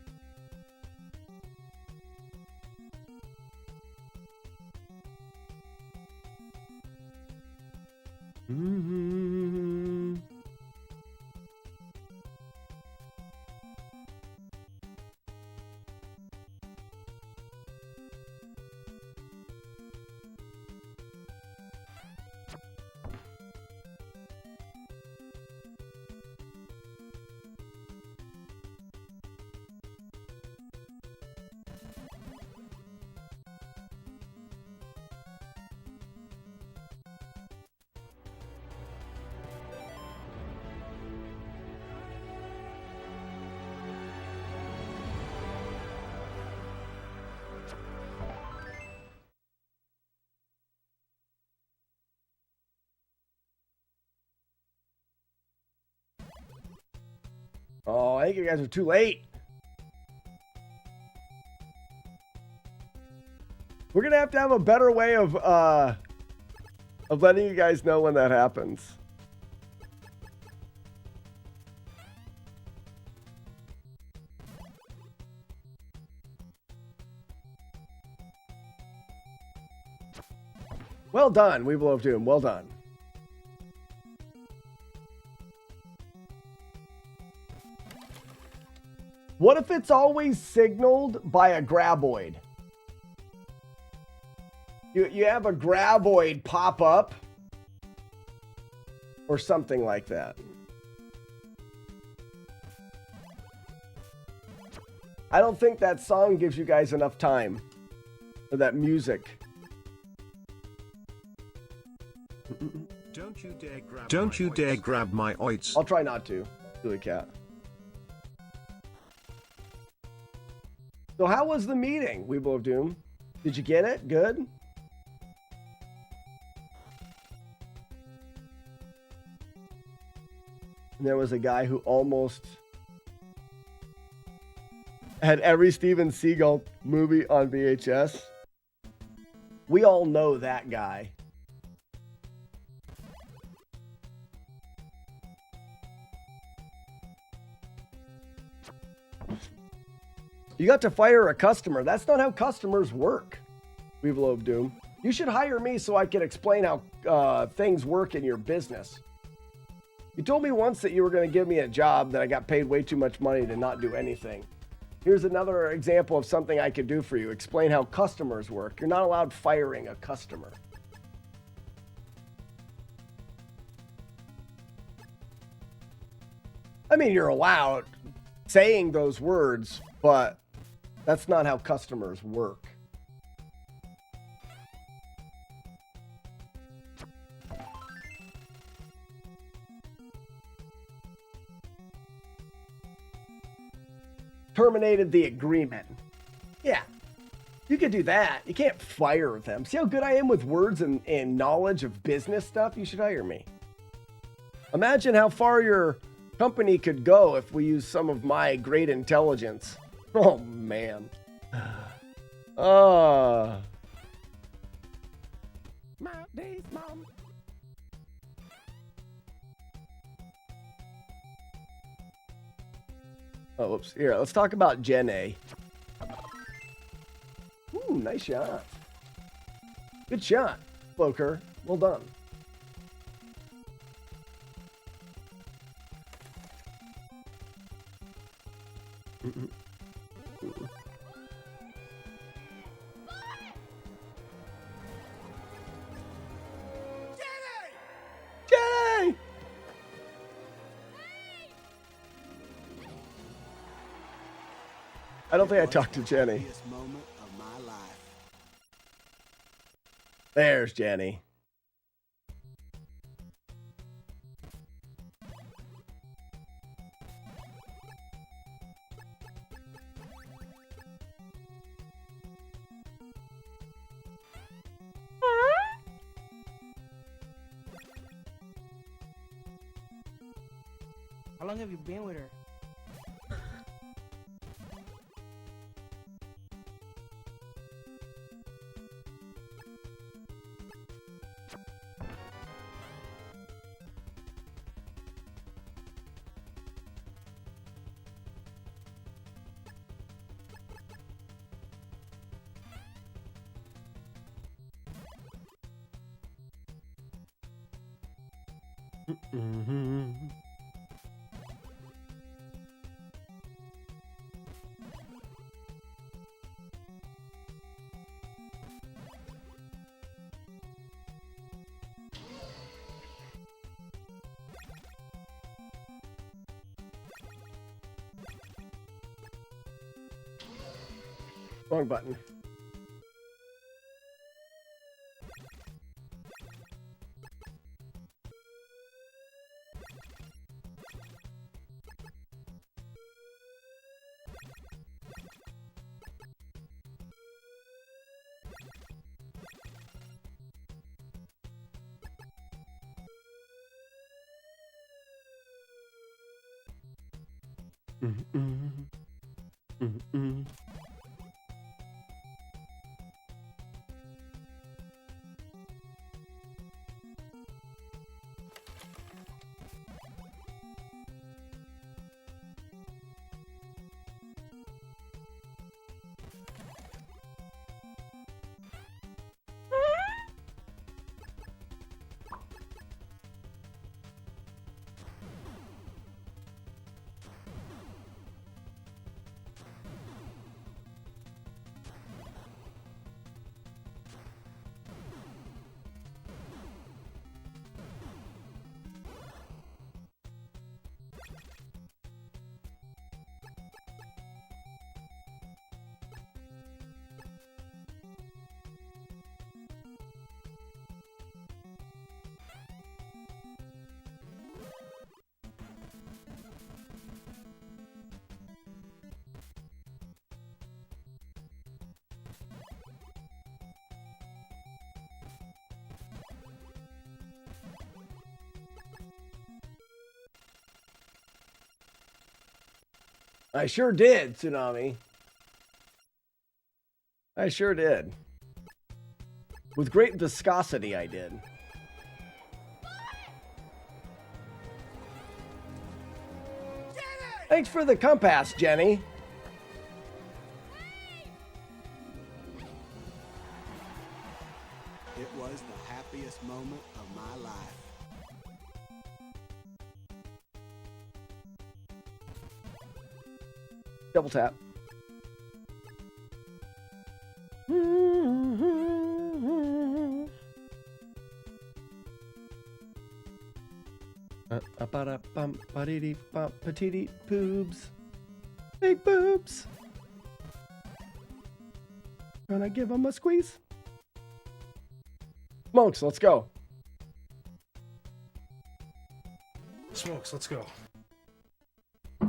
Oh, I think you guys are too late. We're gonna have to have a better way of letting you guys know when that happens. Well done, Weevil of Doom. Well done. What if it's always signaled by a graboid? You have a graboid pop up or something like that. I don't think that song gives you guys enough time for that music. Don't you dare grab my oits. I'll try not to, Silly Cat. So how was the meeting, Weeble of Doom? Did you get it? Good? And there was a guy who almost had every Steven Seagal movie on VHS. We all know that guy. You got to fire a customer. That's not how customers work, Weevil of Doom. You should hire me so I can explain how things work in your business. You told me once that you were going to give me a job that I got paid way too much money to not do anything. Here's another example of something I could do for you. Explain how customers work. You're not allowed firing a customer. I mean, you're allowed saying those words, but that's not how customers work. Terminated the agreement. Yeah, you could do that. You can't fire them. See how good I am with words and knowledge of business stuff? You should hire me. Imagine how far your company could go if we use some of my great intelligence. Oh, man. My days, Mom. Oh, whoops. Here, let's talk about Gen A. Ooh, nice shot. Good shot, Floker. Well done. I don't think I talked to Jenny. Happiest moment of my life. There's Jenny. How long have you been with her? Mm-hmm. Wrong button. I sure did, Tsunami. I sure did. With great viscosity, I did. Thanks for the compass, Jenny. It was the happiest moment of my life. Double tap. Petite boobs. Big boobs. Gonna give them a squeeze. Smokes, let's go. Smokes, let's go.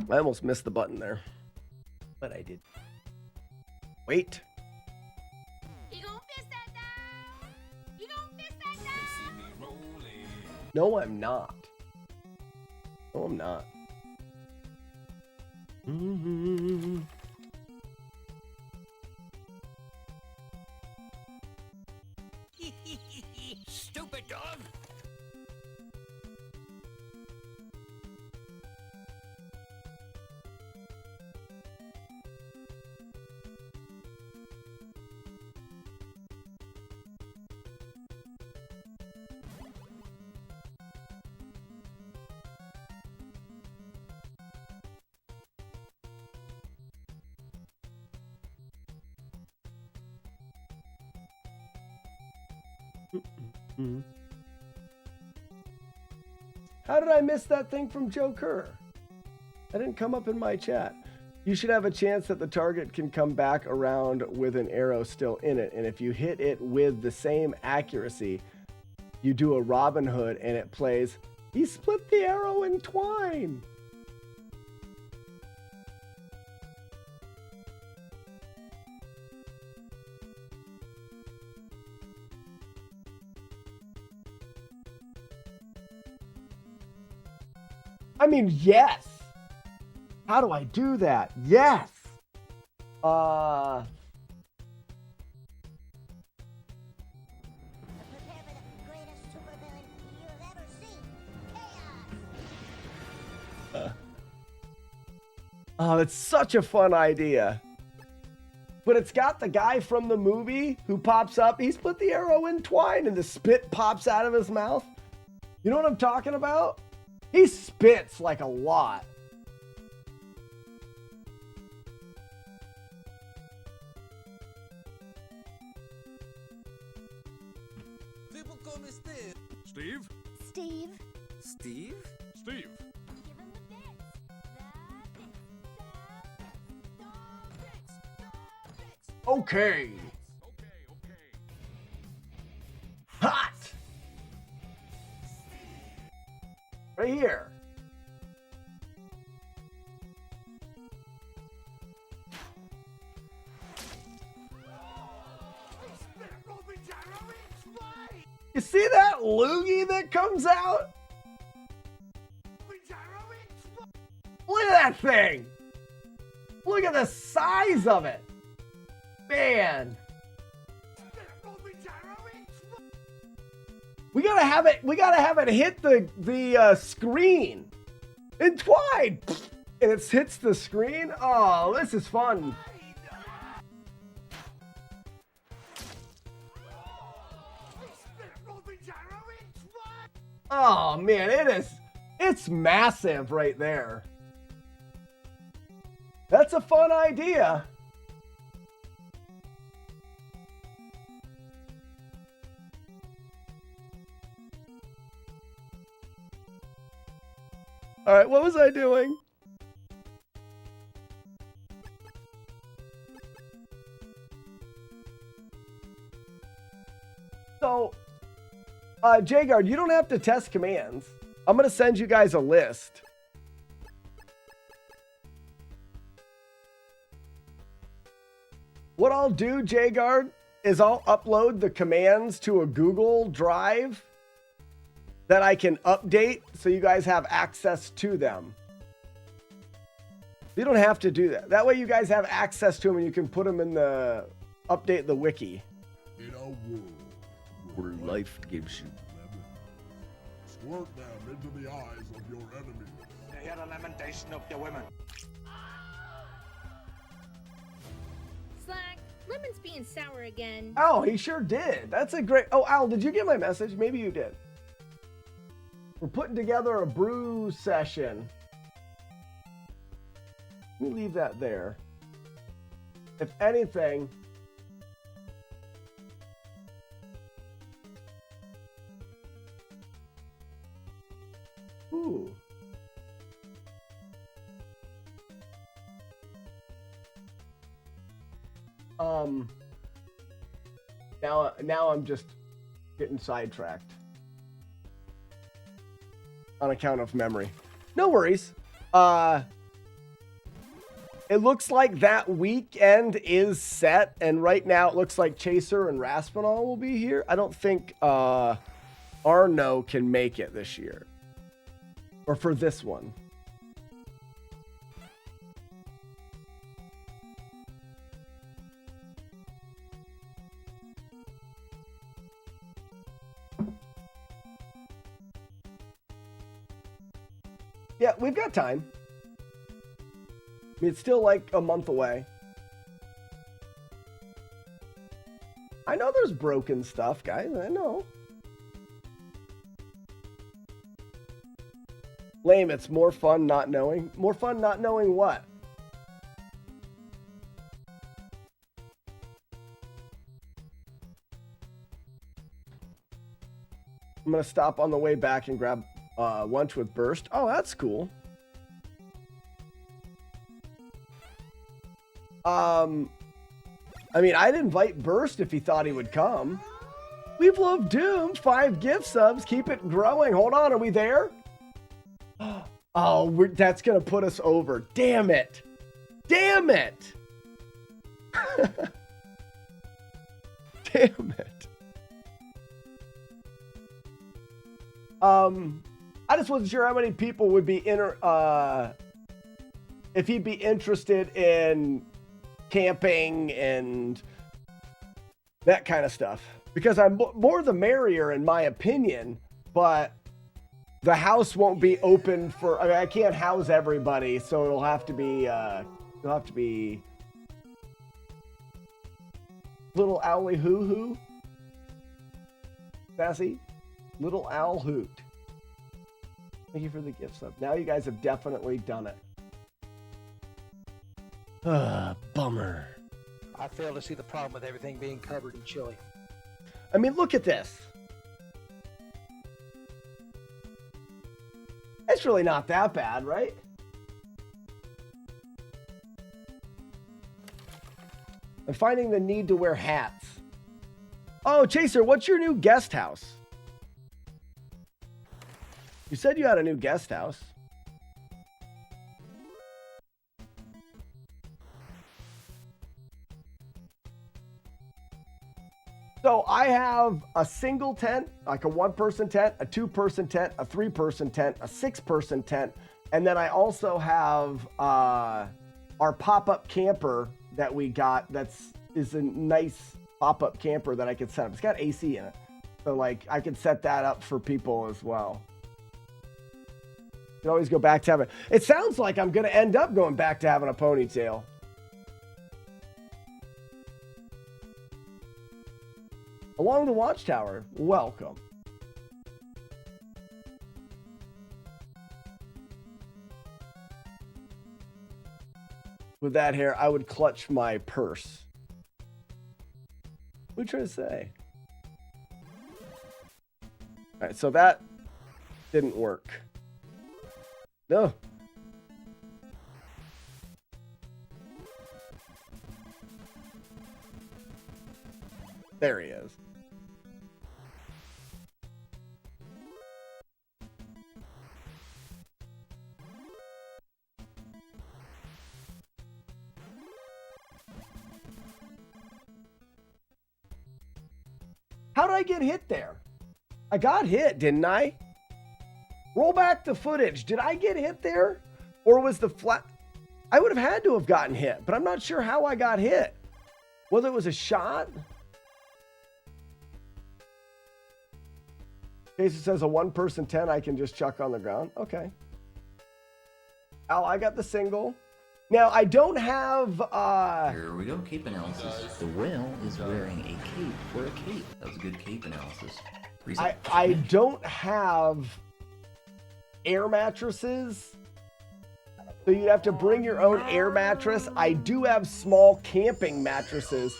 I almost missed the button there. But I did. Wait. You gonna miss that dog? You gonna miss that dog? No, I'm not. No, I'm not. Stupid dog! How did I miss that thing from Joe Kerr? That didn't come up in my chat. you should have a chance that the target can come back around with an arrow still in it. And if you hit it with the same accuracy, you do a Robin Hood and it plays, he split the arrow in twine. I mean, yes. How do I do that? Yes. Oh, it's such a fun idea. But it's got the guy from the movie who pops up. He split the arrow in twine and the spit pops out of his mouth. You know what I'm talking about? He spits like a lot. People call me Steve. Steve? Steve. Steve? Steve. Okay. Hot. Right here. You see that loogie that comes out? Look at that thing. Look at the size of it. Man. We gotta have it hit the screen in twine. And it hits the screen. Oh, this is fun. Oh man, it's massive right there. That's a fun idea. All right, what was I doing? So, Jagard, you don't have to test commands. I'm going to send you guys a list. What I'll do, Jagard, is I'll upload the commands to a Google Drive that I can update so you guys have access to them. You don't have to do that. That way you guys have access to them and you can put them in the, update the wiki. In a world where life gives you. Squirt them into the eyes of your enemies. I hear the lamentation of the women. Slack, Lemon's being sour again. Oh, he sure did. That's a great... Oh, Al, did you get my message? Maybe you did. We're putting together a brew session. Let me leave that there. If anything... Ooh. Now I'm just getting sidetracked on account of memory. No worries. It looks like that weekend is set, and right now it looks like Chaser and Raspinall will be here. I don't think Arno can make it this year. Or for this one. Yeah, we've got time. I mean, it's still like a month away. I know there's broken stuff, guys. I know. Lame, it's more fun not knowing. More fun not knowing what? I'm going to stop on the way back and grab lunch with Burst. Oh, that's cool. I mean, I'd invite Burst if he thought he would come. We've loved Doom. 5 gift subs. Keep it growing. Hold on. Are we there? Oh, that's going to put us over. Damn it. Damn it. Damn it. I just wasn't sure how many people would be if he'd be interested in camping and that kind of stuff. Because I'm more the merrier in my opinion, but the house won't be open for, I mean, I can't house everybody, so it'll have to be Little Owly Hoo Hoo. Sassy. Little Owl Hoot. Thank you for the gift sub. Now you guys have definitely done it. Bummer. I fail to see the problem with everything being covered in chili. I mean, look at this. It's really not that bad, right? I'm finding the need to wear hats. Oh, Chaser, what's your new guest house? You said you had a new guest house. So I have a single tent, like a 1-person tent, a 2-person tent, a 3-person tent, a 6-person tent, and then I also have our pop-up camper that we got. Is a nice pop-up camper that I could set up. It's got AC in it, so like I could set that up for people as well. You can always go back to having. It sounds like I'm going to end up going back to having a ponytail. Along the Watchtower, welcome. With that hair, I would clutch my purse. What are you trying to say? All right, so that didn't work. No. There he is. How did I get hit there? I got hit, didn't I? Roll back the footage. Did I get hit there? Or was the flat... I would have had to have gotten hit, but I'm not sure how I got hit. Whether it was a shot? In case it says a 1-person tent, I can just chuck on the ground. Okay. Al, I got the single. Now, I don't have... Here we go, cape analysis. The whale is wearing a cape for a cape. That was a good cape analysis. I don't have air mattresses. So you'd have to bring your own air mattress. I do have small camping mattresses.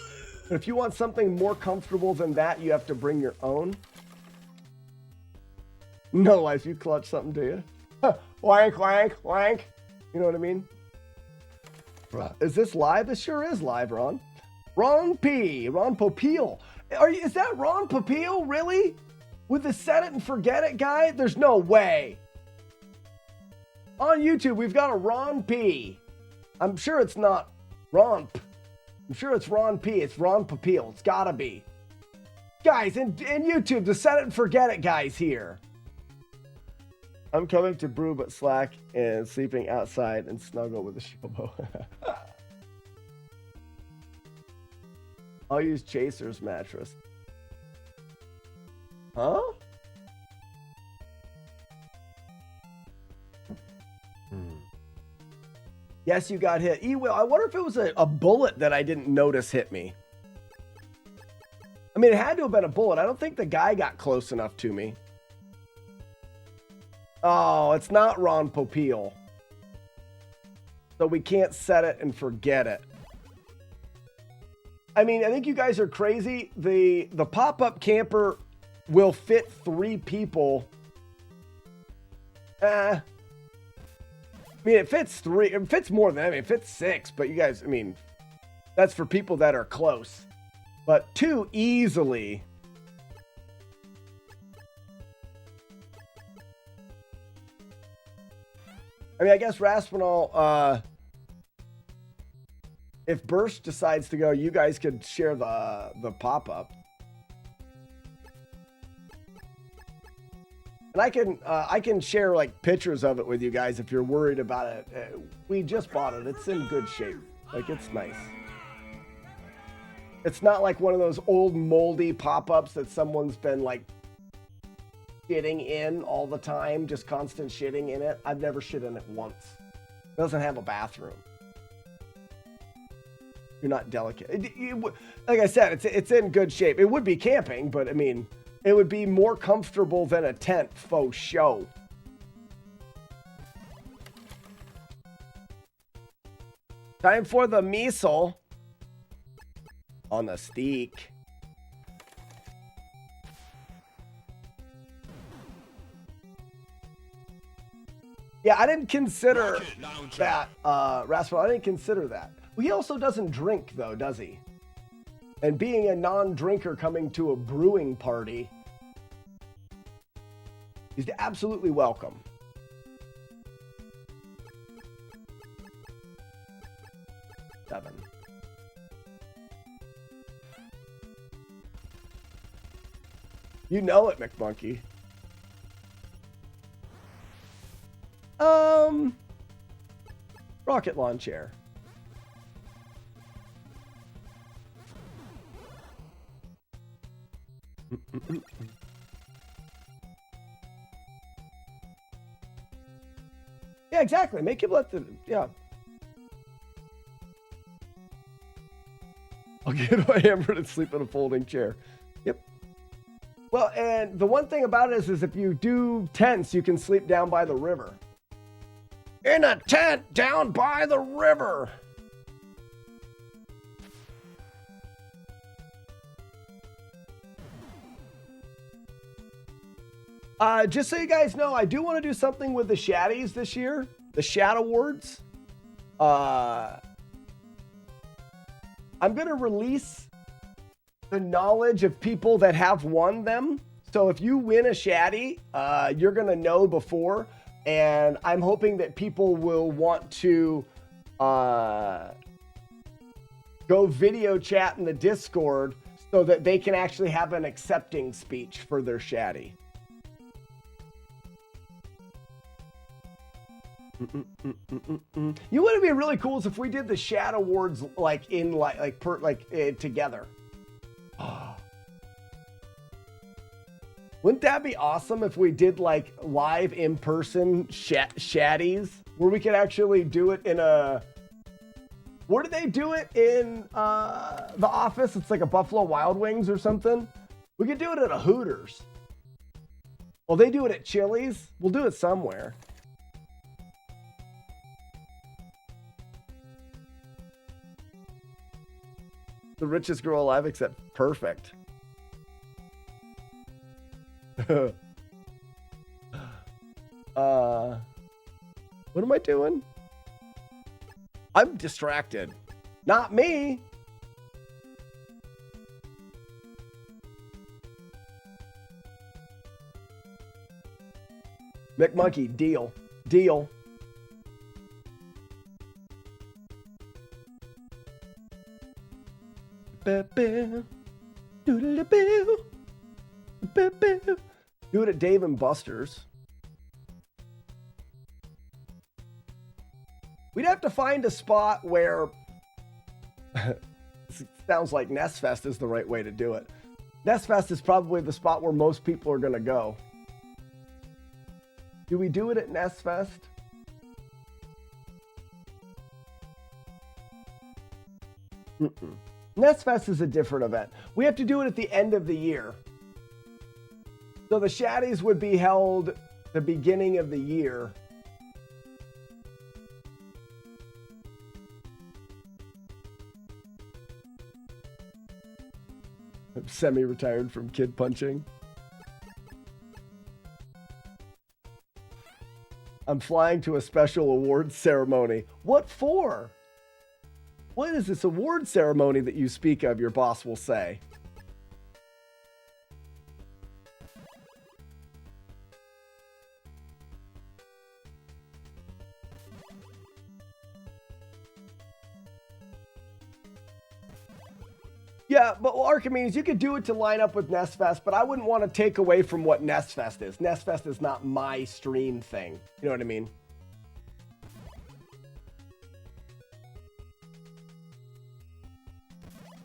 But if you want something more comfortable than that, you have to bring your own. No life, you clutch something, do you? Wank, wank, wank. You know what I mean? Is this live? This sure is live, Ron. Ron P. Ron Popeil. Is that Ron Popeil? Really? With the set it and forget it guy? There's no way. On YouTube, we've got a Ron P. I'm sure it's not Ron P. I'm sure it's Ron P. It's Ron Popeil. It's gotta be. Guys, in YouTube, the set it and forget it guy's here. I'm coming to brew but slack and sleeping outside and snuggle with a showbo. I'll use Chaser's mattress. Huh? Yes, you got hit. E-Will, I wonder if it was a bullet that I didn't notice hit me. I mean, it had to have been a bullet. I don't think the guy got close enough to me. Oh, it's not Ron Popeil. So we can't set it and forget it. I mean, I think you guys are crazy. The pop-up camper will fit 3 people. I mean, it fits 3. It fits more than, I mean, it fits 6. But you guys, I mean, That's for people that are close. But too easily. I mean, I guess Raspinall, if Burst decides to go, you guys could share the pop-up. And I can share like pictures of it with you guys if you're worried about it. We just bought it. It's in good shape. Like, it's nice. It's not like one of those old moldy pop-ups that someone's been like shitting in all the time, just constant shitting in it. I've never shit in it once. It doesn't have a bathroom. You're not delicate. Like I said, it's in good shape. It would be camping, but I mean, it would be more comfortable than a tent faux show. Time for the missile on the steak. Yeah, I didn't consider that, Raspberry. I didn't consider that. Well, he also doesn't drink, though, does he? And being a non-drinker coming to a brewing party, he's absolutely welcome. Seven. You know it, McMonkey. Rocket launcher. Yeah, exactly. Make him let the, yeah. I'll get my hammer and sleep in a folding chair. Yep. Well, and the one thing about it is if you do tents, you can sleep down by the river. In a tent down by the river. Just so you guys know, I do want to do something with the Shaddies this year. The Shad Awards. I'm going to release the knowledge of people that have won them. So if you win a Shaddy, you're going to know before. And I'm hoping that people will want to go video chat in the Discord so that they can actually have an accepting speech for their Shaddy. You know what would be really cool is if we did the Shad Awards like in together. Wouldn't that be awesome if we did like live in-person Shaddies where we could actually do it in a... Where do they do it in the office? It's like a Buffalo Wild Wings or something. We could do it at a Hooters. Well, they do it at Chili's. We'll do it somewhere. The richest girl alive, except perfect. What am I doing? I'm distracted. Not me. McMonkey, deal. Deal. Do it at Dave and Buster's. We'd have to find a spot where it sounds like Nestfest is the right way to do it. Nestfest is probably the spot where most people are going to go. Do we do it at Nestfest? Nestfest is a different event. We have to do it at the end of the year. So the Shaddies would be held the beginning of the year. I'm semi-retired from kid punching. I'm flying to a special awards ceremony. What for? What is this award ceremony that you speak of, your boss will say? Yeah, but Archimedes, you could do it to line up with NESFest, but I wouldn't want to take away from what NESFest is. NESFest is not my stream thing. You know what I mean?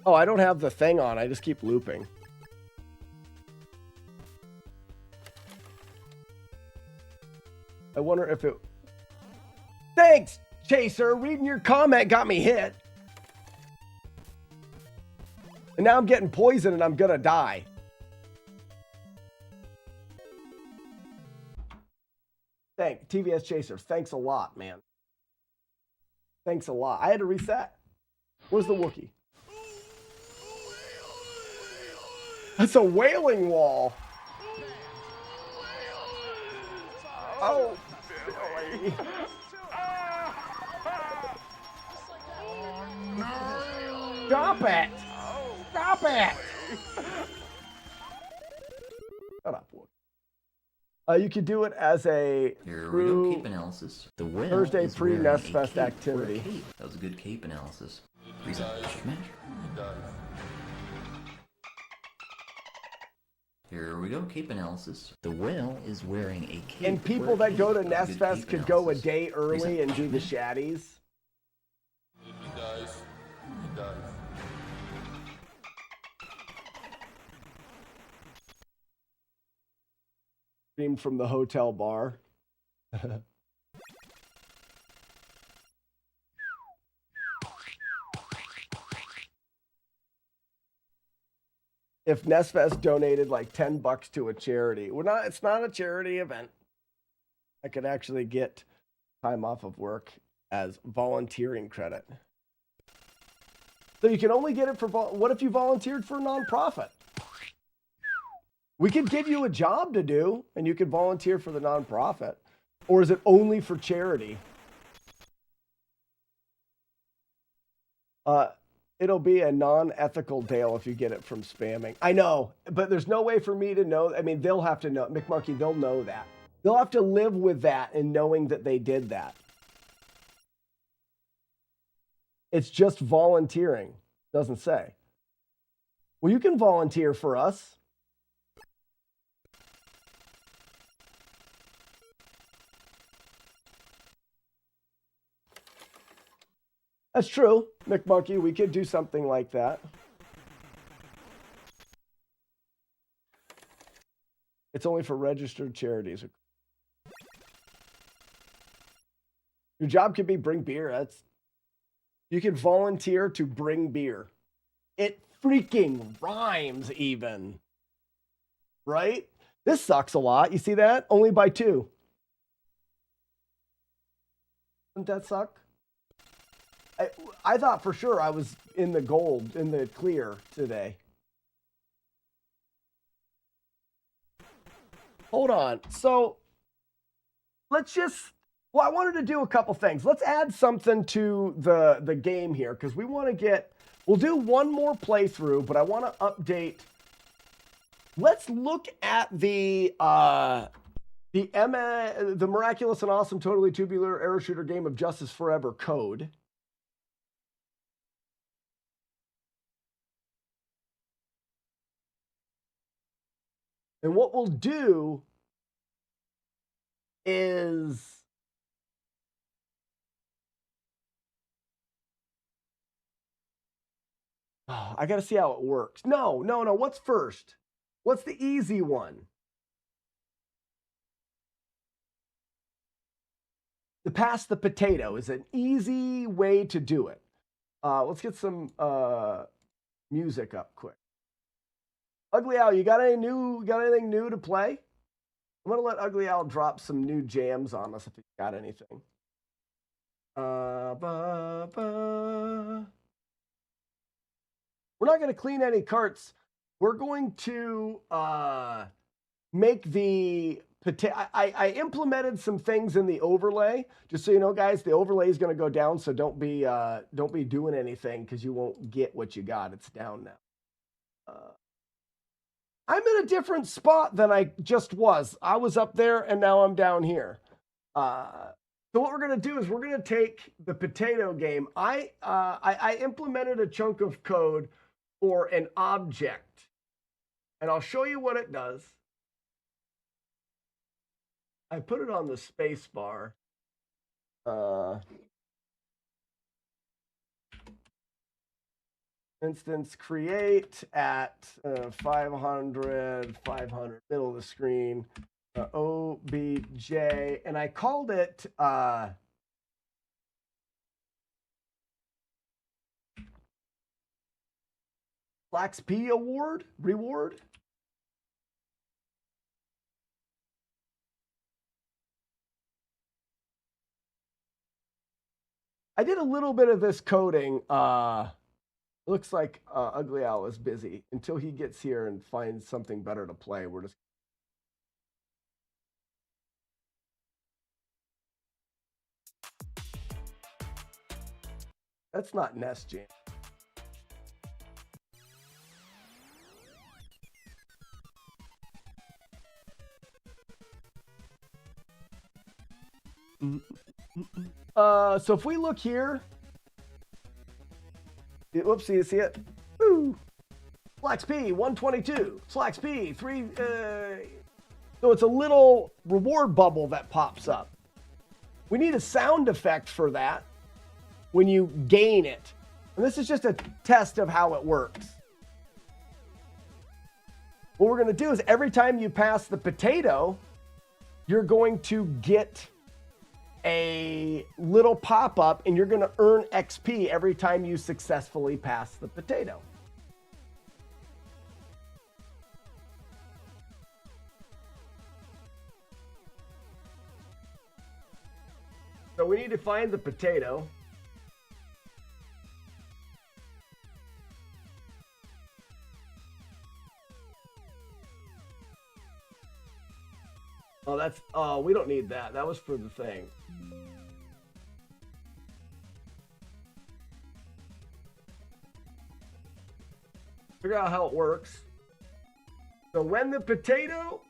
Oh, I don't have the thing on. I just keep looping. I wonder if it... Thanks, Chaser. Reading your comment got me hit. And now I'm getting poisoned and I'm gonna die. TVS Chaser, thanks a lot, man. Thanks a lot. I had to reset. Where's the Wookiee? That's a wailing wall. Oh, Billy. Stop it. Stop it! Shut up, Wookie. You could do it as a true cape analysis. The whale Thursday is pre-NESFest activity. That was a good cape analysis. Reset. Smash. Here we go, cape analysis. The whale is wearing a cape. And people that go to NESFest could go a day early and do the shaddies. He dies. He dies. Streamed from the hotel bar. If NESFest donated like $10 to a charity, it's not a charity event. I could actually get time off of work as volunteering credit. So you can only get it for, what if you volunteered for a nonprofit? We could give you a job to do, and you could volunteer for the nonprofit. Or is it only for charity? It'll be a non-ethical deal if you get it from spamming. I know, but there's no way for me to know. I mean, they'll have to know. McMarkey, they'll know that. They'll have to live with that and knowing that they did that. It's just volunteering. Doesn't say. Well, you can volunteer for us. That's true, McMonkey. We could do something like that. It's only for registered charities. Your job could be bring beer. You could volunteer to bring beer. It freaking rhymes even. Right? This sucks a lot. You see that? Only by 2. Doesn't that suck? I thought for sure I was in the gold, in the clear today. Hold on. So let's just, well, I wanted to do a couple things. Let's add something to the game here because we want to get, we'll do one more playthrough, but I want to update. Let's look at the Miraculous and Awesome Totally Tubular Arrow Shooter Game of Justice Forever code. And what we'll do is I got to see how it works. No. What's first? What's the easy one? The pass the potato is an easy way to do it. Let's get some music up quick. Ugly Al, you got anything new to play? I'm gonna let Ugly Al drop some new jams on us if he's got anything. We're not gonna clean any carts. We're going to make the I implemented some things in the overlay. Just so you know, guys, the overlay is going to go down, so don't be doing anything because you won't get what you got. It's down now. I'm in a different spot than I just was. I was up there, and now I'm down here. So what we're going to do is we're going to take the potato game. I implemented a chunk of code for an object, and I'll show you what it does. I put it on the space bar. Instance create at 500, middle of the screen, OBJ, and I called it FlawlessNES reward. I did a little bit of this coding. Looks like Ugly Owl is busy. Until he gets here and finds something better to play, we're just... That's not Nest Jam. So if we look here, whoops, you see it? Ooh, FlawlessNES 122, FlawlessNES 3. So it's a little reward bubble that pops up. We need a sound effect for that when you gain it. And this is just a test of how it works. What we're going to do is every time you pass the potato, you're going to get a little pop-up, and you're going to earn XP every time you successfully pass the potato. So we need to find the potato. Oh, that's, we don't need that. That was for the thing. Figure out how it works. So when the potato,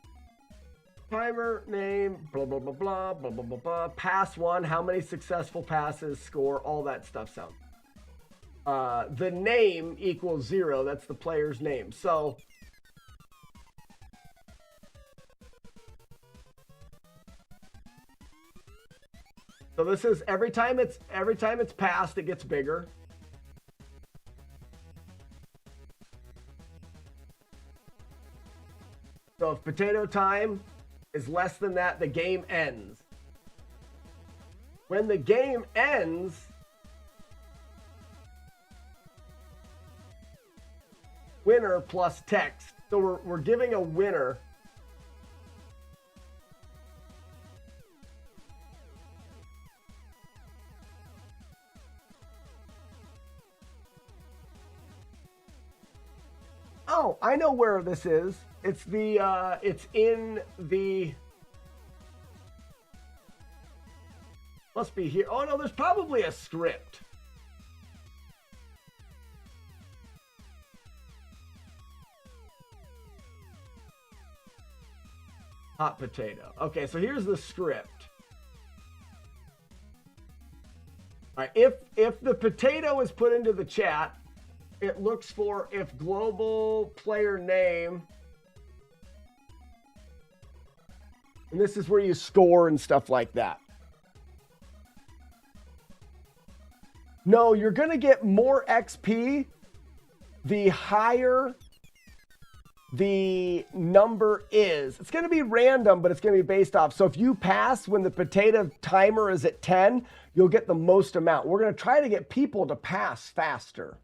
timer, name, blah, blah, blah, blah, blah, blah, blah, blah, pass one, how many successful passes, score, all that stuff sounds. The name equals 0. That's the player's name. So this is every time it's passed, it gets bigger. So if potato time is less than that, the game ends. When the game ends, winner plus text. So we're giving a winner. Oh, I know where this is. It's the it's in the, must be here. Oh no, there's probably a script. Hot potato. Okay, so here's the script. All right, if the potato is put into the chat, it looks for if global player name, and this is where you score and stuff like that. No, you're going to get more XP the higher the number is. It's going to be random, but it's going to be based off. So if you pass when the potato timer is at 10, you'll get the most amount. We're going to try to get people to pass faster.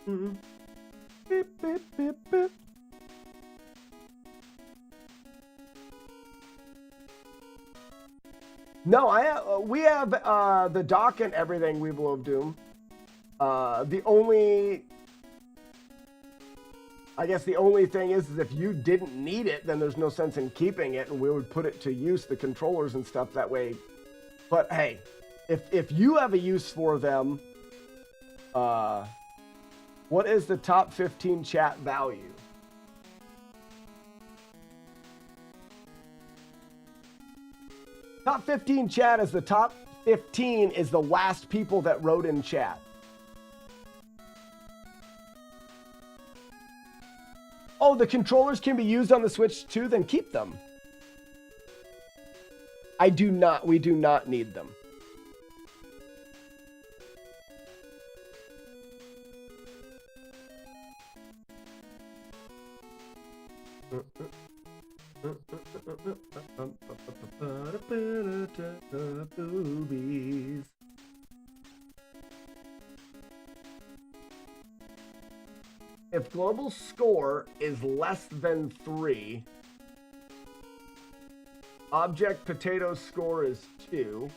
Mm-hmm. Beep, beep, beep, beep. No, we have the dock and everything, we will have Doom. The only I guess the only thing is if you didn't need it, then there's no sense in keeping it, and we would put it to use, the controllers and stuff that way. But hey, if you have a use for them, what is the top 15 chat value? Top 15 chat is the top 15 is the last people that wrote in chat. Oh, the controllers can be used on the Switch too? Then keep them. We do not need them. Boobies. If global score is less than 3, object potato score is 2.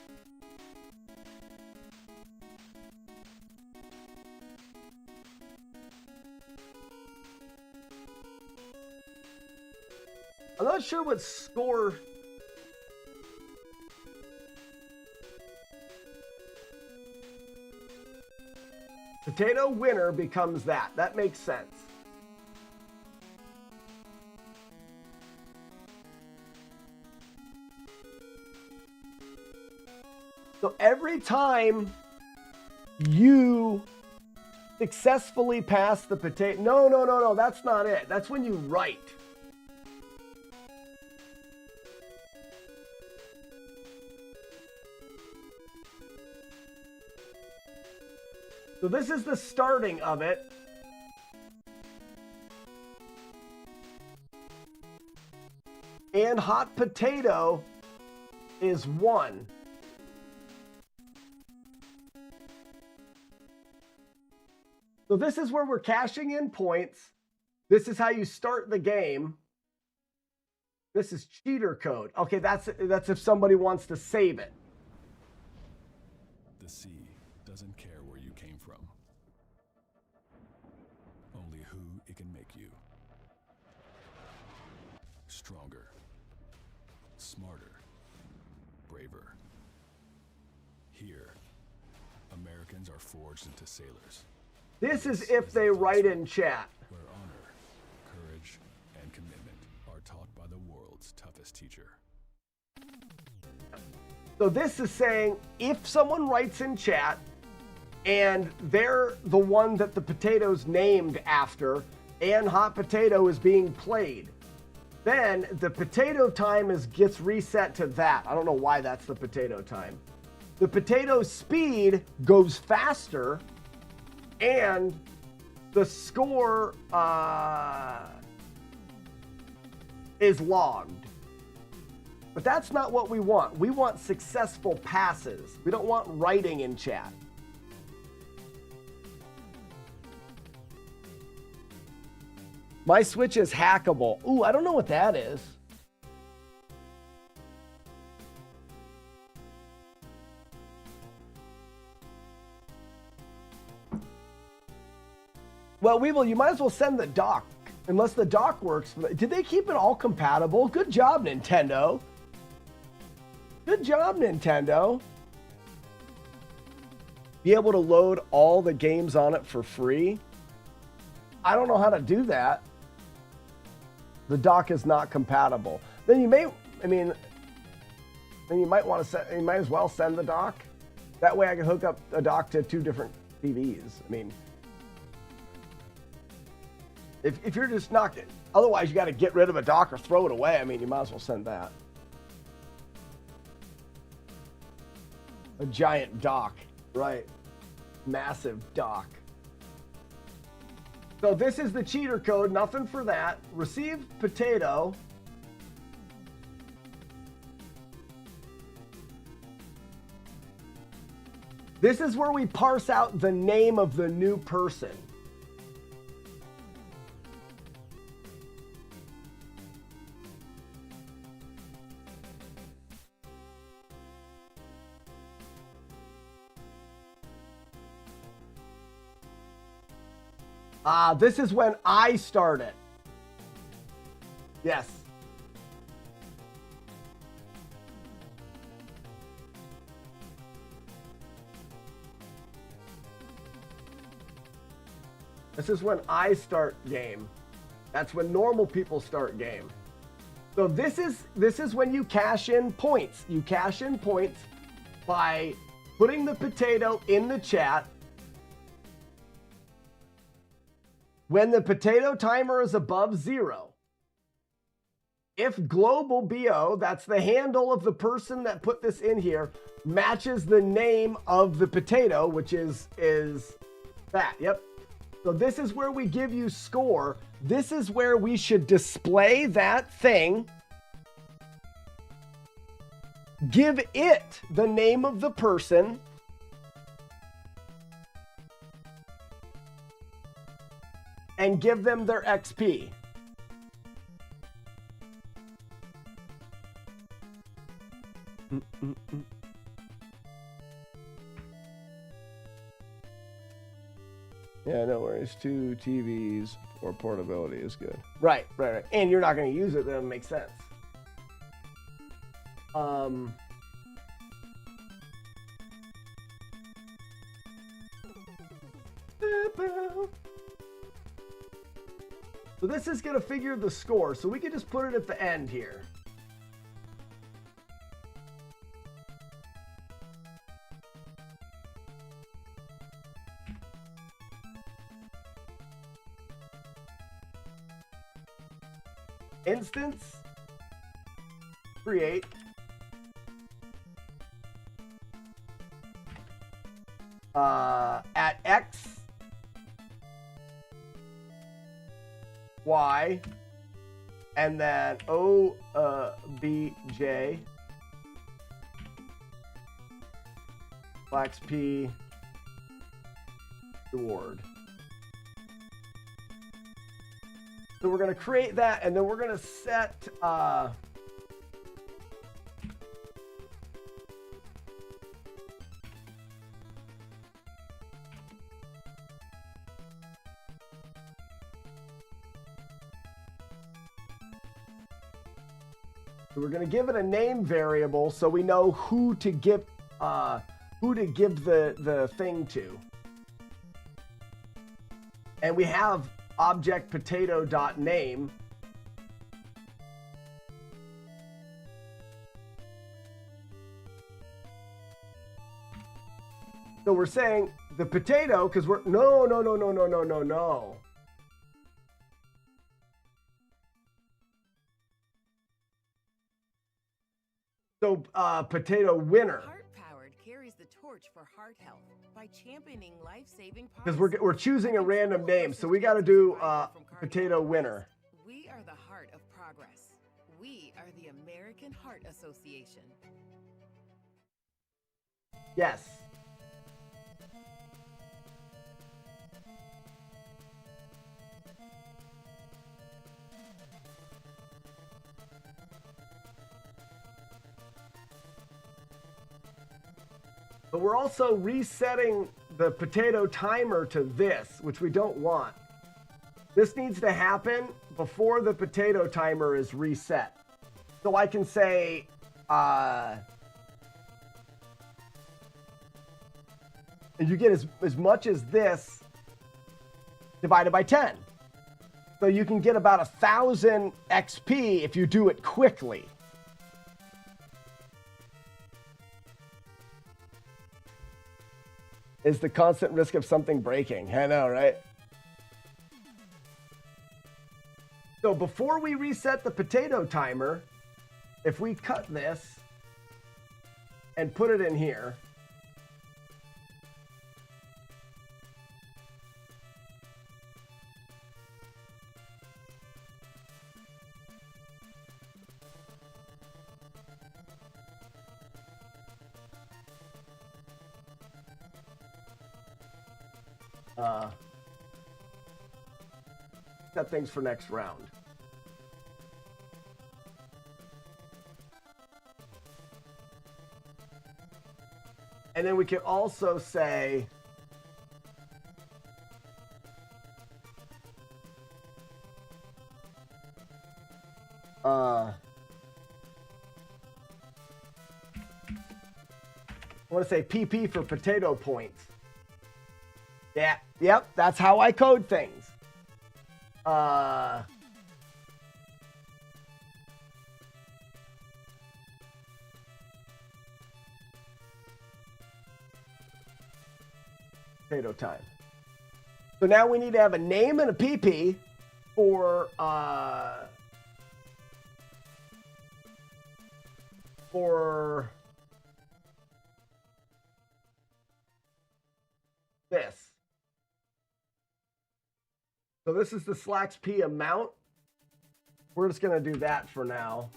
I'm not sure what score. Potato winner becomes that. That makes sense. So every time you successfully pass the potato... No, that's not it. That's when you write. So this is the starting of it. And hot potato is 1. So this is where we're cashing in points. This is how you start the game. This is cheater code. Okay, that's if somebody wants to save it. The sea doesn't care where you came from. Only who it can make you. Stronger. Smarter. Braver. Here, Americans are forged into sailors. This is if they write in chat. Where honor, courage, and commitment are taught by the world's toughest teacher. So this is saying if someone writes in chat and they're the one that the potato's named after and hot potato is being played, then the potato time gets reset to that. I don't know why that's the potato time. The potato speed goes faster and the score is logged. But that's not what we want. We want successful passes. We don't want writing in chat. My Switch is hackable. Ooh, I don't know what that is. Well, Weevil, you might as well send the dock. Unless the dock works. Did they keep it all compatible? Good job, Nintendo. Good job, Nintendo. Be able to load all the games on it for free? I don't know how to do that. The dock is not compatible. Then you may, then you might want to send, you might as well send the dock. That way I can hook up a dock to 2 different TVs. If you're just not, otherwise you got to get rid of a dock or throw it away. You might as well send that. A giant dock, right? Massive dock. So this is the cheater code, nothing for that. Receive potato. This is where we parse out the name of the new person. This is when I start it. Yes. This is when I start game. That's when normal people start game. So this is when you cash in points. You cash in points by putting the potato in the chat. When the potato timer is above 0, if global BO, that's the handle of the person that put this in here, matches the name of the potato, which is that. Yep. So this is where we give you score. This is where we should display that thing. Give it the name of the person. And give them their XP. Yeah, no worries. 2 TVs or portability is good. Right. And you're not going to use it, then it makes sense. So this is going to figure the score. So we can just put it at the end here. Instance, create, at X, Y, and then OBJ, XP, reward. So we're going to create that, and then we're going to set so we're going to give it a name variable so we know who to give the thing to. And we have object potato.name. So we're saying the potato, because we're no. So potato winner. Heart-powered carries the torch for heart health by championing life-saving because we're choosing a random name, so we got to do potato winner. We are the heart of progress. We are the American Heart Association. Yes. But we're also resetting the potato timer to this, which we don't want. This needs to happen before the potato timer is reset. So I can say, and you get as much as this divided by 10. So you can get about 1,000 XP if you do it quickly. Is the constant risk of something breaking. I know, right? So before we reset the potato timer, if we cut this and put it in here, set things for next round. And then we can also say I want to say PP for potato points. Yeah, yep, that's how I code things. Potato time. So now we need to have a name and a PP for this. So this is the slacks P amount. We're just going to do that for now.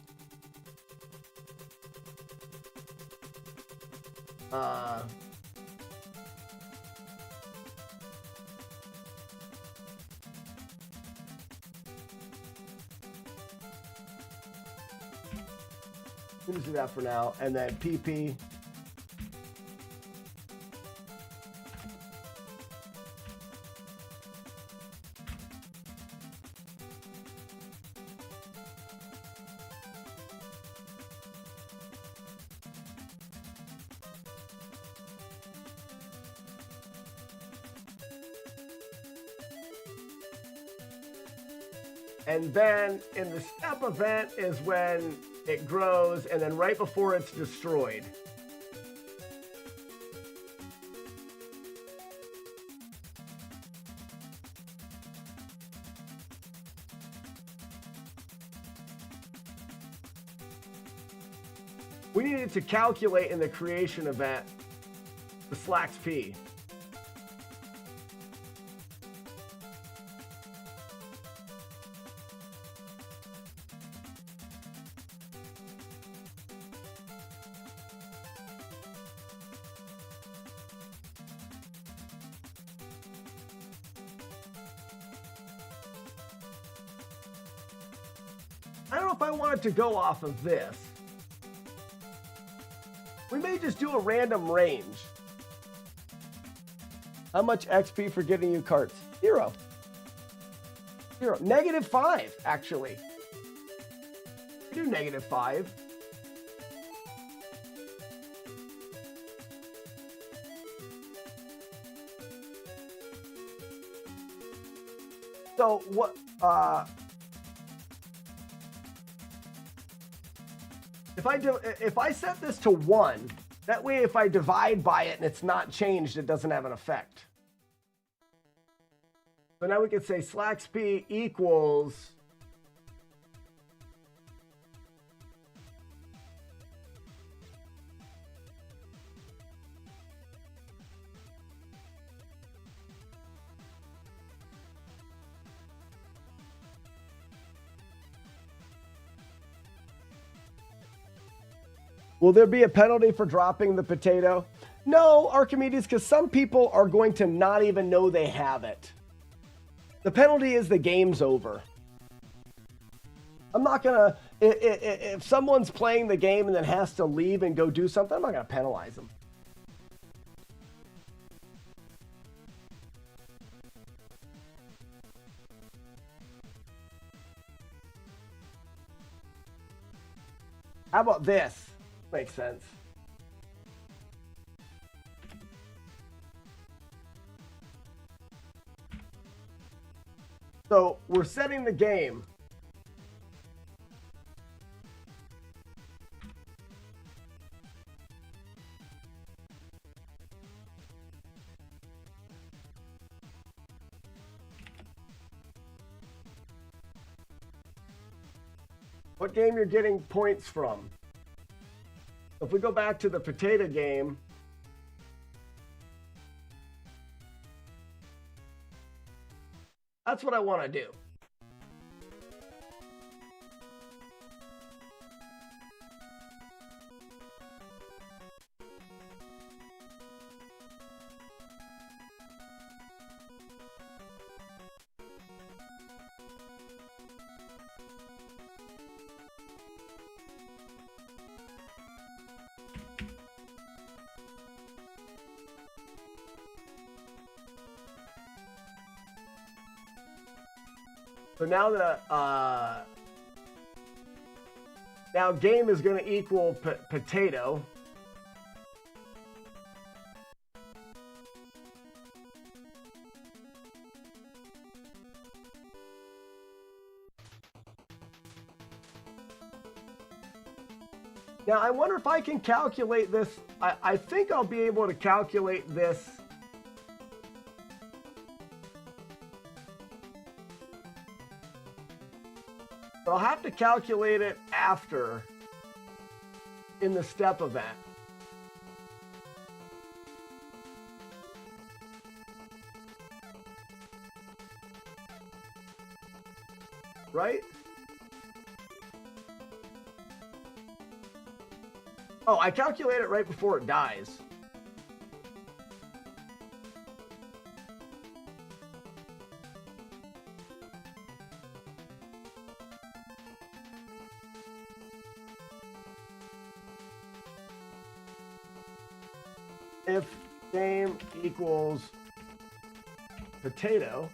We'll just do that for now. And then PP. And then in the step event is when it grows, and then right before it's destroyed. We needed to calculate in the creation event the slacks P. I don't know if I wanted to go off of this. We may just do a random range. How much XP for getting you carts? 0. 0. -5, actually. We do -5. So what, if I set this to 1, that way if I divide by it and it's not changed, it doesn't have an effect. So now we can say slacks P equals Will there be a penalty for dropping the potato? No, Archimedes, because some people are going to not even know they have it. The penalty is the game's over. I'm not going to, if someone's playing the game and then has to leave and go do something, I'm not going to penalize them. How about this? Makes sense. So we're setting the game. What game you're getting points from? If we go back to the potato game, that's what I want to do. So now Now game is going to equal potato. Now, I wonder if I can calculate this. I think I'll be able to calculate this. But I'll have to calculate it after in the step event. Right? Oh, I calculate it right before it dies. If game equals potato,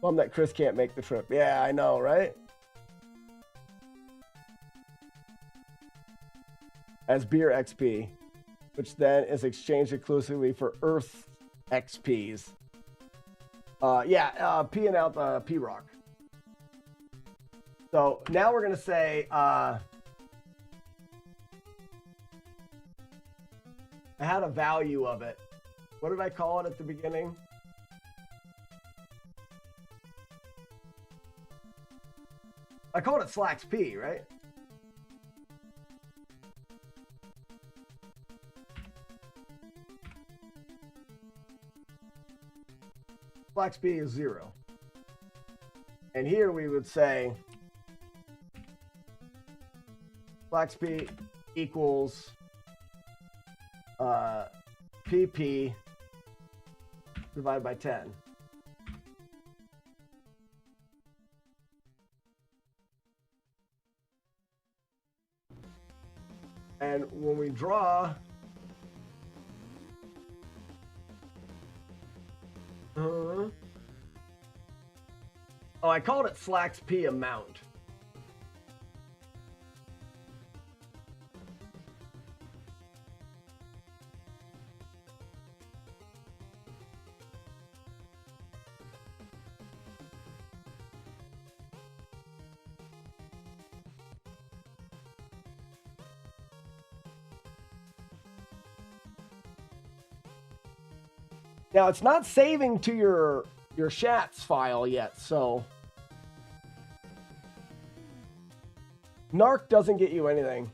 bum that Chris can't make the trip. Yeah, I know, right? As beer XP, which then is exchanged exclusively for Earth XPs. P and out the P rock. So now we're gonna say I had a value of it. What did I call it at the beginning? I called it Slacks P, right? Slacks P is 0. And here we would say Slacks P equals PP divided by 10. And when we draw, oh, I called it Slacks P amount. Now it's not saving to your Shats file yet, so Narc doesn't get you anything.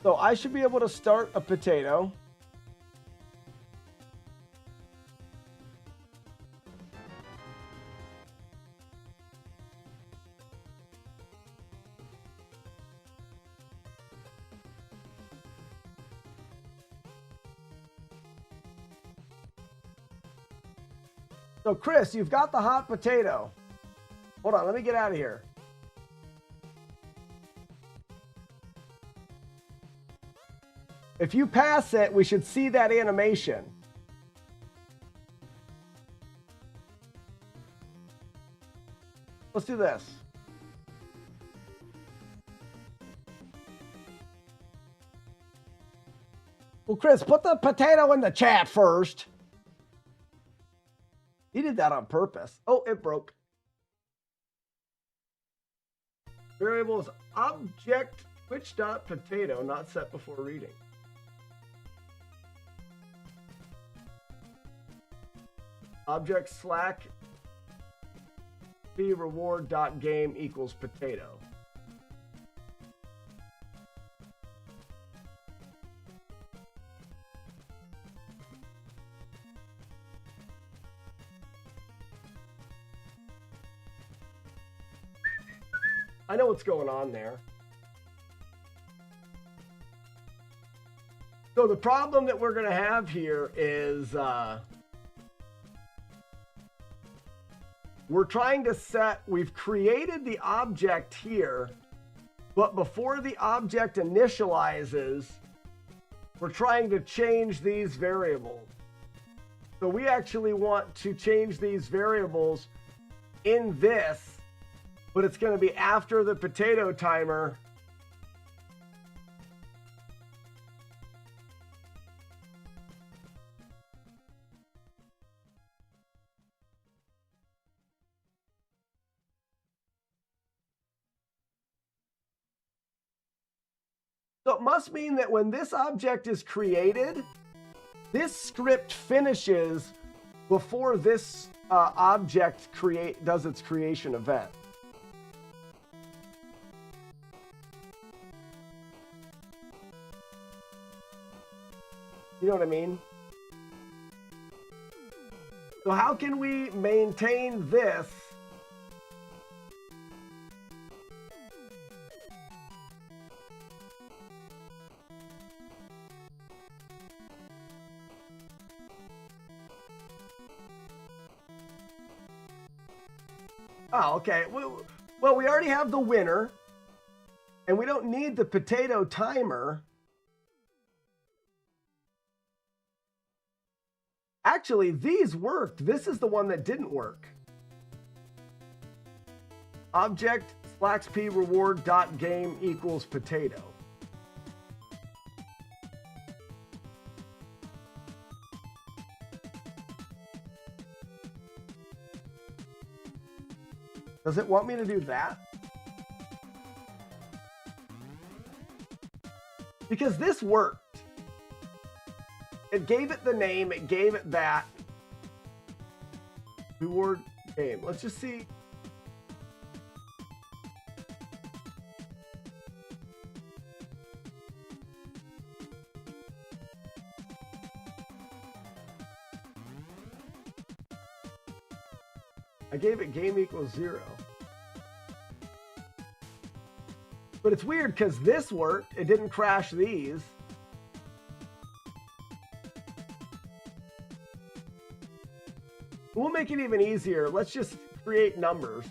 So I should be able to start a potato. So Chris, you've got the hot potato. Hold on, let me get out of here. If you pass it, we should see that animation. Let's do this. Well, Chris, put the potato in the chat first. He did that on purpose. Oh, it broke. Variable is object which.potato not set before reading. Object slack p reward.game equals potato. I know what's going on there. So the problem that we're going to have here is we're trying to set, we've created the object here, but before the object initializes, we're trying to change these variables. So we actually want to change these variables in this, but it's going to be after the potato timer. So it must mean that when this object is created, this script finishes before this object does its creation event. You know what I mean? So how can we maintain this Oh, okay. Well, we already have the winner, and we don't need the potato timer. Actually, these worked. This is the one that didn't work. Object /p reward dot game equals potato. Does it want me to do that? Because this worked. It gave it the name, it gave it that. Reward game. Let's just see. I gave it game equals 0. But it's weird because this worked. It didn't crash these. We'll make it even easier. Let's just create numbers.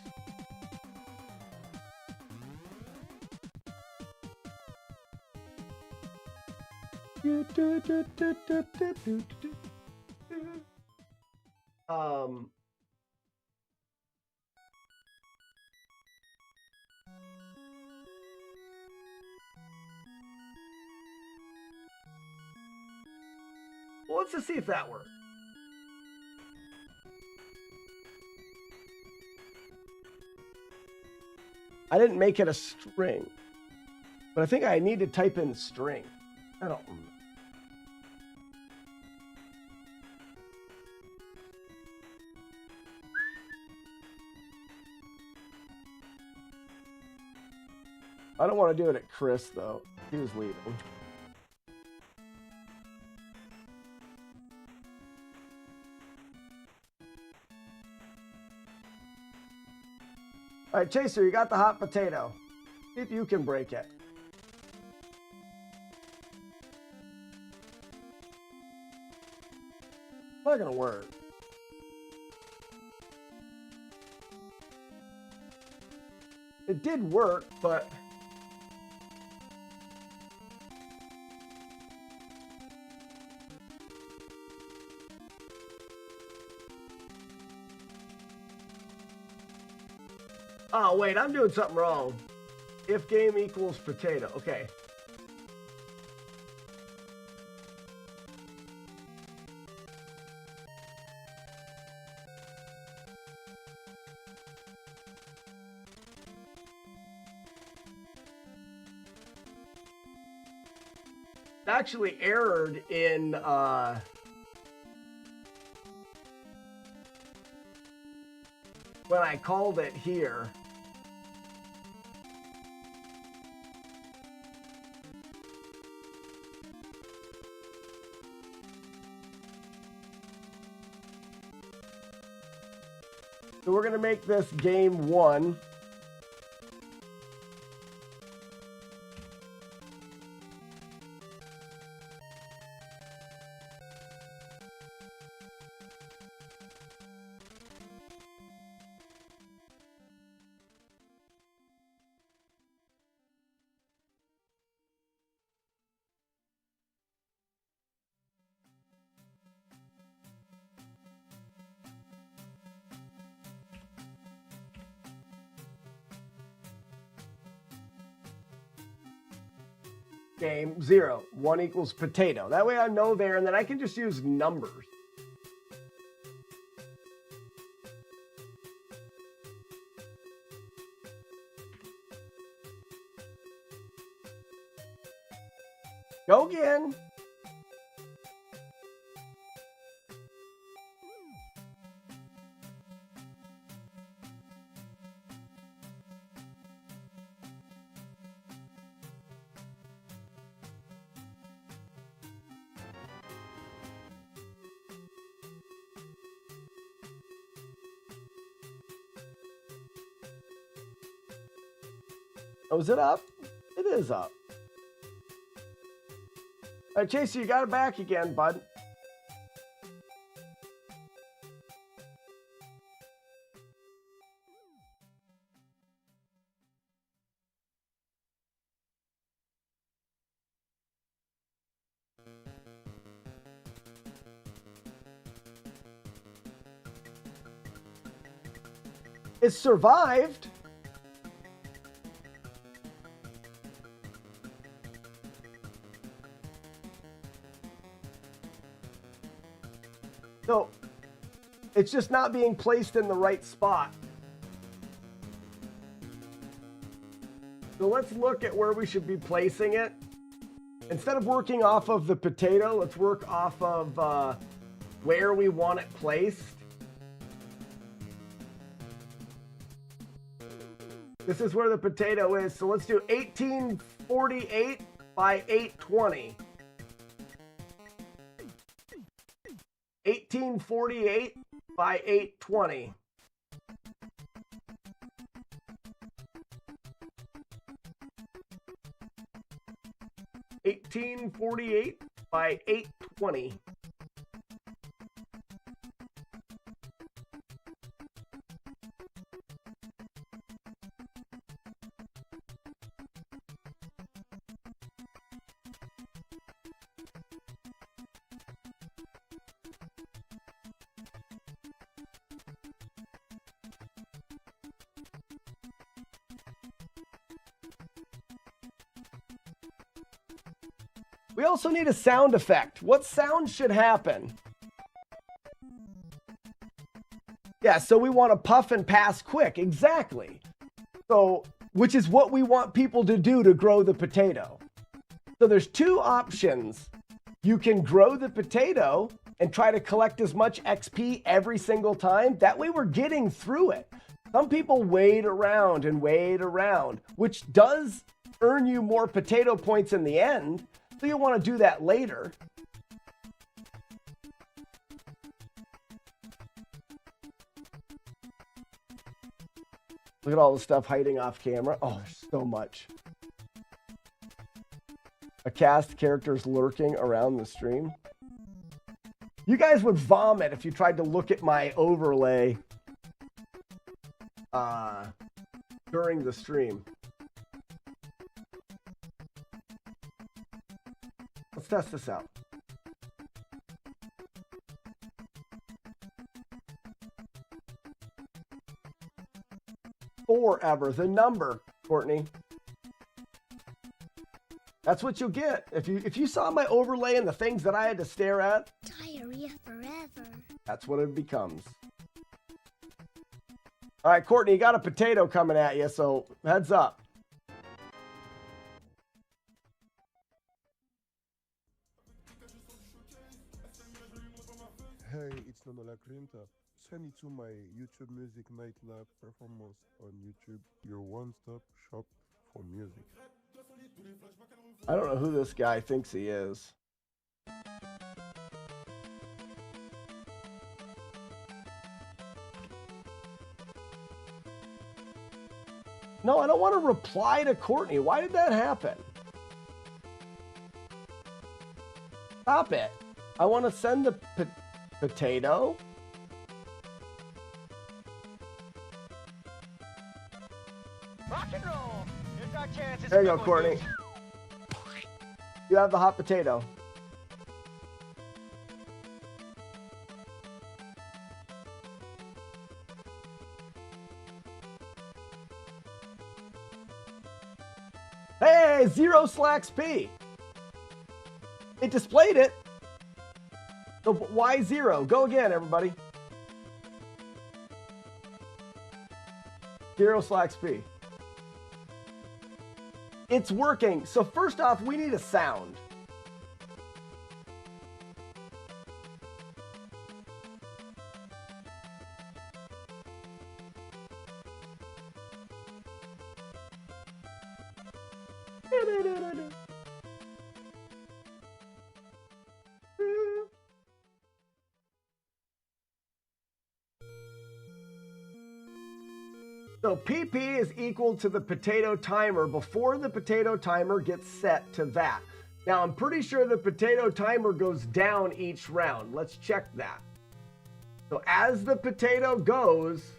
Well, let's just see if that works. I didn't make it a string, but I think I need to type in string. I don't remember. I don't want to do it at Chris, though. He was leaving. All right, Chaser, you got the hot potato. See if you can break it. It's not gonna work. It did work, but oh, wait, I'm doing something wrong. If game equals potato. Okay. It actually errored in when I called it here. So we're going to make this game 1. game, 0. 1 equals potato. That way I know there, and then I can just use numbers. Go again. Oh, is it up? It is up. All right, Chaser, you got it back again, bud. It survived. So it's just not being placed in the right spot. So let's look at where we should be placing it. Instead of working off of the potato, let's work off of where we want it placed. This is where the potato is. So let's do 1848 by 820. 1848 by 820. $18.48 by $8.20. We also need a sound effect. What sound should happen? Yeah, so we want to puff and pass quick. Exactly. So, which is what we want people to do to grow the potato. So there's two options. You can grow the potato and try to collect as much XP every single time. That way we're getting through it. Some people wait around, which does earn you more potato points in the end. So you'll want to do that later. Look at all the stuff hiding off camera. Oh, there's so much. A cast characters lurking around the stream. You guys would vomit if you tried to look at my overlay during the stream. Let's test this out. Forever, the number, Courtney. That's what you'll get. If you saw my overlay and the things that I had to stare at. Diarrhea forever. That's what it becomes. All right, Courtney, you got a potato coming at you, so heads up. Hey, it's Nonola Clinta. Send it to my YouTube Music Night Lab performance on YouTube, your one-stop shop for music. I don't know who this guy thinks he is. No, I don't want to reply to Courtney. Why did that happen? Stop it. I want to send the potato. Rock and roll. Here's our chance. There you go, Courtney. You have the hot potato. Hey, 0 slacks P. It displayed it. So why 0? Go again, everybody. 0/P. It's working. So first off, we need a sound. So PP is equal to the potato timer before the potato timer gets set to that. Now, I'm pretty sure the potato timer goes down each round. Let's check that. So as the potato goes,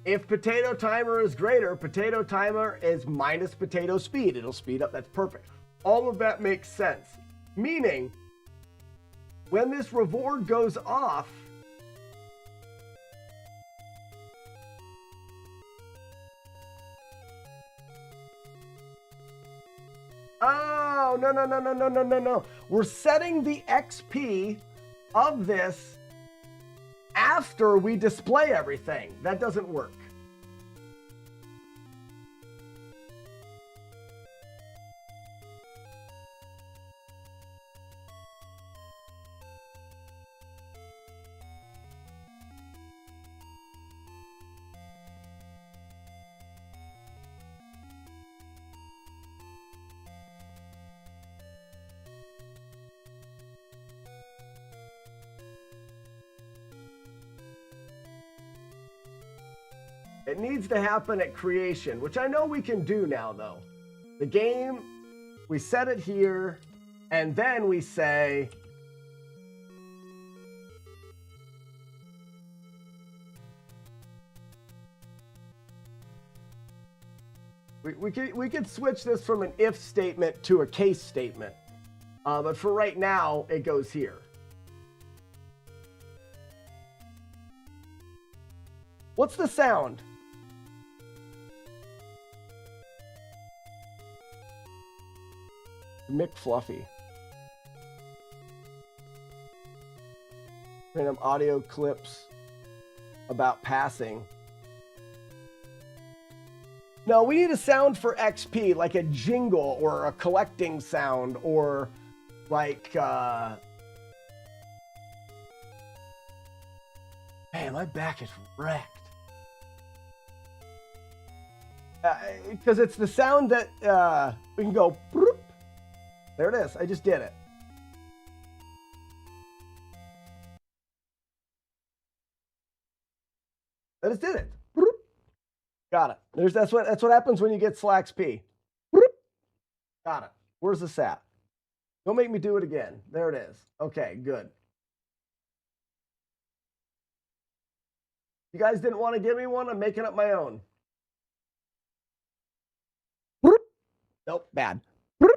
if potato timer is greater, potato timer is minus potato speed. It'll speed up. That's perfect. All of that makes sense. Meaning, when this reward goes off, oh, no. We're setting the XP of this after we display everything. That doesn't work. It needs to happen at creation, which I know we can do now, though. The game, we set it here, and then we say, we could switch this from an if statement to a case statement. But for right now, it goes here. What's the sound? McFluffy. Random audio clips about passing. No, we need a sound for XP, like a jingle or a collecting sound, or like, man, my back is wrecked. Because it's the sound that we can go, broop. There it is. I just did it. I just did it. Broop. Got it. That's what happens when you get /P. Broop. Got it. Where's the sat? Don't make me do it again. There it is. Okay, good. You guys didn't want to give me one? I'm making up my own. Broop. Nope, bad. Broop.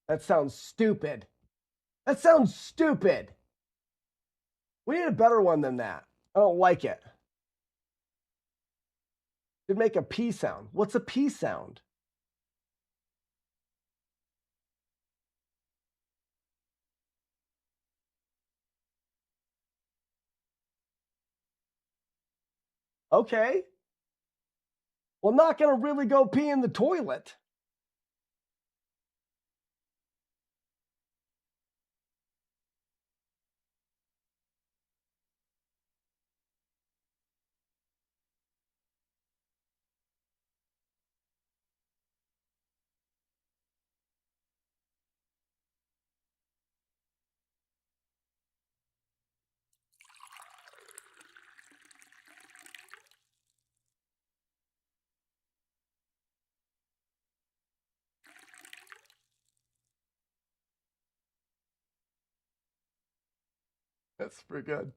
That sounds stupid. That sounds stupid. We need a better one than that. I don't like it. Should make a P sound. What's a P sound? Okay. Well, I'm not going to really go pee in the toilet. That's pretty good.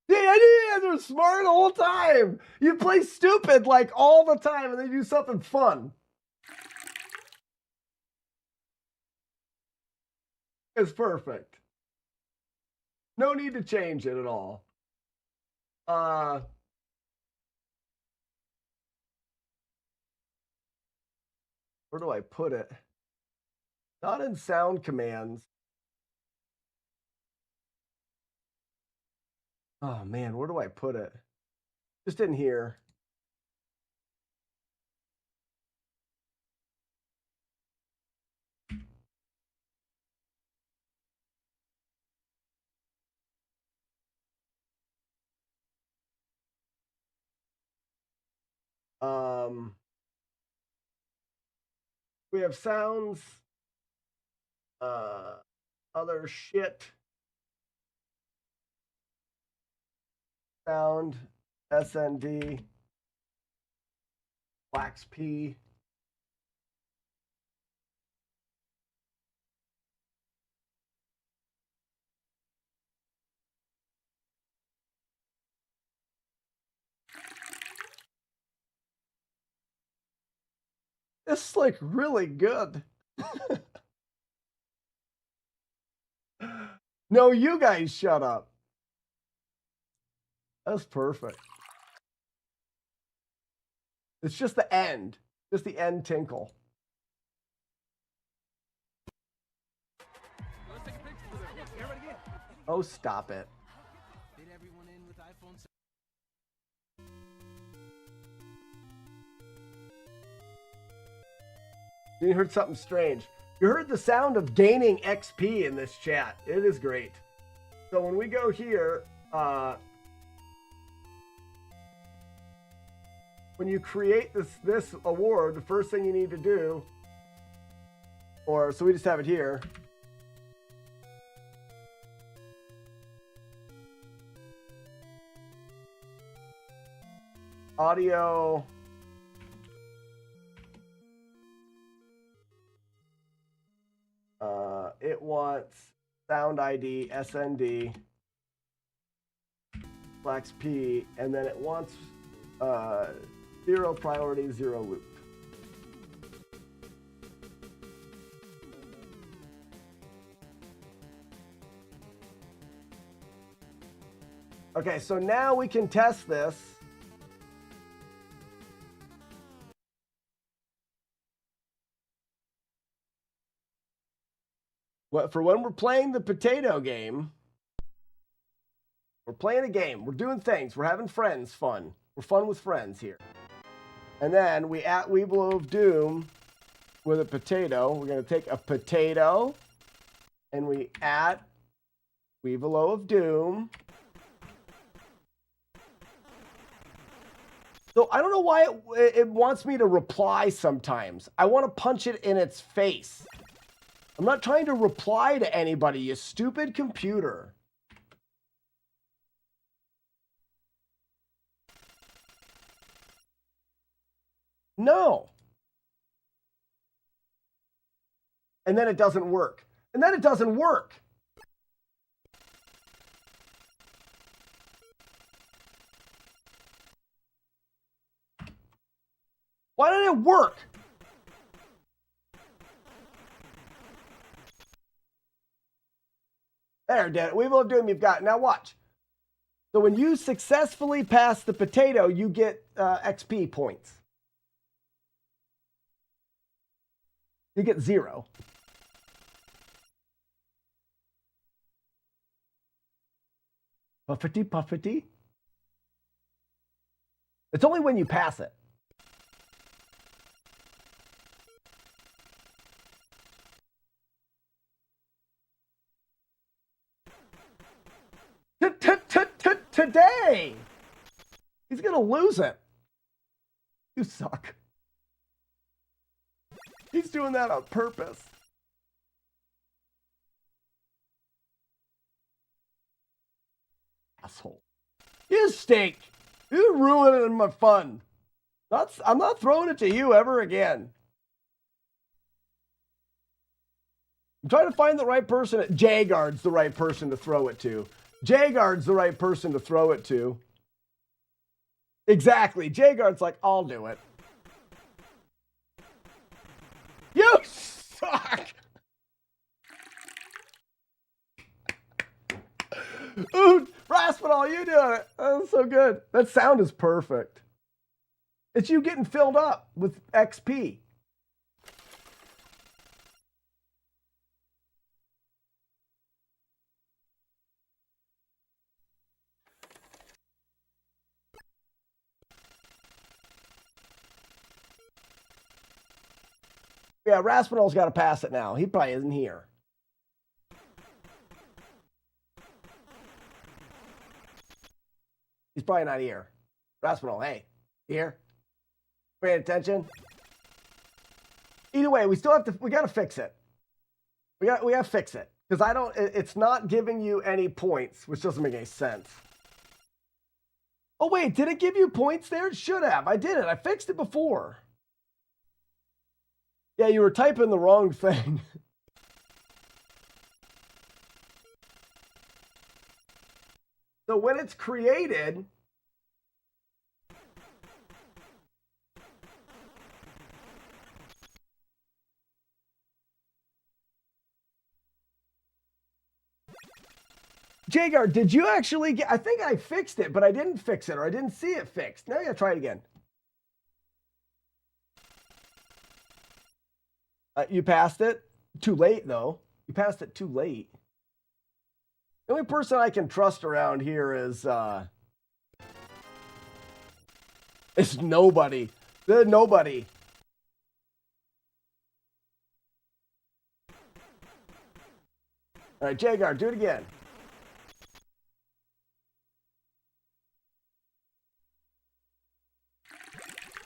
See, I knew you guys were smart the whole time. You play stupid like all the time and then do something fun. It's perfect. No need to change it at all. Where do I put it? Not in sound commands. Oh man, where do I put it? Just in here. We have sounds, other shit, sound, SND, Flax P. It's like really good. No, you guys shut up. That's perfect. It's just the end. Just the end tinkle. Oh, stop it. You heard something strange. You heard the sound of gaining XP in this chat. It is great. So when we go here, when you create this award, the first thing you need to do, so we just have it here. Audio. It wants sound ID, SND, Flax P, and then it wants 0 priority, 0 loop. Okay, so now we can test this. For when we're playing the potato game, we're playing a game. We're doing things. We're having friends fun. We're fun with friends here. And then we at Weevil of Doom with a potato. We're going to take a potato and we at Weevil of Doom. So I don't know why it wants me to reply sometimes. I want to punch it in its face. I'm not trying to reply to anybody, you stupid computer. No. And then it doesn't work. And then it doesn't work. Why did it work? There, Weevil of Doom you've got. Now watch. So when you successfully pass the potato, you get XP points. You get 0. Puffity, puffity. It's only when you pass it. Today, he's gonna lose it. You suck. He's doing that on purpose. Asshole. You stink. You ruining my fun. I'm not throwing it to you ever again. I'm trying to find the right person. Jagard's the right person to throw it to. Jagard's the right person to throw it to. Exactly. Jagard's like, I'll do it. You suck! Ooh, Raspinall, you doing it. That's so good. That sound is perfect. It's you getting filled up with XP. Yeah, Raspinall's got to pass it now. He probably isn't here. He's probably not here. Raspinall, hey, you here? Paying attention? Either way, we got to fix it. We got to fix it. Because it's not giving you any points, which doesn't make any sense. Oh, wait, did it give you points there? It should have. I did it. I fixed it before. Yeah, you were typing the wrong thing. So when it's created, Jagard, did you actually get, I think I fixed it, but I didn't fix it, or I didn't see it fixed. Now you gotta try it again. You passed it too late, though. You passed it too late. The only person I can trust around here is nobody. There's nobody. All right, Jagard, do it again.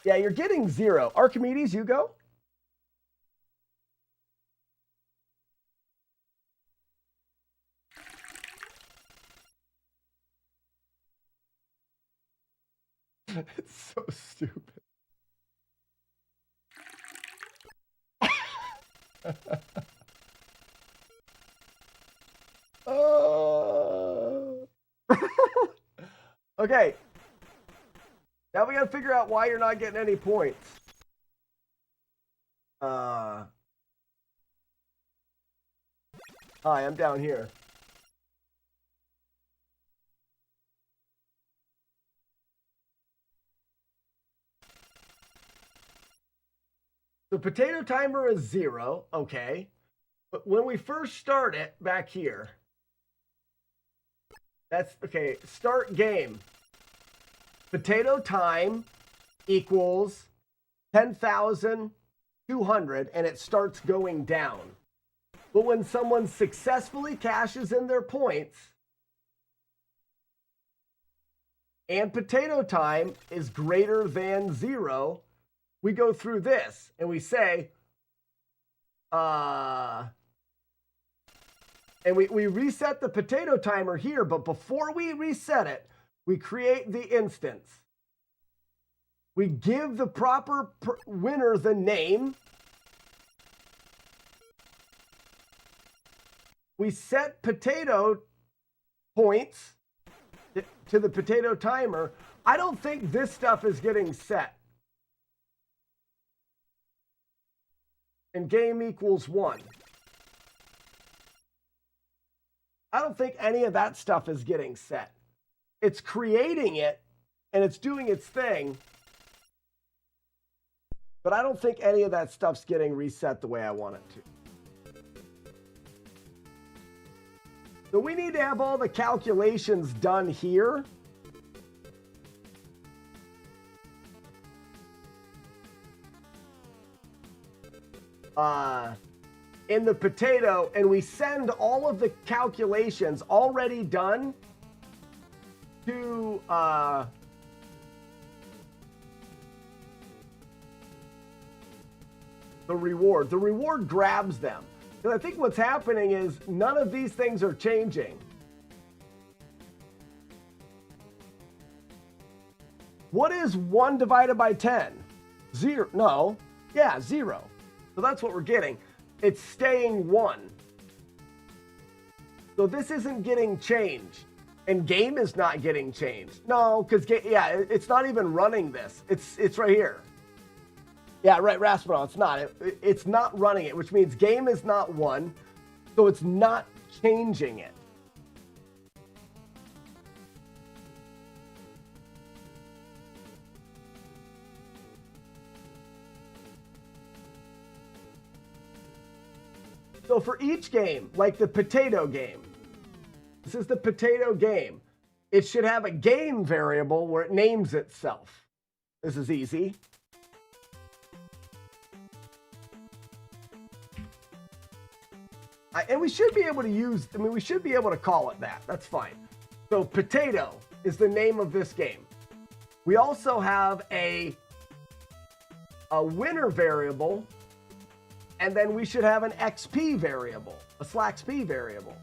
Yeah, you're getting 0. Archimedes, you go. It's so stupid. Okay. Now we got to figure out why you're not getting any points. Hi, I'm down here. The potato timer is 0, okay. But when we first start it back here, that's, okay, start game. Potato time equals 10,200, and it starts going down. But when someone successfully cashes in their points, and potato time is greater than 0, we go through this and we say, and we reset the potato timer here, but before we reset it, we create the instance. We give the proper winner the name. We set potato points to the potato timer. I don't think this stuff is getting set. And game equals 1. I don't think any of that stuff is getting set. It's creating it, and it's doing its thing. But I don't think any of that stuff's getting reset the way I want it to. So we need to have all the calculations done here. In the potato, and we send all of the calculations already done to the reward. The reward grabs them. And I think what's happening is none of these things are changing. What is 1 divided by 10? 0. No. Yeah, 0. So that's what we're getting. It's staying 1. So this isn't getting changed. And game is not getting changed. No, because yeah, it's not even running this. It's right here. Yeah, right, Rasputin, it's not. It's not running it, which means game is not 1, so it's not changing it. So for each game, like the potato game, this is the potato game. It should have a game variable where it names itself. This is easy. And we should be able to use, we should be able to call it that. That's fine. So potato is the name of this game. We also have a winner variable, and then we should have an XP variable, a /XP variable.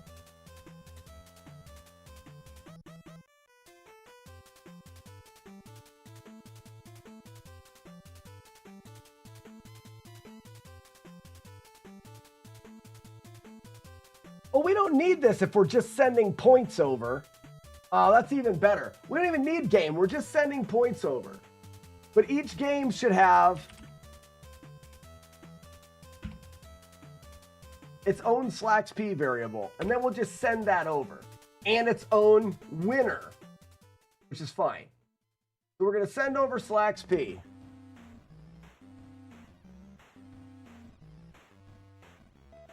Well, we don't need this if we're just sending points over. That's even better. We don't even need game. We're just sending points over. But each game should have its own /XP variable. And then we'll just send that over. And its own winner, which is fine. So we're going to send over /XP.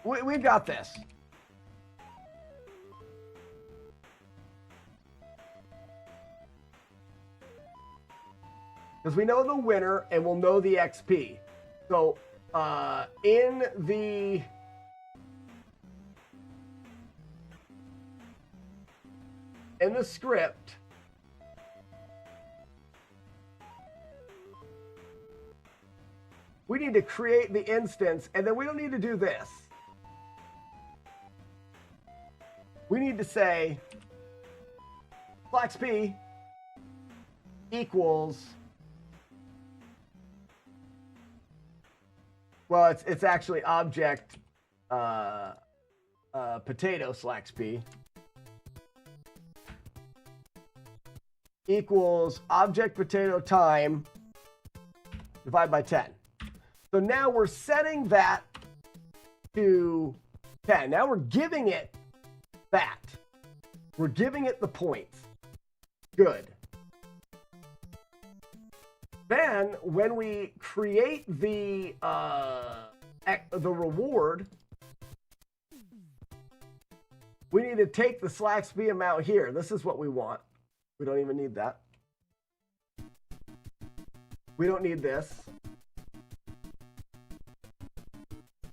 We've got this. Because we know the winner and we'll know the XP. So in the script, we need to create the instance, and then we don't need to do this. We need to say /XP equals, well, it's actually object potato /XP equals object potato time divided by 10. So now we're setting that to 10. Now we're giving it that. We're giving it the points. Good. Then when we create the reward, we need to take the /XP amount here. This is what we want. We don't even need that. We don't need this.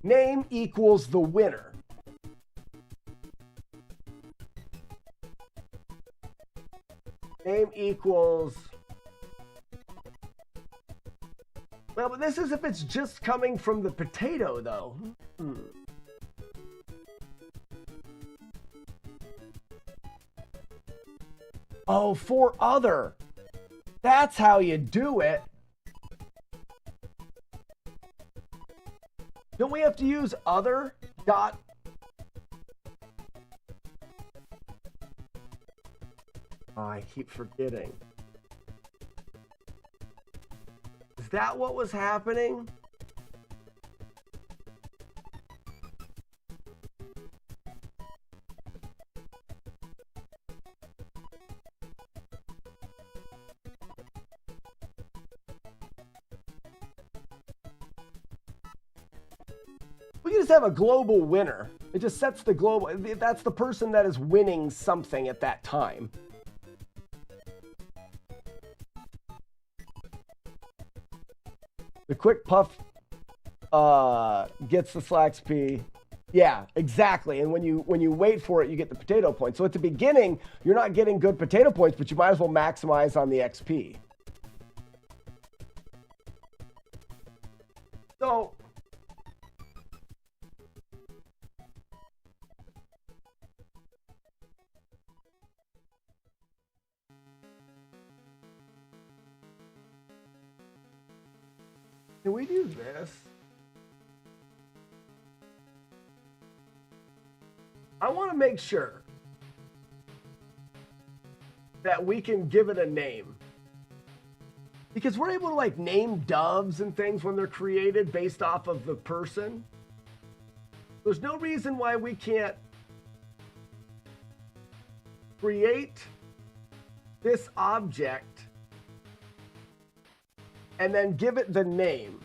Name equals the winner. Name equals, well, but this is if it's just coming from the potato, though. Oh, for other. That's how you do it. Don't we have to use other dot? Oh, I keep forgetting. Is that what was happening? We can just have a global winner. It just sets the global, that's the person that is winning something at that time. The quick puff gets the /XP. Yeah, exactly. And when you wait for it, you get the potato points. So at the beginning, you're not getting good potato points, but you might as well maximize on the XP. So can we do this? I want to make sure. that we can give it a name. Because we're able to like name doves and things when they're created based off of the person. There's no reason why we can't create this object and then give it the name.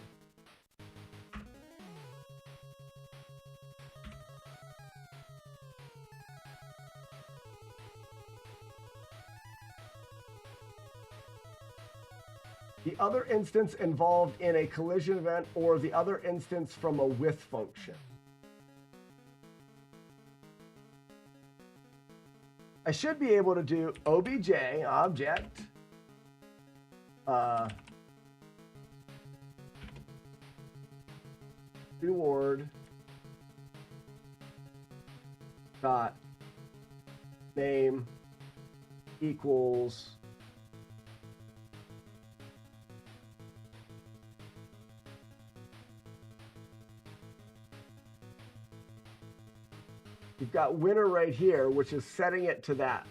The other instance involved in a collision event or the other instance from a with function. I should be able to do obj object reward dot name equals you've got winner right here, which is setting it to that.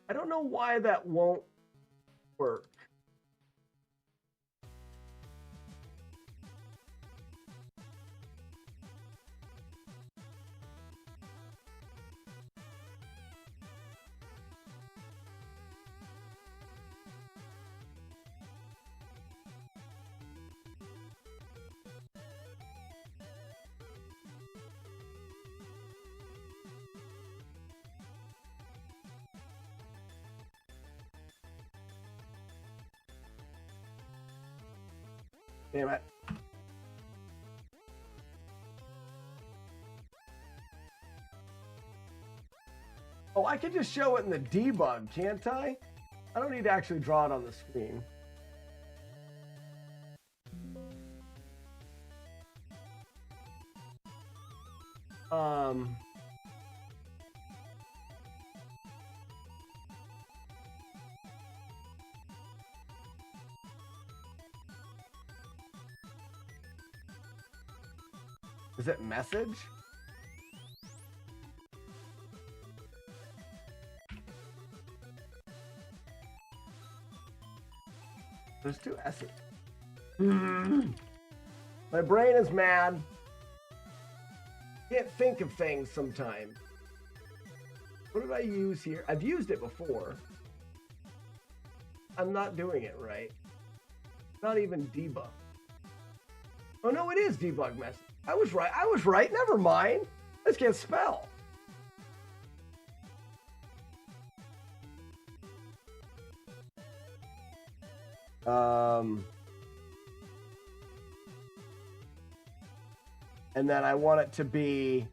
I don't know why that won't work. Damn it. Oh, I can just show it in the debug, can't I? I don't need to actually draw it on the screen. Is it message? There's two S's. My brain is mad. Can't think of things sometimes. What did I use here? I've used it before. I'm not doing it right. Not even debug. Oh no, it is debug message. I was right. I was right. Never mind. I just can't spell. And then I want it to be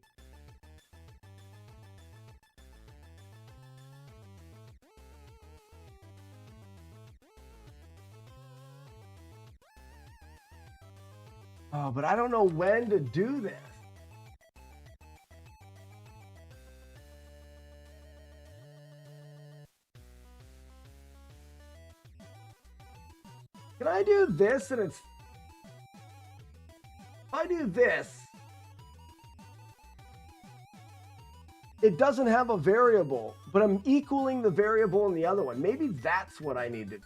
oh, but I don't know when to do this. Can I do this and it's... If I do this, it doesn't have a variable, but I'm equaling the variable in the other one. Maybe that's what I need to do.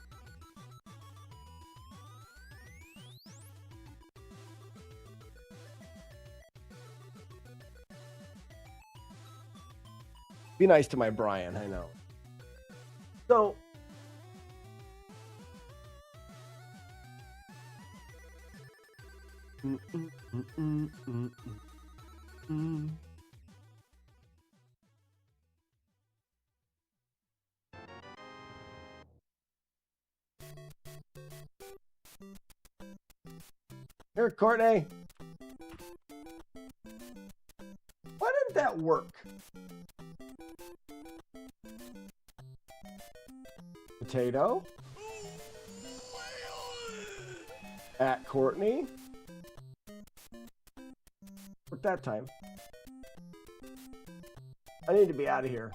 Be nice to my Brian, I know. So, here, Courtney. Why didn't that work? Potato. At Courtney. At that time. I need to be out of here.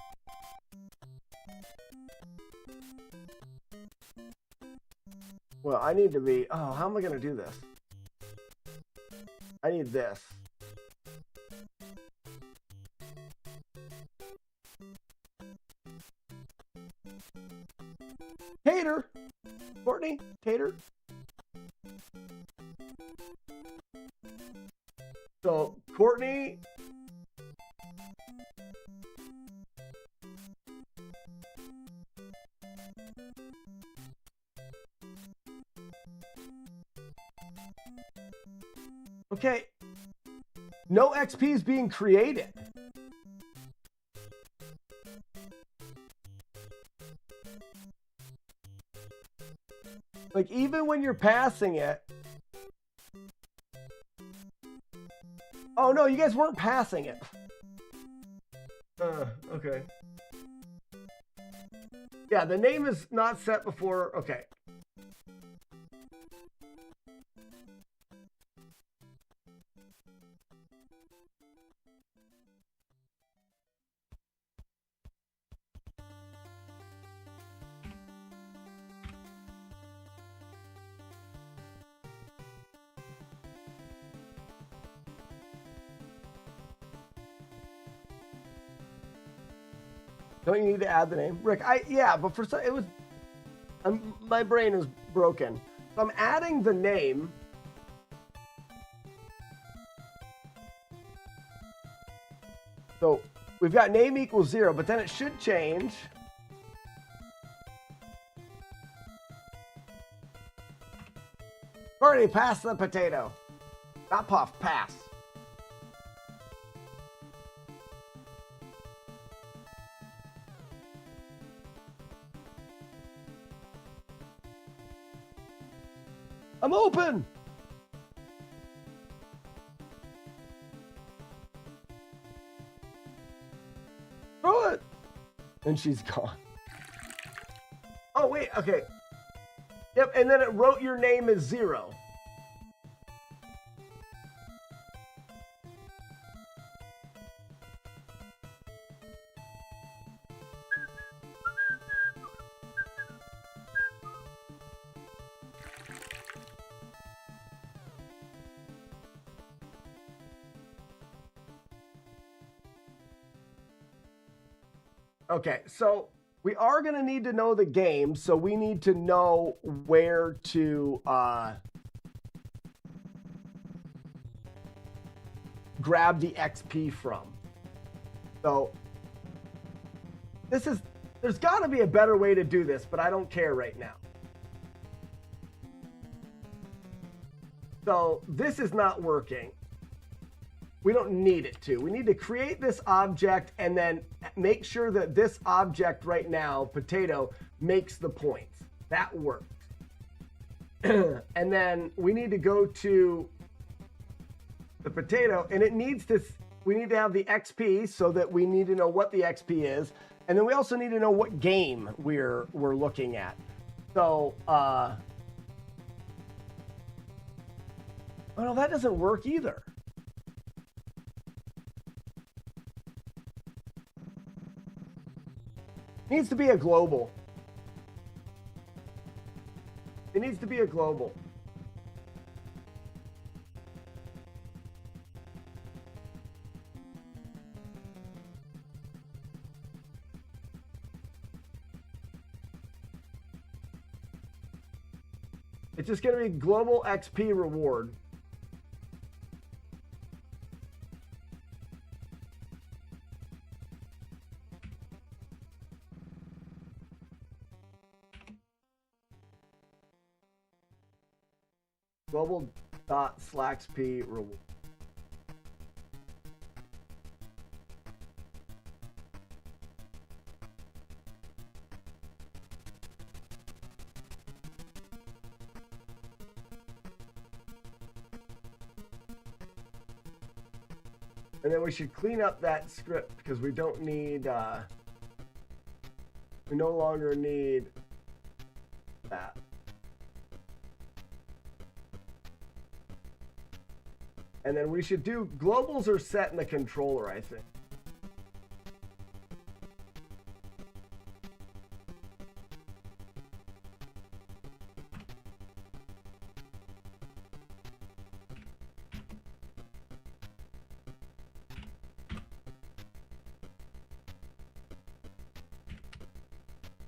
Well, I need to be... Oh, how am I going to do this? I need this. Tater! Courtney? Tater? So, Courtney... Okay. No XP is being created. Like, even when you're passing it... Oh, no, you guys weren't passing it. Okay. Yeah, the name is not set before... Okay. Don't you need to add the name? Rick, yeah, but for some, it was, my brain is broken. So I'm adding the name. So we've got name equals 0, but then it should change. Already pass the potato. Not puff, pass. I'm open! Throw it! And she's gone. Oh, wait, okay. Yep, and then it wrote your name as 0. Okay, so we are going to need to know the game, so we need to know where to grab the XP from. So there's got to be a better way to do this, but I don't care right now. So this is not working. We don't need it to. We need to create this object and then make sure that this object right now, potato, makes the points. That works. And then we need to go to the potato, and it needs to, we need to have the XP so that we need to know what the XP is. And then we also need to know what game we're looking at. So, oh no, that doesn't work either. Needs to be a global. It needs to be a global. It's just going to be global XP reward. Global.slaxp reward. And then we should clean up that script because we don't need, we no longer need that. And then we should do globals are set in the controller, I think.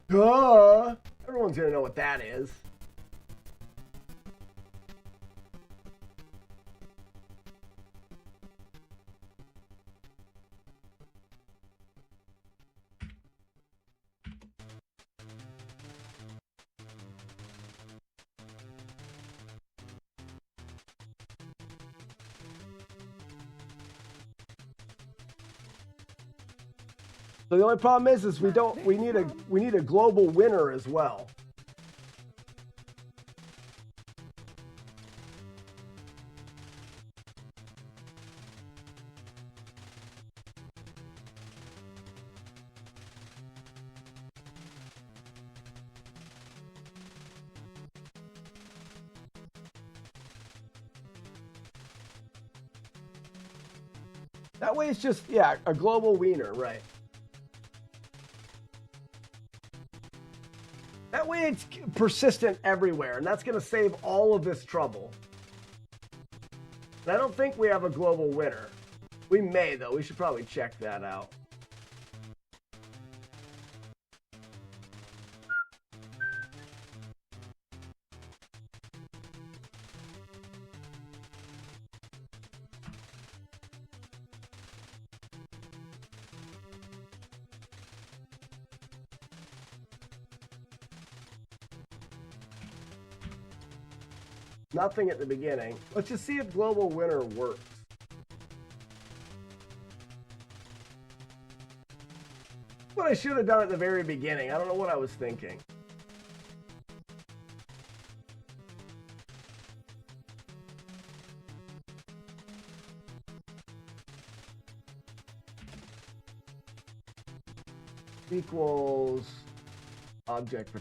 Duh! Everyone's gonna know what that is. So the only problem is we need a global winner as well. That way it's just, yeah, a global wiener, right? That way it's persistent everywhere, and that's going to save all of this trouble. And I don't think we have a global winner. We may, though. We should probably check that out. Nothing at the beginning. Let's just see if global winner works. What I should have done at the very beginning. I don't know what I was thinking. Equals object for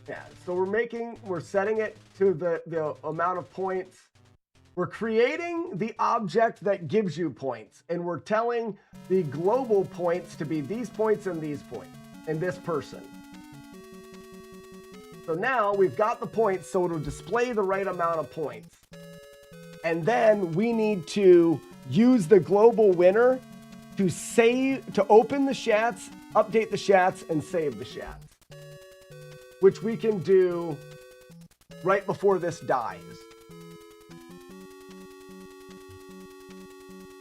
yeah, so we're setting it to the amount of points. We're creating the object that gives you points, and we're telling the global points to be these points and these points, and this person. So now we've got the points, so it'll display the right amount of points. And then we need to use the global winner to open the chats, update the chats, and save the chats, which we can do right before this dies.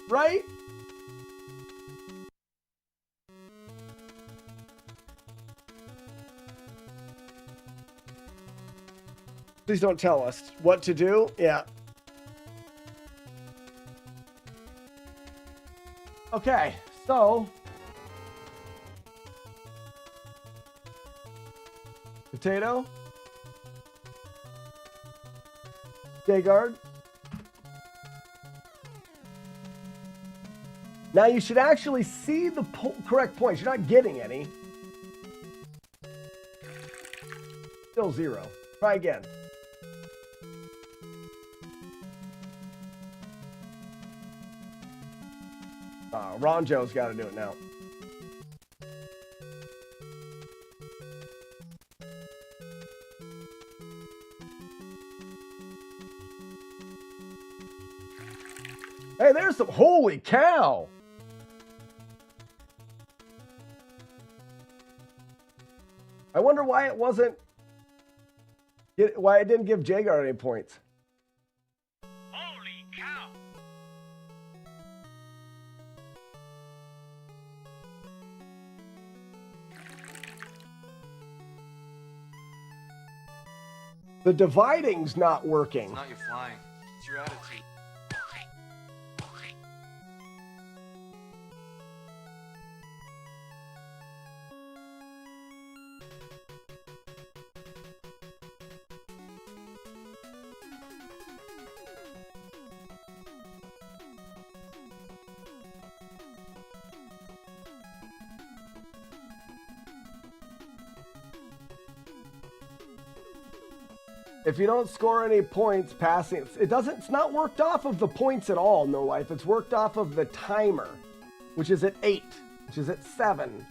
Right? Please don't tell us what to do. Yeah. Okay, so potato, Dagard. Now you should actually see the correct points. You're not getting any. Still 0. Try again. Ron Joe's got to do it now. Hey, there's some, holy cow. I wonder why it wasn't, why it didn't give Jagar any points. Holy cow! The dividing's not working. It's not your flying, it's your attitude. If you don't score any points passing, it's not worked off of the points at all, No Life. It's worked off of the timer, which is at 8, which is at 7.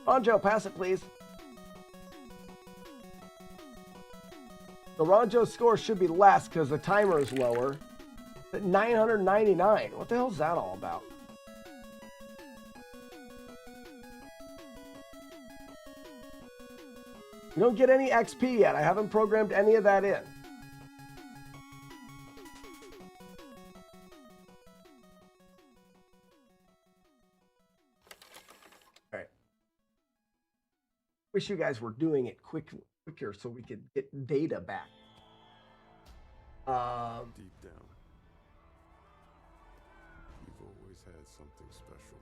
Ron Joe, pass it, please. The Ron Joe score should be less because the timer is lower. But 999. What the hell is that all about? You don't get any XP yet. I haven't programmed any of that in. All right. Wish you guys were doing it quicker so we could get data back. Deep down, you've always had something special.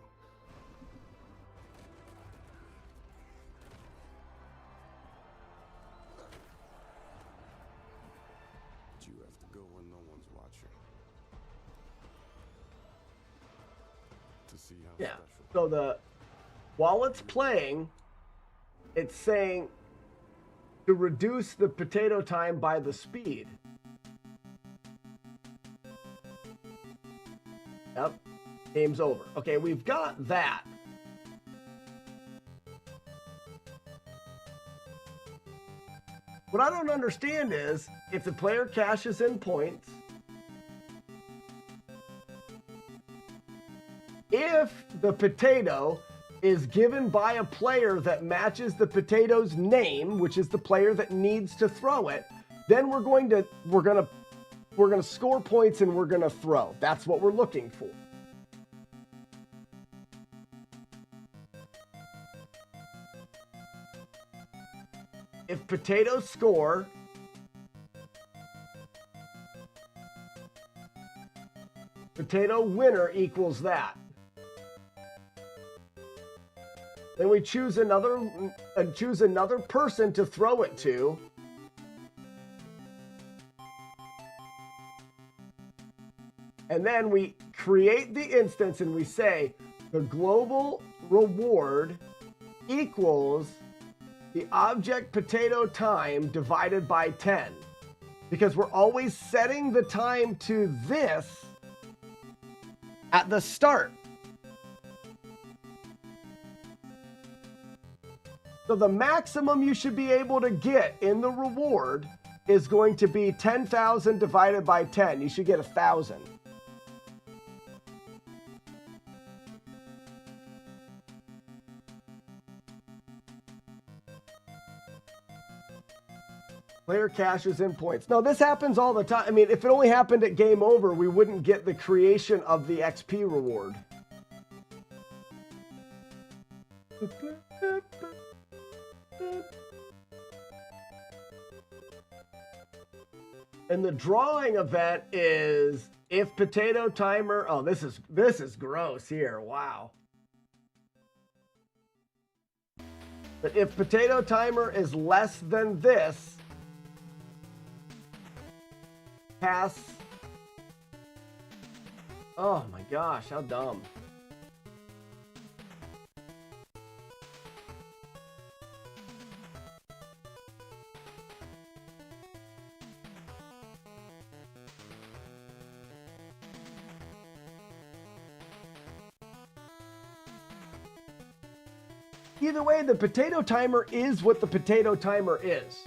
But you have to go when no one's watching to see how special. So while it's playing, it's saying to reduce the potato time by the speed. Yep, game's over. Okay, we've got that. What I don't understand is if the player cashes in points, if the potato is given by a player that matches the potato's name, which is the player that needs to throw it, then we're gonna score points and we're gonna throw. That's what we're looking for. If potatoes score, potato winner equals that. Then we choose another person to throw it to. And then we create the instance and we say the global reward equals the object potato time divided by 10. Because we're always setting the time to this at the start. So the maximum you should be able to get in the reward is going to be 10,000 divided by 10. You should get 1,000. Player cashes in points. No, this happens all the time. I mean, if it only happened at game over, we wouldn't get the creation of the XP reward. And the drawing event is if potato timer. Oh, this is gross here. Wow. But if potato timer is less than this, pass. Oh my gosh, how dumb. Either way, the potato timer is what the potato timer is.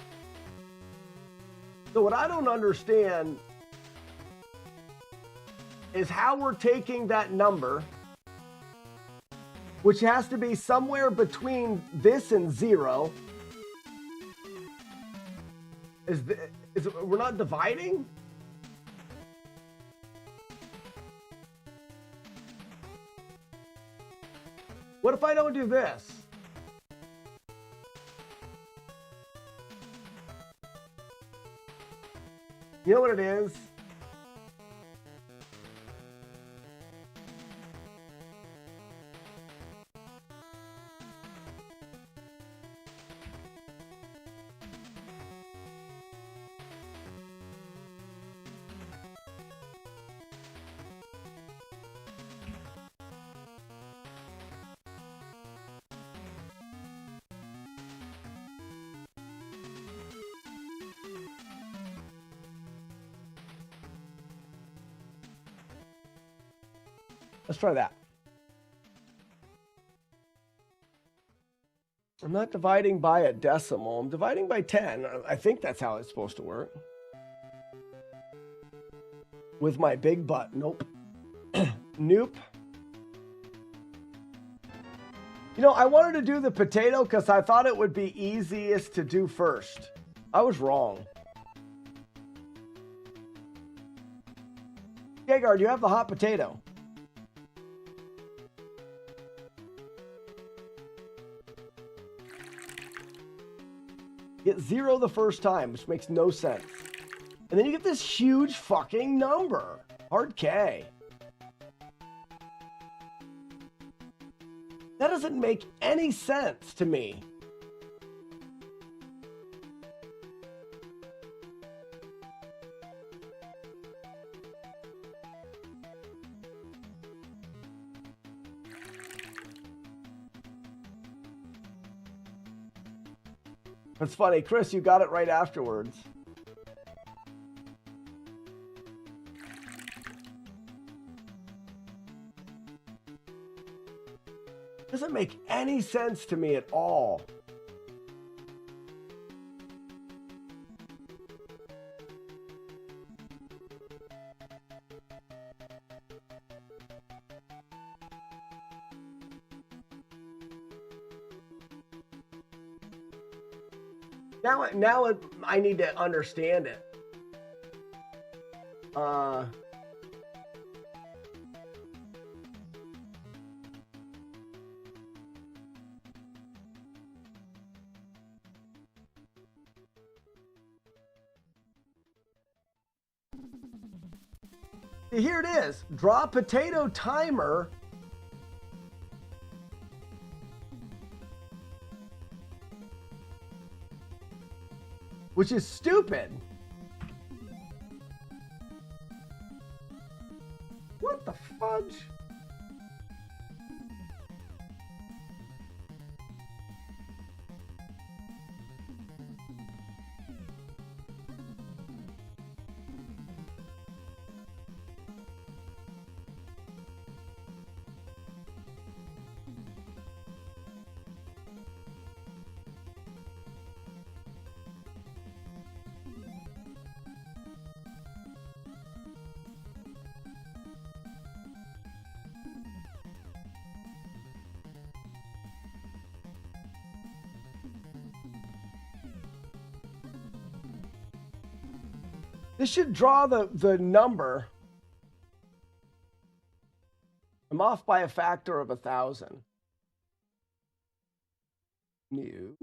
So what I don't understand is how we're taking that number, which has to be somewhere between this and 0. We're not dividing? What if I don't do this? You know what it is? Let's try that. I'm not dividing by a decimal. I'm dividing by 10. I think that's how it's supposed to work. With my big butt. Nope. Nope. You know, I wanted to do the potato because I thought it would be easiest to do first. I was wrong. Gegard, you have the hot potato. Get 0 the first time, which makes no sense. And then you get this huge fucking number. Hard K. That doesn't make any sense to me. That's funny. Chris, you got it right afterwards. Doesn't make any sense to me at all. Now I need to understand it. Here it is. Draw potato timer. Which is stupid. What the fudge? This should draw the number. I'm off by a factor of 1,000. New.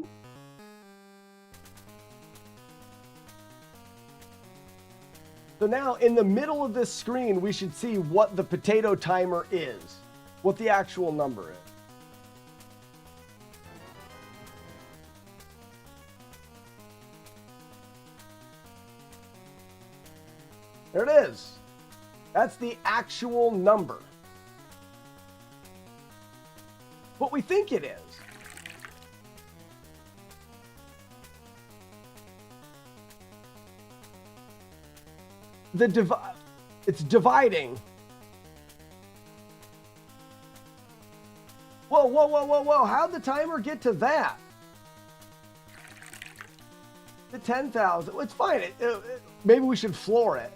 So now in the middle of this screen, we should see what the potato timer is, what the actual number is. There it is. That's the actual number. What we think it is. It's dividing. Whoa, whoa, whoa, whoa, whoa. How'd the timer get to that? The 10,000. It's fine. Maybe we should floor it.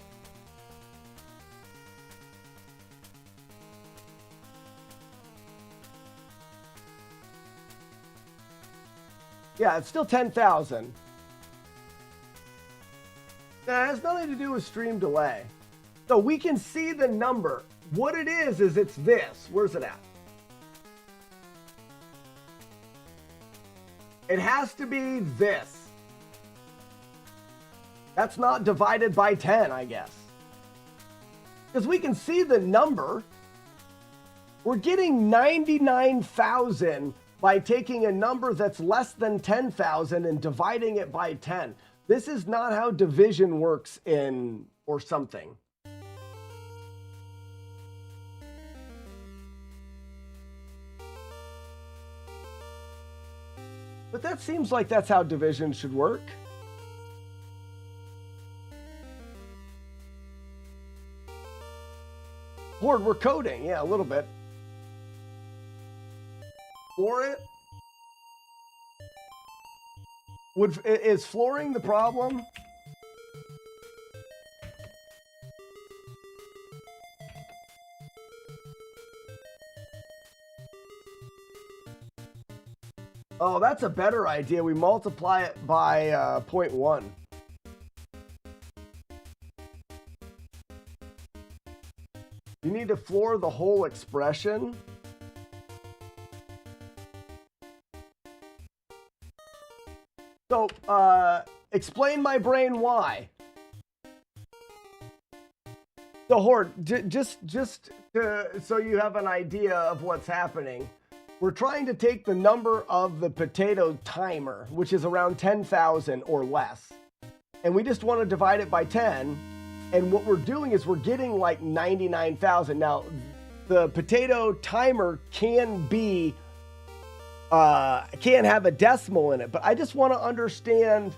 Yeah, it's still 10,000. Nah, it has nothing to do with stream delay. So we can see the number. What it is it's this. Where's it at? It has to be this. That's not divided by 10, I guess. Because we can see the number. We're getting 99,000 by taking a number that's less than 10,000 and dividing it by 10. This is not how division works or something. But that seems like that's how division should work. Horde, we're coding. Yeah, a little bit. Floor it? Is flooring the problem? Oh, that's a better idea. We multiply it by 0.1. You need to floor the whole expression. So, explain my brain why. So, Horde, just so you have an idea of what's happening. We're trying to take the number of the potato timer, which is around 10,000 or less, and we just want to divide it by 10. And what we're doing is we're getting like 99,000. Now, the potato timer can be, can have a decimal in it, but I just want to understand.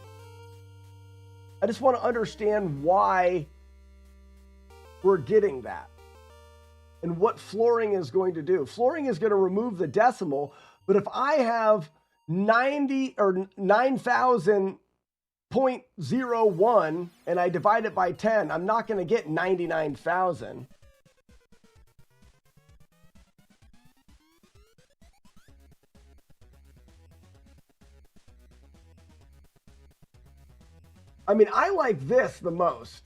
Why we're getting that. And what flooring is going to do. Flooring is going to remove the decimal, but if I have 90 or 9,000.01 and I divide it by 10, I'm not going to get 99,000. I mean, I like this the most.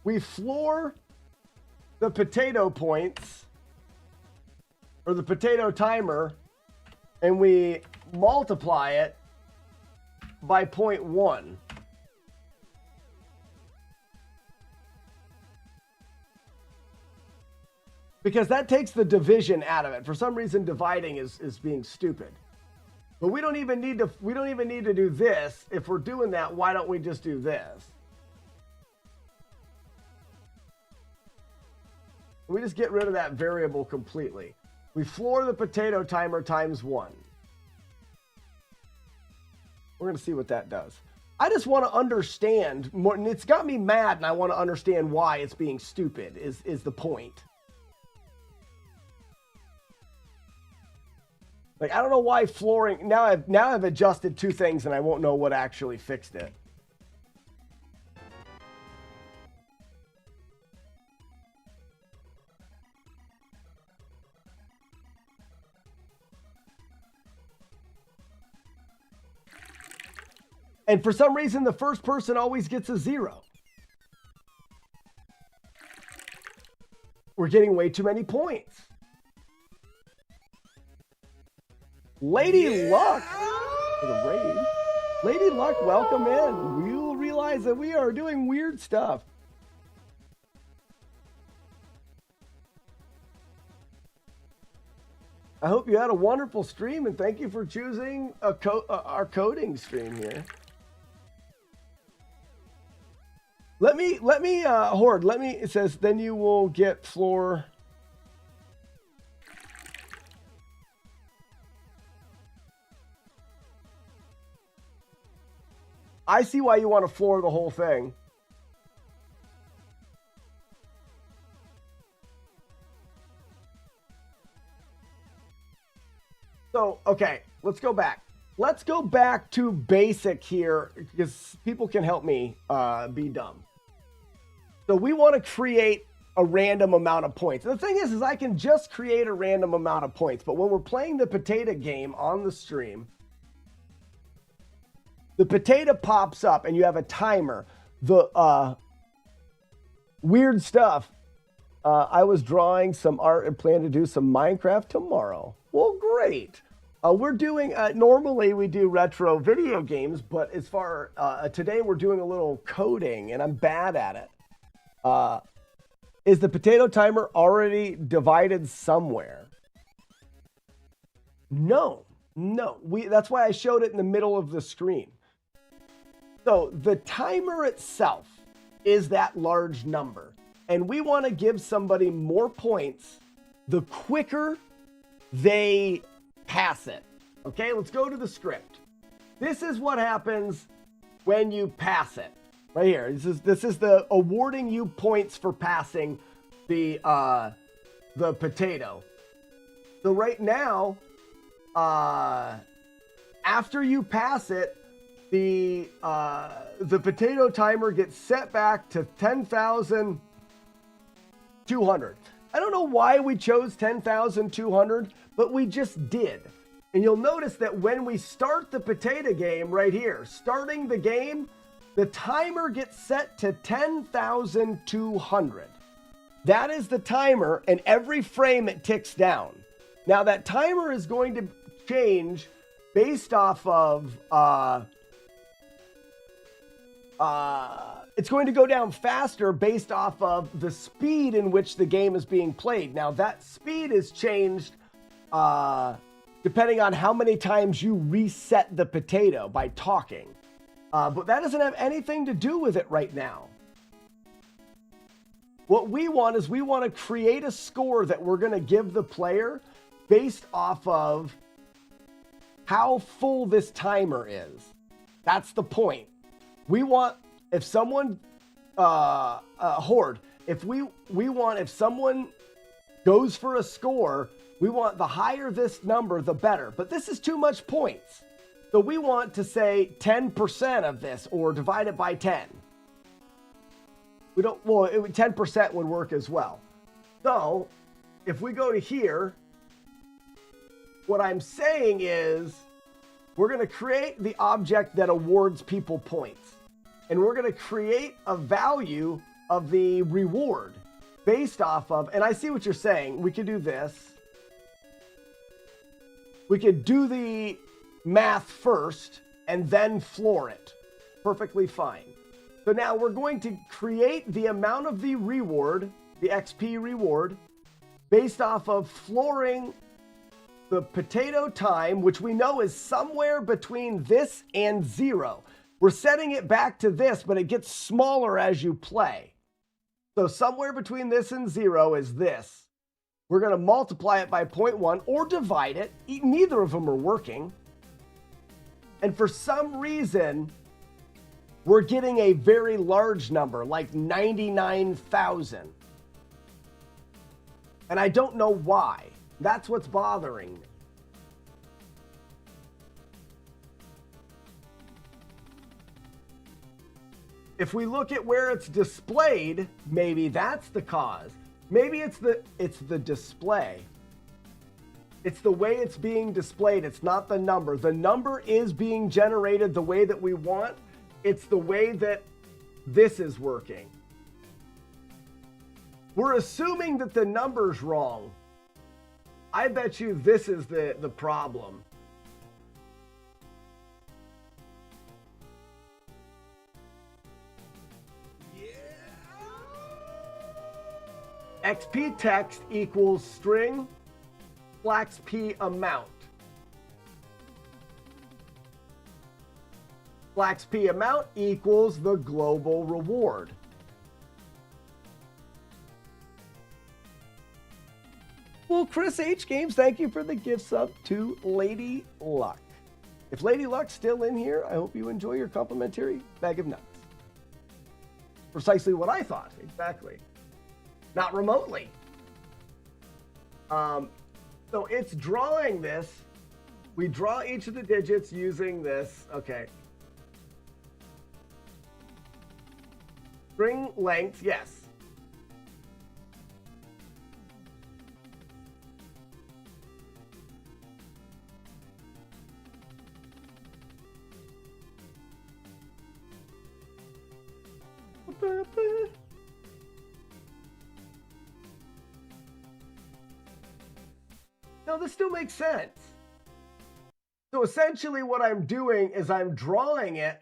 We floor the potato points, or the potato timer, and we multiply it by 0.1. Because that takes the division out of it. For some reason, dividing is being stupid. But we don't even need to do this. If we're doing that, why don't we just do this? We just get rid of that variable completely. We floor the potato timer times 1. We're going to see what that does. I just want to understand more, and it's got me mad, and I want to understand why it's being stupid is the point. Like, I don't know why flooring, now I've adjusted 2 things and I won't know what actually fixed it. And for some reason, the first person always gets a 0. We're getting way too many points. Lady Luck for the raid. Lady Luck, welcome in. We will realize that we are doing weird stuff. I hope you had a wonderful stream, and thank you for choosing our coding stream here. Horde, it says, then you will get floor. I see why you want to floor the whole thing. So, okay, let's go back. Let's go back to basic here, because people can help me be dumb. So we want to create a random amount of points. And the thing is I can just create a random amount of points. But when we're playing the potato game on the stream, the potato pops up and you have a timer. The weird stuff. I was drawing some art and plan to do some Minecraft tomorrow. Well, great. We're doing, normally we do retro video games, but as far, today we're doing a little coding and I'm bad at it. Is the potato timer already divided somewhere? No. That's why I showed it in the middle of the screen. So the timer itself is that large number. And we want to give somebody more points the quicker they pass it. Okay, let's go to the script. This is what happens when you pass it. Right here. This is the awarding you points for passing the potato. So right now, after you pass it, the potato timer gets set back to 10,200. I don't know why we chose 10,200, but we just did. And you'll notice that when we start the potato game right here, starting the game, the timer gets set to 10,200. That is the timer, and every frame it ticks down. Now that timer is going to change based off of, it's going to go down faster based off of the speed in which the game is being played. Now that speed is changed depending on how many times you reset the potato by talking. But that doesn't have anything to do with it right now. What we want is we want to create a score that we're going to give the player based off of how full this timer is. That's the point. We want, if someone, Horde, if someone goes for a score, we want the higher this number, the better. But this is too much points. So we want to say 10% of this or divide it by 10. We don't, well, 10% would work as well. So if we go to here, what I'm saying is we're going to create the object that awards people points. And we're going to create a value of the reward based off of, and I see what you're saying. We could do this. We could do the math first and then floor it. Perfectly fine. So now we're going to create the amount of the reward, the XP reward, based off of flooring the potato time, which we know is somewhere between this and 0. We're setting it back to this, but it gets smaller as you play. So somewhere between this and 0 is this. We're going to multiply it by 0.1 or divide it. Neither of them are working. And for some reason, we're getting a very large number, like 99,000. And I don't know why. That's what's bothering me. If we look at where it's displayed, maybe that's the cause. Maybe it's the display. It's the way it's being displayed. It's not the number. The number is being generated the way that we want. It's the way that this is working. We're assuming that the number's wrong. I bet you this is the problem. XP text equals string FlaxP amount. FlaxP amount equals the global reward. Well, Chris H. Games, thank you for the gift sub to Lady Luck. If Lady Luck's still in here, I hope you enjoy your complimentary bag of nuts. Precisely what I thought, exactly. Not remotely. So it's drawing this. We draw each of the digits using this. Okay. String length, yes. No, this still makes sense. So essentially what I'm doing is I'm drawing it.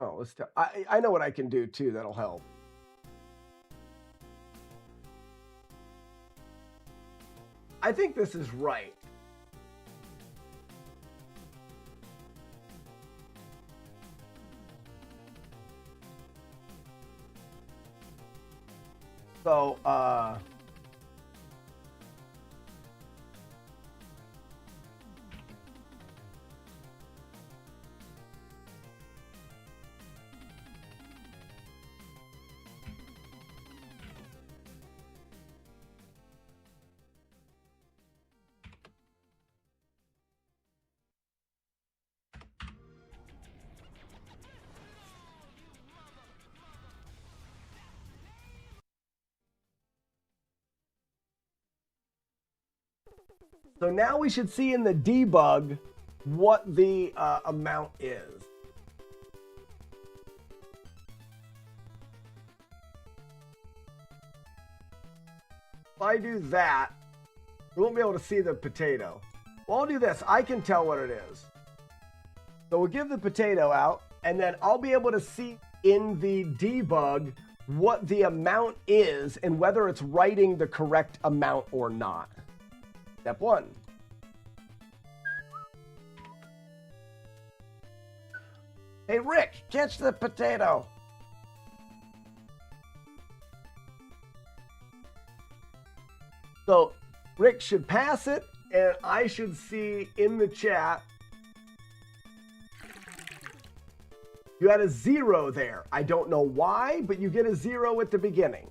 Oh, let's I know what I can do too that'll help. I think this is right. So, So now we should see in the debug what the amount is. If I do that, we won't be able to see the potato. Well, I'll do this. I can tell what it is. So we'll give the potato out, and then I'll be able to see in the debug what the amount is and whether it's writing the correct amount or not. Step 1. Hey, Rick, catch the potato. So Rick should pass it, and I should see in the chat you had a 0 there. I don't know why, but you get a 0 at the beginning.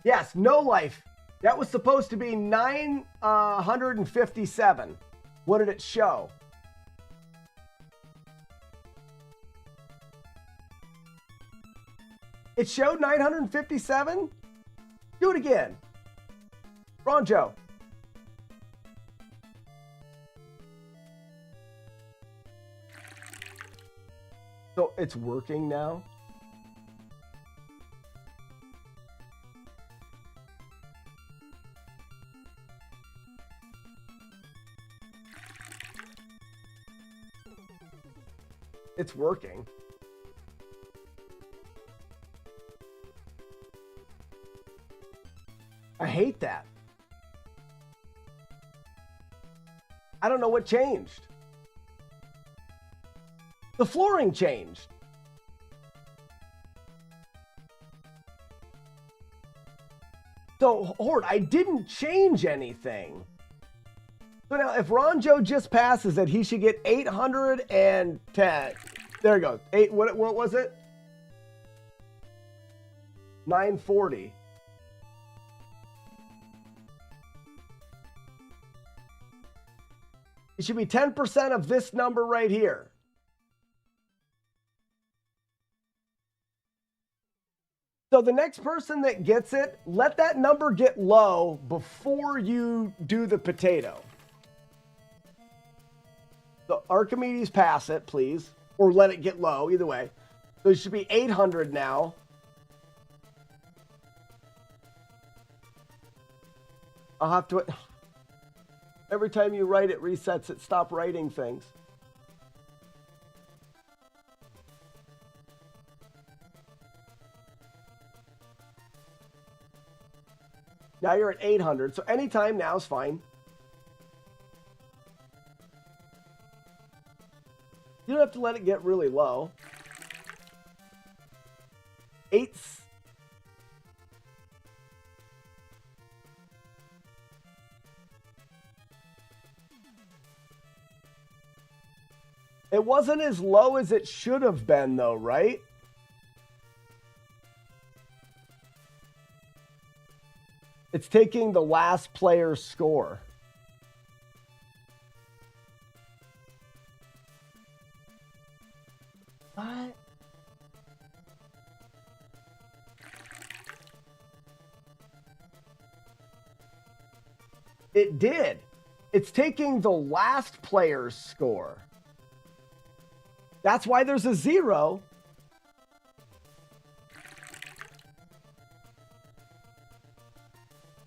Yes, no life. That was supposed to be 957. What did it show? It showed 957? Do it again. Ronjo. So it's working now? It's working. I hate that. I don't know what changed. The flooring changed. So, Horde, I didn't change anything. So now, if Ronjo just passes it, he should get 810. There it goes. What was it? 940. It should be 10% of this number right here. So the next person that gets it, let that number get low before you do the potato. So Archimedes, pass it, please. Or let it get low, either way. So it should be 800 now. I'll have to... Every time you write, it resets it. Stop writing things. Now you're at 800. So anytime now is fine. You don't have to let it get really low. 8. It wasn't as low as it should have been, though, right? It's taking the last player's score. What? It did. It's taking the last player's score. That's why there's a 0.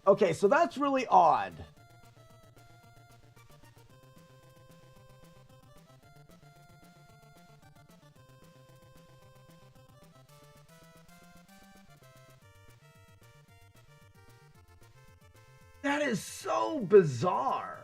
Okay, so that's really odd. That is so bizarre.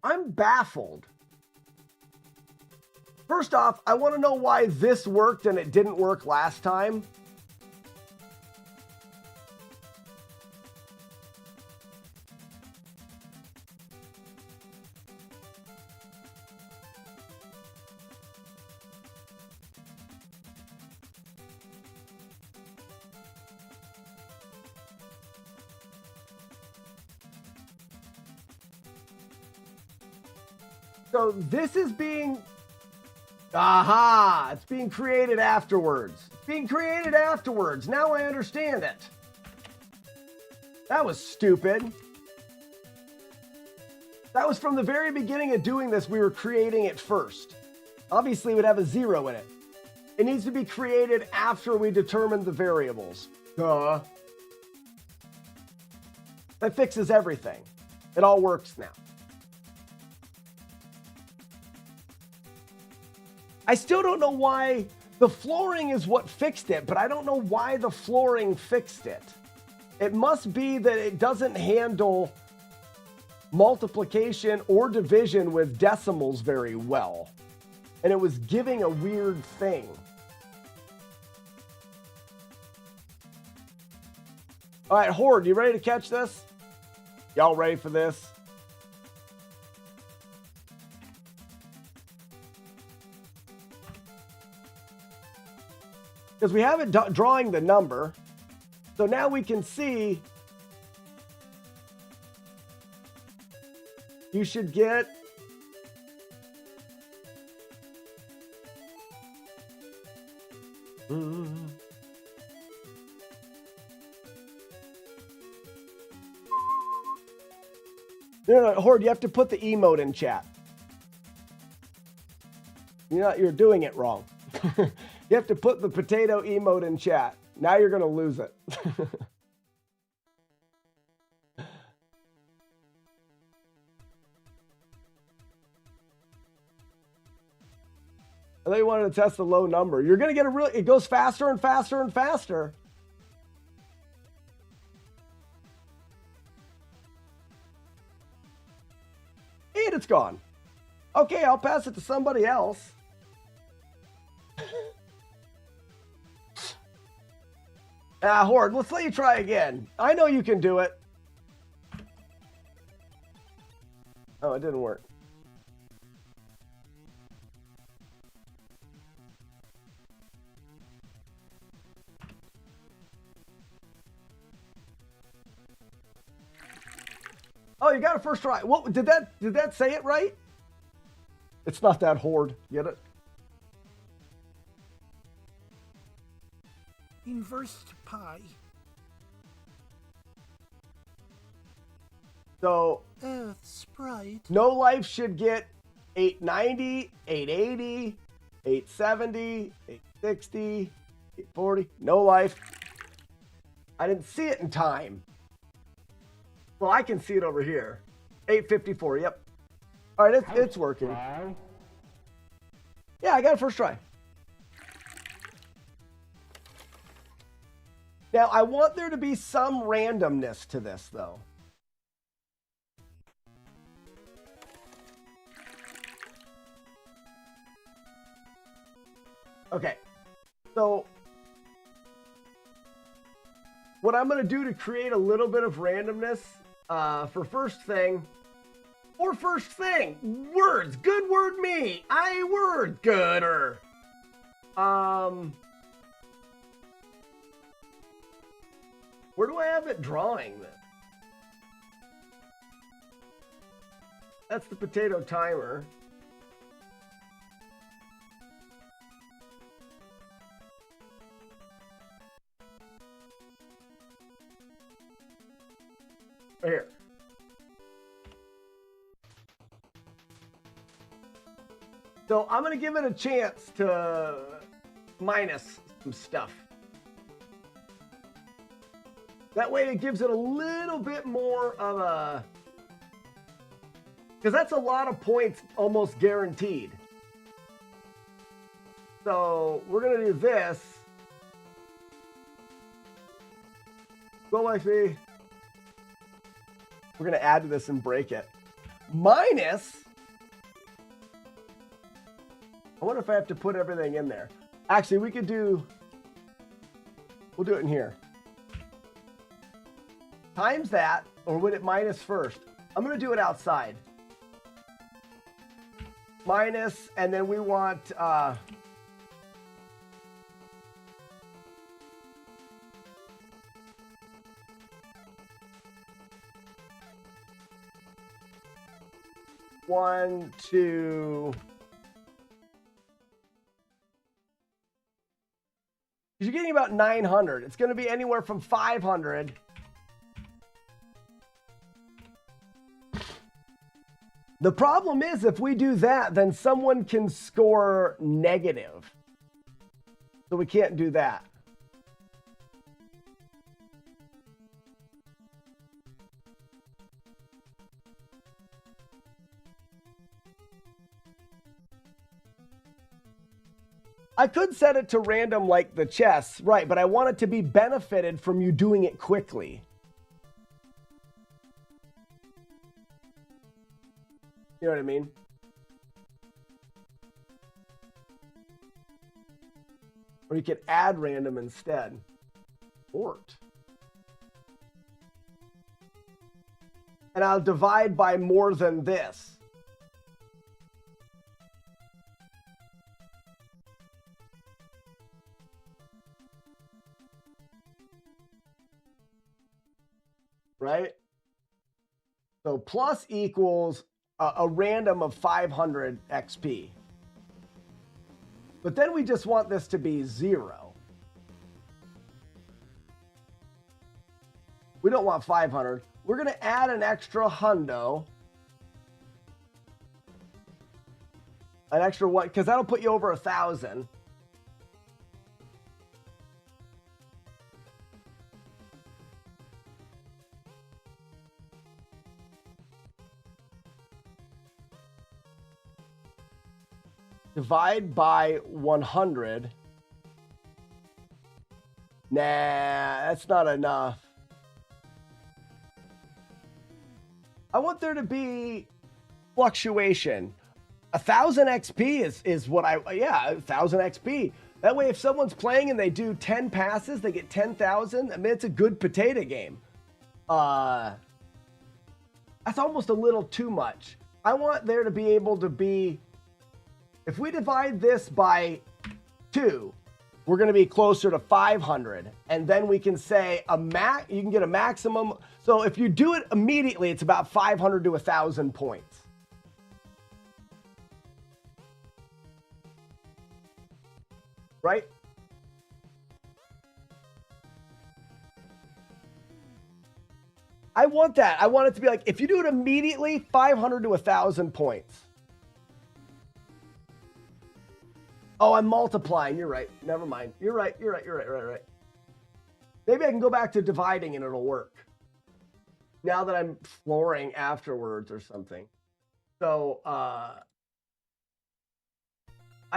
I'm baffled. First off, I want to know why this worked and it didn't work last time. So this is being, aha, it's being created afterwards. It's being created afterwards. Now I understand it. That was stupid. That was from the very beginning of doing this, we were creating it first. Obviously it would have a 0 in it. It needs to be created after we determine the variables. Duh. That fixes everything. It all works now. I still don't know why the flooring is what fixed it, but I don't know why the flooring fixed it. It must be that it doesn't handle multiplication or division with decimals very well. And it was giving a weird thing. All right, Horde, you ready to catch this? Y'all ready for this? Because we have it drawing the number. So now we can see you should get No, Horde, you have to put the emote in chat. You're doing it wrong. You have to put the potato emote in chat. Now you're going to lose it. I thought you wanted to test the low number. You're going to get it goes faster and faster and faster. And it's gone. Okay, I'll pass it to somebody else. Horde, let's let you try again. I know you can do it. Oh, it didn't work. Oh, you got it first try. What did that say it right? It's not that, Horde. Get it? Inverse pi. So sprite. No Life should get 890, 880, 870, 860, 840. No Life. I didn't see it in time. Well, I can see it over here. 854. Yep. All right, it's working. Yeah, I got it first try. Now, I want there to be some randomness to this, though. Okay. So, what I'm going to do to create a little bit of randomness for first thing, words, good word me, I word gooder. Where do I have it drawing then? That's the potato timer. Right here. So I'm going to give it a chance to minus some stuff. That way it gives it a little bit more of a... Because that's a lot of points almost guaranteed. So we're going to do this. Go like me. We're going to add to this and break it. Minus... I wonder if I have to put everything in there. Actually, we'll do it in here. Times that, or would it minus first? I'm going to do it outside. Minus, and then we want, 1, 2. You're getting about 900. It's going to be anywhere from 500. The problem is if we do that, then someone can score negative. So we can't do that. I could set it to random like the chess, right, but I want it to be benefited from you doing it quickly. You know what I mean? Or you could add random instead. Ort. And I'll divide by more than this. Right? So plus equals a random of 500 XP. But then we just want this to be 0. We don't want 500. We're going to add an extra hundo. An extra what? Because that'll put you over 1,000. Divide by 100. Nah, that's not enough. I want there to be fluctuation. 1,000 XP is what 1,000 XP. That way, if someone's playing and they do 10 passes, they get 10,000. I mean, it's a good potato game. That's almost a little too much. I want there to be able to be. If we divide this by 2, we're going to be closer to 500. And then we can say you can get a maximum. So if you do it immediately, it's about 500 to 1,000 points. Right? I want that. I want it to be like, if you do it immediately, 500 to 1,000 points. Oh, I'm multiplying. You're right. Never mind. You're right. Right. Maybe I can go back to dividing and it'll work. Now that I'm flooring afterwards or something. So, I'd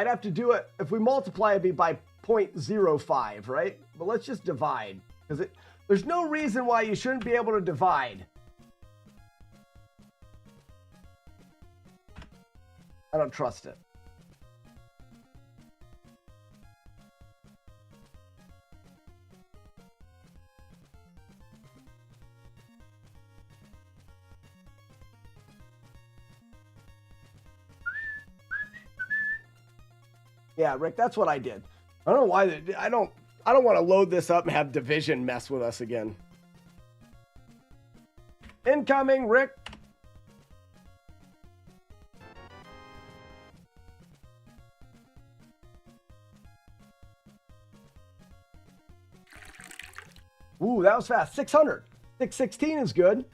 have to do it. If we multiply, it'd be by 0.05, right? But let's just divide. Because there's no reason why you shouldn't be able to divide. I don't trust it. Yeah, Rick, that's what I did. I don't know why. I don't want to load this up and have division mess with us again. Incoming, Rick. Ooh, that was fast. 600. 616 is good.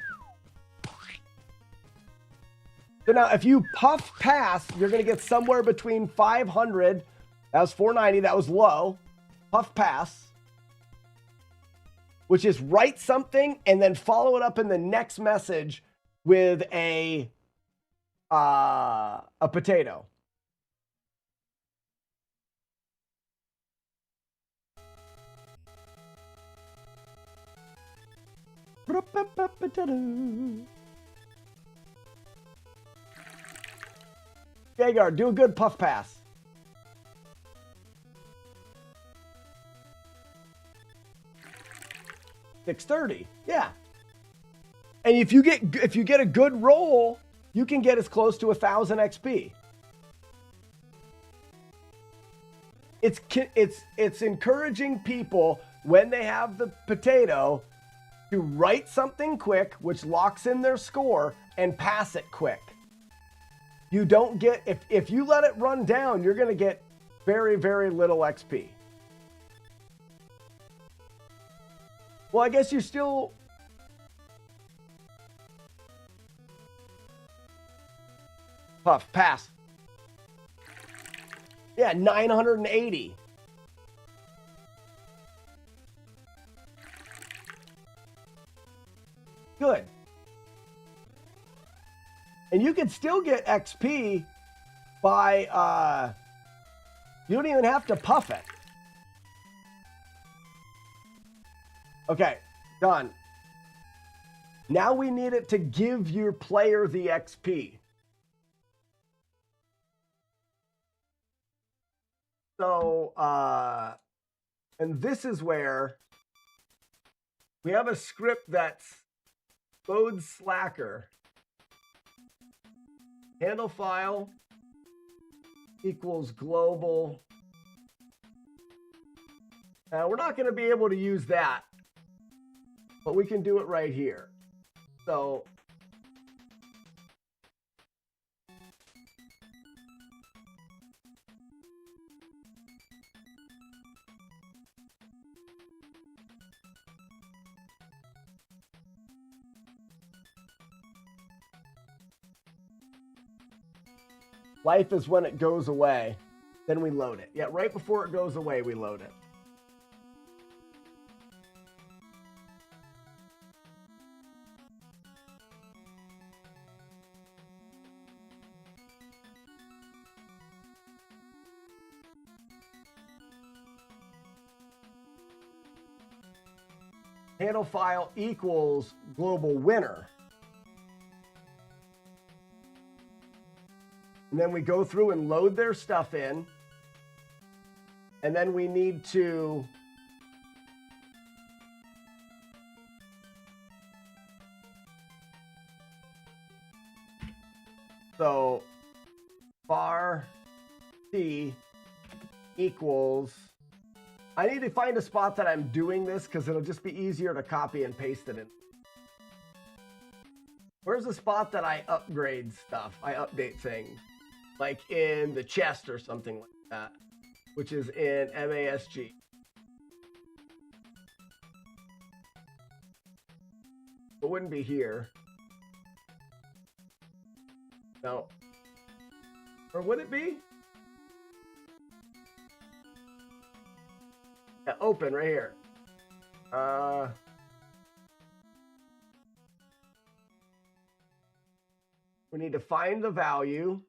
So now if you puff pass, you're going to get somewhere between 500. That was 490. That was low. Puff pass. Which is write something and then follow it up in the next message with a potato. Jagar, do a good puff pass. 630. Yeah. And if you get a good roll, you can get as close to 1,000 XP. It's encouraging people when they have the potato to write something quick, which locks in their score, and pass it quick. You don't get, if you let it run down, you're going to get very, very little XP. Well, I guess you still... Puff, pass. Yeah, 980. Good. And you can still get XP by, you don't even have to puff it. Okay, done. Now we need it to give your player the XP. So, and this is where we have a script that's load slacker. Handle file equals global. Now, we're not going to be able to use that, but we can do it right here. So, life is when it goes away, then we load it. Yeah, right before it goes away, we load it. Handle file equals global winner. And then we go through and load their stuff in. And then we need to so var c equals, I need to find a spot that I'm doing this because it'll just be easier to copy and paste it in. Where's the spot that I upgrade stuff? I update things. Like in the chest or something like that, which is in MASG. It wouldn't be here. No. Or would it be? Yeah, open right here. We need to find the value.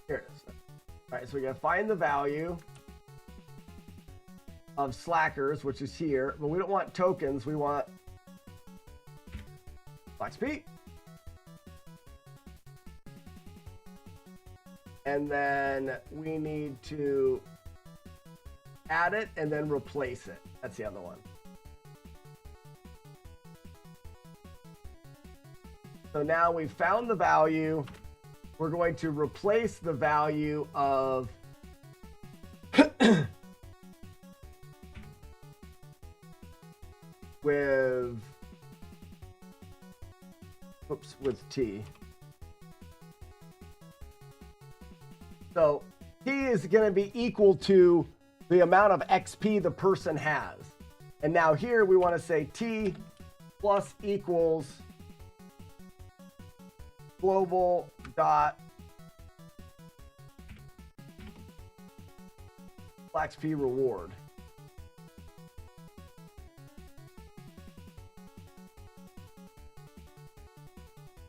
Here it is. All right, so we gotta find the value of slackers, which is here, but we don't want tokens, we want XP. And then we need to add it and then replace it. That's the other one. So now we've found the value. We're going to replace the value of with T. So T is going to be equal to the amount of XP the person has. And now here we want to say T plus equals global dot XP reward.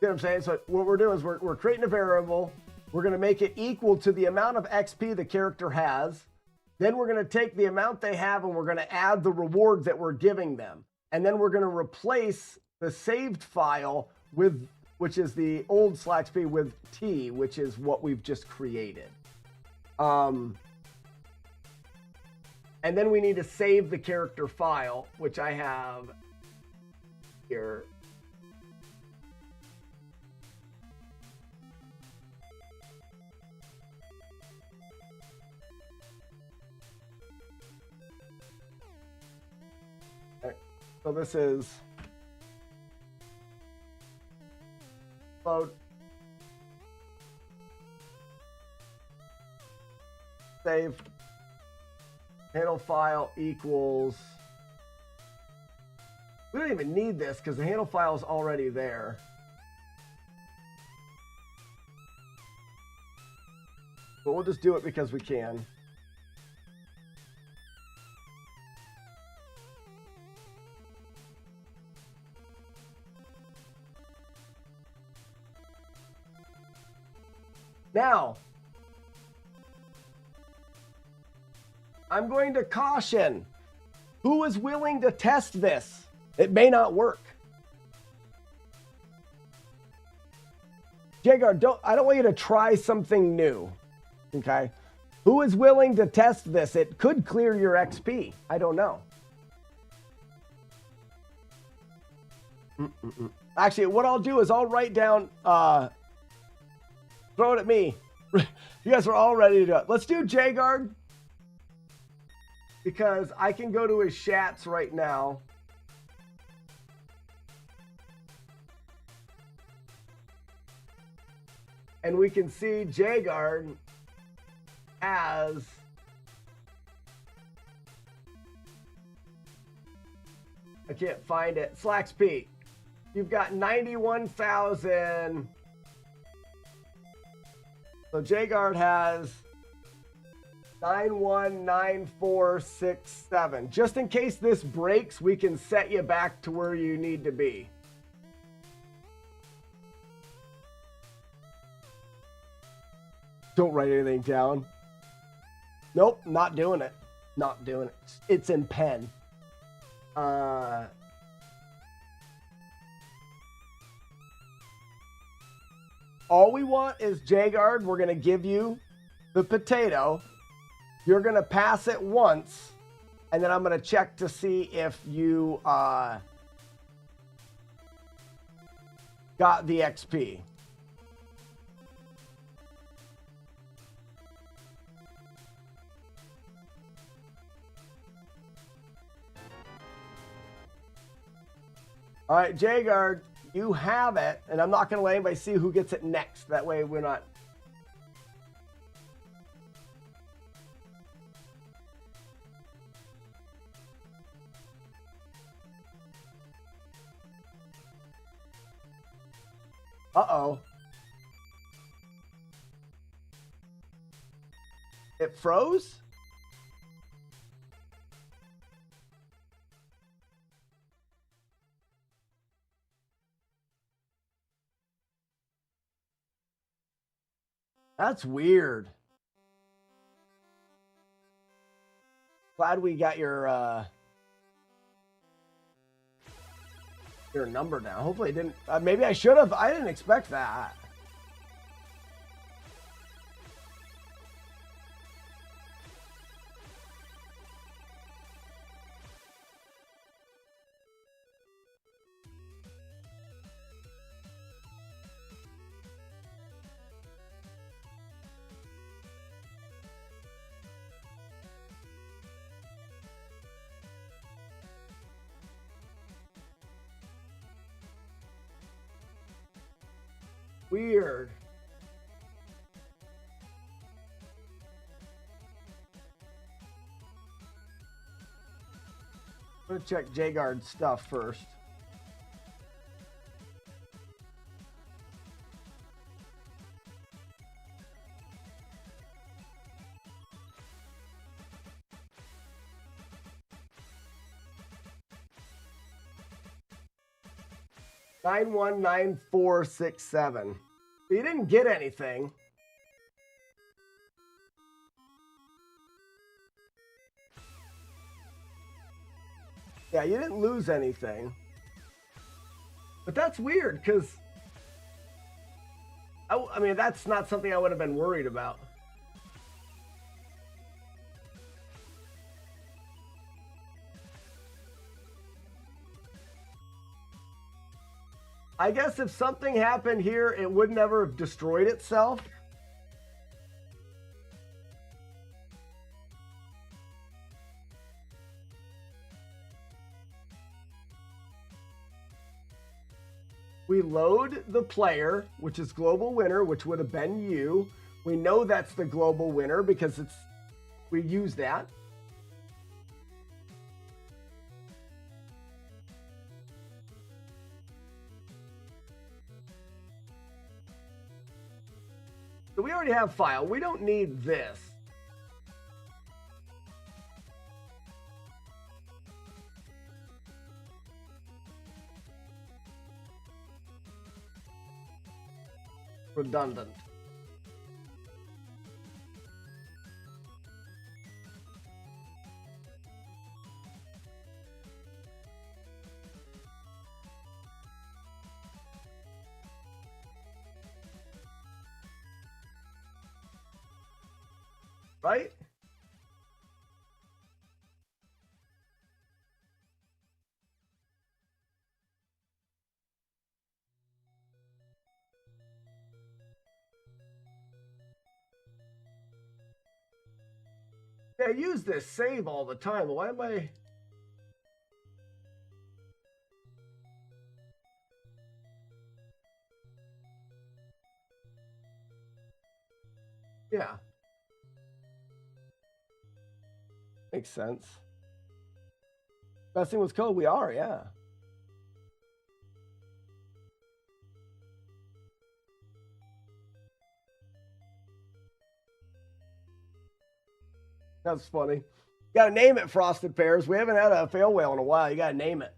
You know what I'm saying? So what we're doing is we're creating a variable. We're going to make it equal to the amount of XP the character has. Then we're going to take the amount they have and we're going to add the reward that we're giving them. And then we're going to replace the saved file with which is the old /p with T, which is what we've just created. And then we need to save the character file, which I have here. Okay. So this is load. Save. Handle file equals. We don't even need this because the handle file is already there. But we'll just do it because we can. Now, I'm going to caution. Who is willing to test this? It may not work. Jagar, I don't want you to try something new. Okay? Who is willing to test this? It could clear your XP. I don't know. Actually, what I'll do is I'll write down, throw it at me. You guys are all ready to do it. Let's do Jagard. Because I can go to his chats right now. And we can see Jagard as I can't find it. /p. You've got 91,000. So Jagard has 919467. Just in case this breaks, we can set you back to where you need to be. Don't write anything down. Nope, not doing it. Not doing it. It's in pen. All we want is Jagard. We're going to give you the potato. You're going to pass it once, and then I'm going to check to see if you got the XP. All right, Jagard, you have it, and I'm not going to let anybody see who gets it next. That way we're not... Uh-oh. It froze? That's weird. Glad we got your number now. Hopefully it didn't. Maybe I should have. I didn't expect that. Weird. I'm gonna check Jagard's stuff first. $919467. You didn't get anything. Yeah, you didn't lose anything. But that's weird because I mean, that's not something I would have been worried about. I guess if something happened here, it would never have destroyed itself. We load the player, which is global winner, which would have been you. We know that's the global winner because we use that. So we already have file. We don't need this. Redundant. Right? Yeah, I use this save all the time. Why am I... Yeah. Makes sense. Messing with code, we are, yeah. That's funny. You gotta name it, Frosted Pears. We haven't had a fail whale in a while. You gotta name it.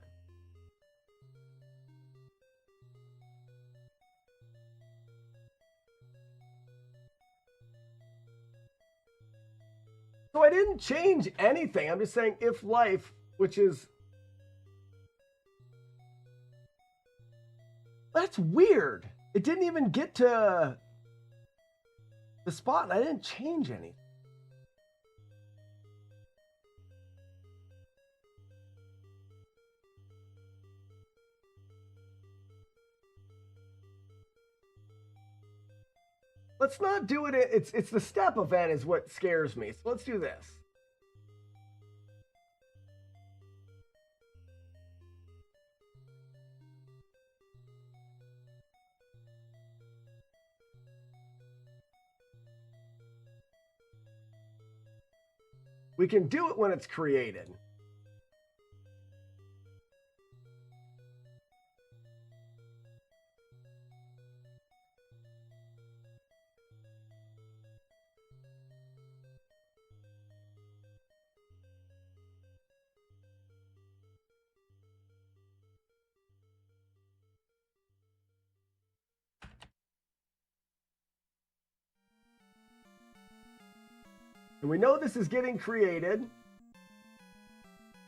So I didn't change anything. I'm just saying if life, which is... That's weird. It didn't even get to the spot, and I didn't change anything. Let's not do it. It's the step event is what scares me. So let's do this. We can do it when it's created. And we know this is getting created.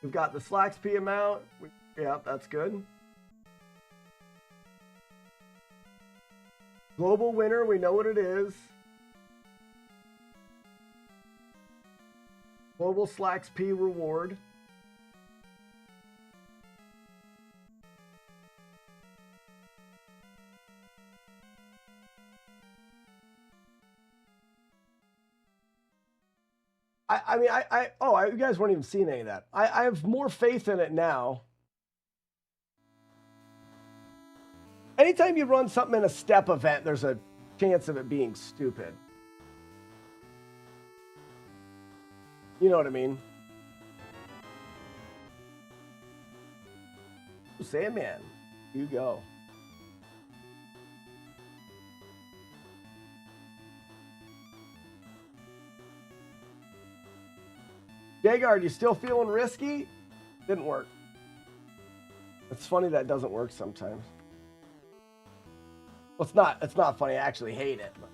We've got the /p amount. Yeah, that's good. Global winner, we know what it is. Global /p reward. I mean, you guys weren't even seeing any of that. I have more faith in it now. Anytime you run something in a step event, there's a chance of it being stupid. You know what I mean? Sandman, you go. Jagard, you still feeling risky? Didn't work. It's funny that doesn't work sometimes. Well, it's not funny. I actually hate it. But.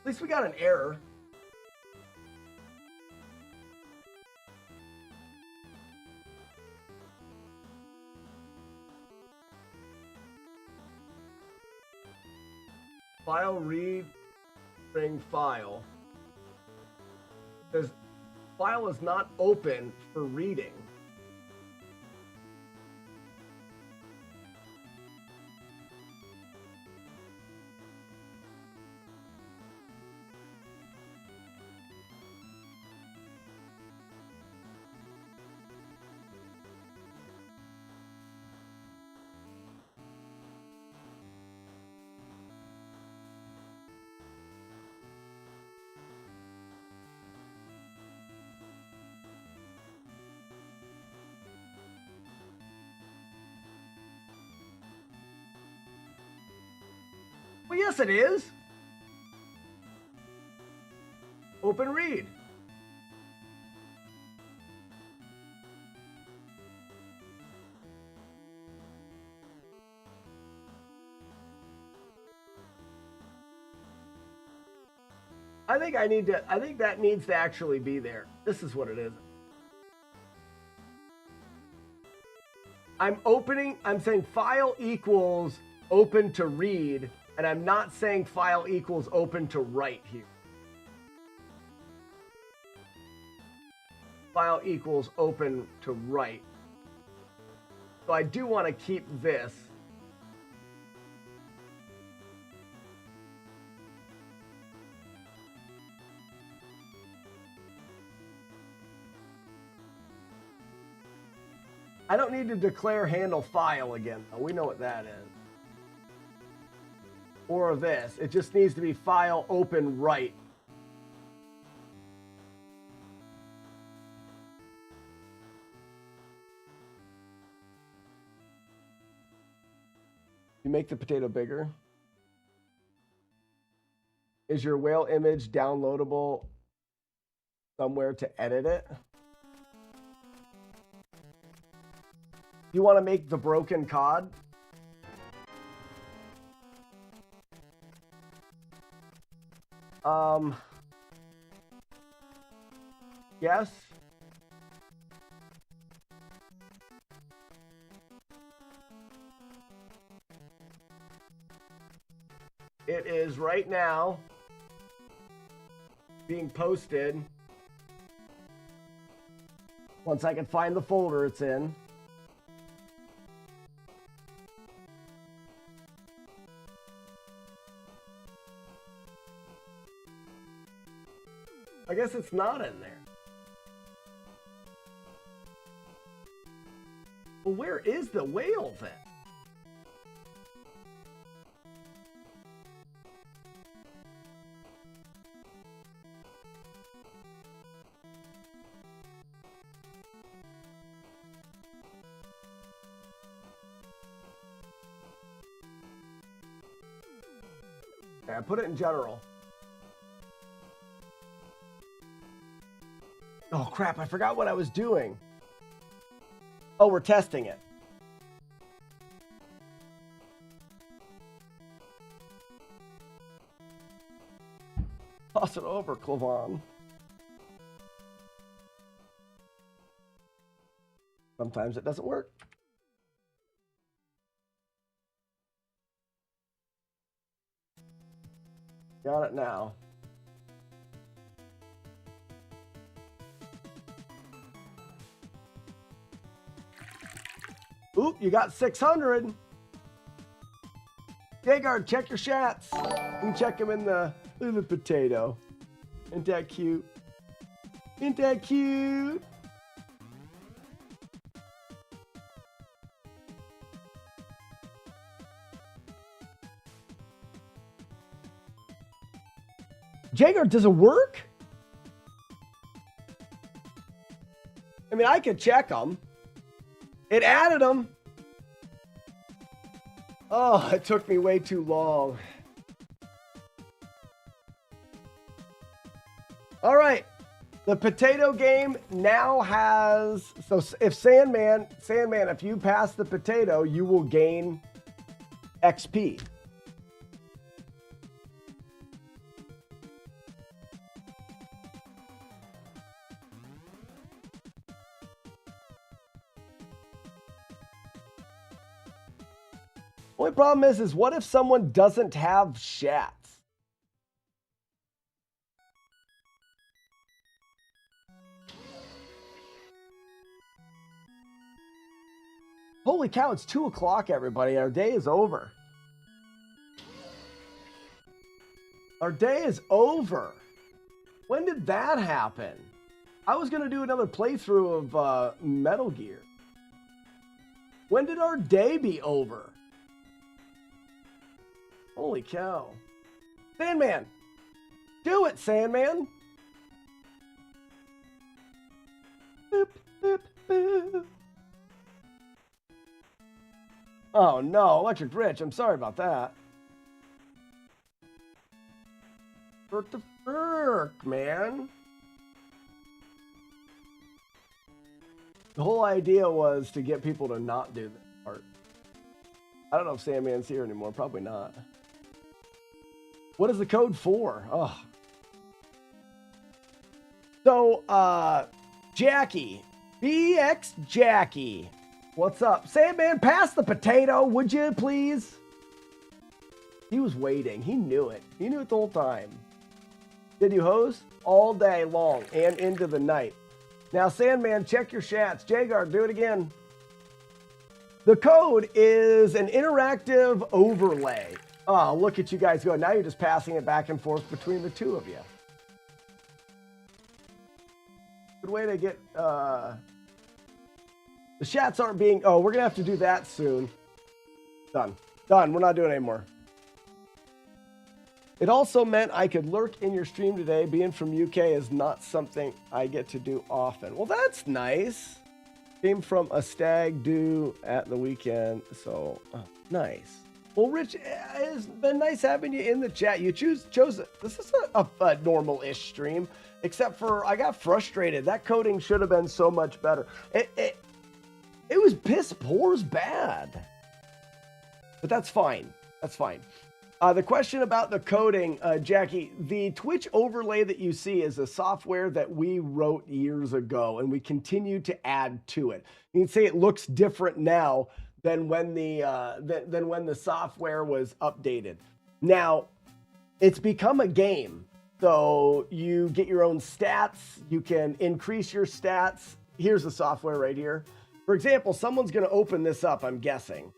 At least we got an error. File read string file. Says file is not open for reading. Well, yes, it is. Open read. I think that needs to actually be there. This is what it is. I'm saying file equals open to read, and I'm not saying file equals open to write here. File equals open to write. So I do want to keep this. I don't need to declare handle file again, though. We know what that is. Or this. It just needs to be file open write. You make the potato bigger. Is your whale image downloadable somewhere to edit it? You want to make the broken cod? Yes. It is right now being posted. Once I can find the folder it's in. I guess it's not in there. Well, where is the whale then? Okay, I put it in general. Oh crap, I forgot what I was doing. Oh, we're testing it. Toss it over, Clavon. Sometimes it doesn't work. Got it now. Oop, you got 600. Jagard, check your shats. You can check them in the potato. Ain't that cute? Ain't that cute? Jagard, does it work? I mean, I could check them. It added them. Oh, it took me way too long. All right. The potato game now has... So if Sandman, if you pass the potato, you will gain XP. Only problem is what if someone doesn't have shats? Holy cow, it's 2 o'clock, everybody. Our day is over. Our day is over. When did that happen? I was going to do another playthrough of Metal Gear. When did our day be over? Holy cow. Sandman! Do it, Sandman! Boop, boop, boop. Oh no, Electric Rich, I'm sorry about that. What the frick, man? The whole idea was to get people to not do that part. I don't know if Sandman's here anymore. Probably not. What is the code for? Oh. So, Jackie. BX Jackie. What's up? Sandman, pass the potato, would you, please? He was waiting. He knew it. He knew it the whole time. Did you hose? All day long and into the night. Now, Sandman, check your shats. Jagar, do it again. The code is an interactive overlay. Oh, look at you guys go. Now you're just passing it back and forth between the two of you. Good way to get... The chats aren't being... Oh, we're going to have to do that soon. Done. Done. We're not doing it anymore. It also meant I could lurk in your stream today. Being from UK is not something I get to do often. Well, that's nice. Came from a stag do at the weekend. So, nice. Well, Rich, it's been nice having you in the chat. You chose it. This is a normal-ish stream, except for I got frustrated. That coding should have been so much better. It was piss poor's bad. But that's fine. That's fine. The question about the coding, Jackie, the Twitch overlay that you see is a software that we wrote years ago, and we continue to add to it. You can say it looks different now than when the software was updated. Now, it's become a game, so you get your own stats. You can increase your stats. Here's the software right here. For example, someone's going to open this up, I'm guessing.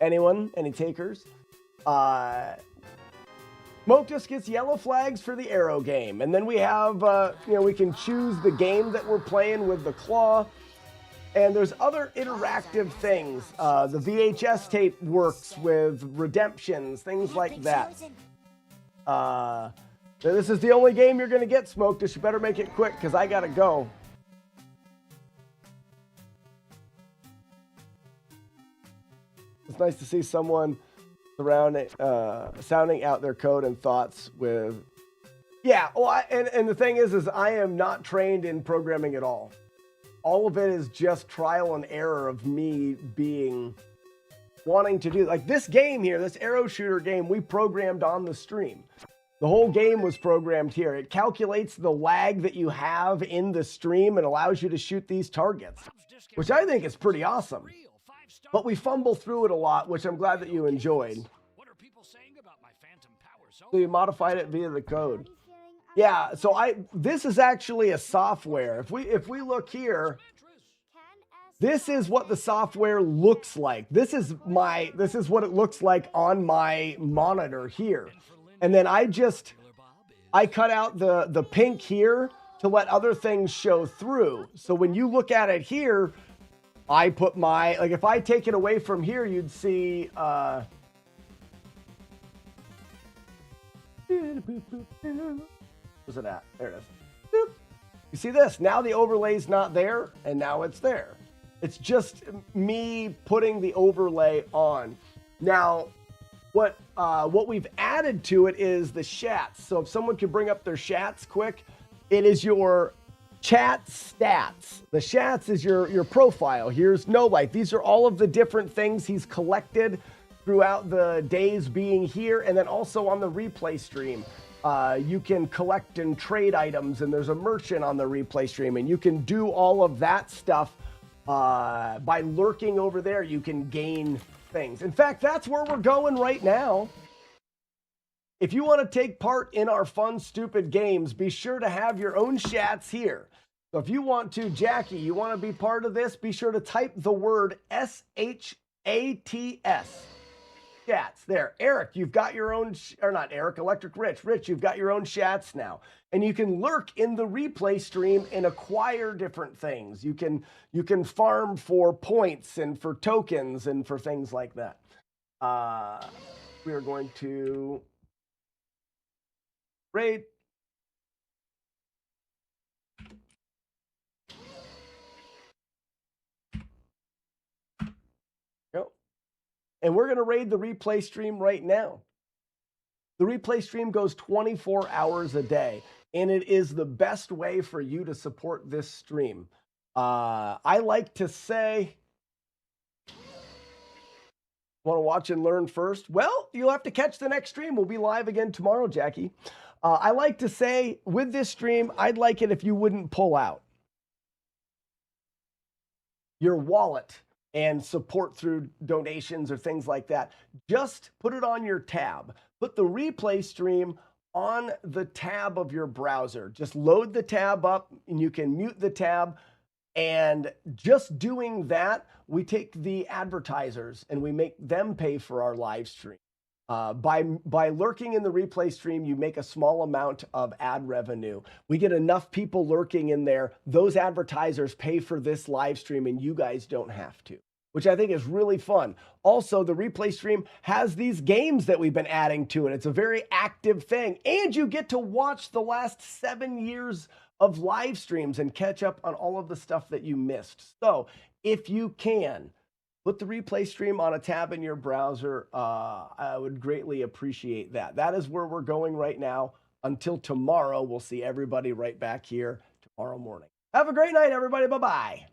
Anyone? Any takers? Smoke just gets yellow flags for the arrow game. And then we have, we can choose the game that we're playing with the claw. And there's other interactive things. The VHS tape works with redemptions, things like that. This is the only game you're going to get, Smoke. You better make it quick because I got to go. It's nice to see someone sounding out their code and thoughts with... Yeah, well, and the thing is I am not trained in programming at all. All of it is just trial and error of me wanting to do... Like this game here, this arrow shooter game, we programmed on the stream. The whole game was programmed here. It calculates the lag that you have in the stream and allows you to shoot these targets, which I think is pretty awesome. But we fumble through it a lot, which I'm glad that you enjoyed. What are people saying about my phantom power? So you modified it via the code. Yeah, so this is actually a software. If we look here, this is what the software looks like. This is what it looks like on my monitor here. And then I cut out the pink here to let other things show through. So when you look at it here, I put if I take it away from here, you'd see, where's it at? There it is. Boop. You see this? Now the overlay's not there, and now it's there. It's just me putting the overlay on. Now, what we've added to it is the chats. So if someone can bring up their chats quick, it is your chat stats. The chats is your profile. Here's No Life. These are all of the different things he's collected throughout the days being here, and then also on the replay stream. You can collect and trade items, and there's a merchant on the replay stream, and you can do all of that stuff by lurking over there. You can gain things. In fact, that's where we're going right now. If you want to take part in our fun, stupid games, be sure to have your own chats here. So if you want to, Jackie, you want to be part of this, be sure to type the word SHATS. Chats there. Eric, you've got your own, or not Eric, Electric Rich. Rich, you've got your own chats now. And you can lurk in the replay stream and acquire different things. You can farm for points and for tokens and for things like that. We are going to raid. And we're going to raid the replay stream right now. The replay stream goes 24 hours a day, and it is the best way for you to support this stream. I like to say, want to watch and learn first? Well, you'll have to catch the next stream. We'll be live again tomorrow, Jackie. I like to say, with this stream, I'd like it if you wouldn't pull out your wallet and support through donations or things like that. Just put it on your tab. Put the replay stream on the tab of your browser. Just load the tab up and you can mute the tab. And just doing that, we take the advertisers and we make them pay for our live stream. By lurking in the replay stream, you make a small amount of ad revenue. We get enough people lurking in there. Those advertisers pay for this live stream and you guys don't have to, which I think is really fun. Also, the replay stream has these games that we've been adding to it. It's a very active thing. And you get to watch the last 7 years of live streams and catch up on all of the stuff that you missed. So if you can, put the replay stream on a tab in your browser. I would greatly appreciate that. That is where we're going right now. Until tomorrow, we'll see everybody right back here tomorrow morning. Have a great night, everybody. Bye-bye.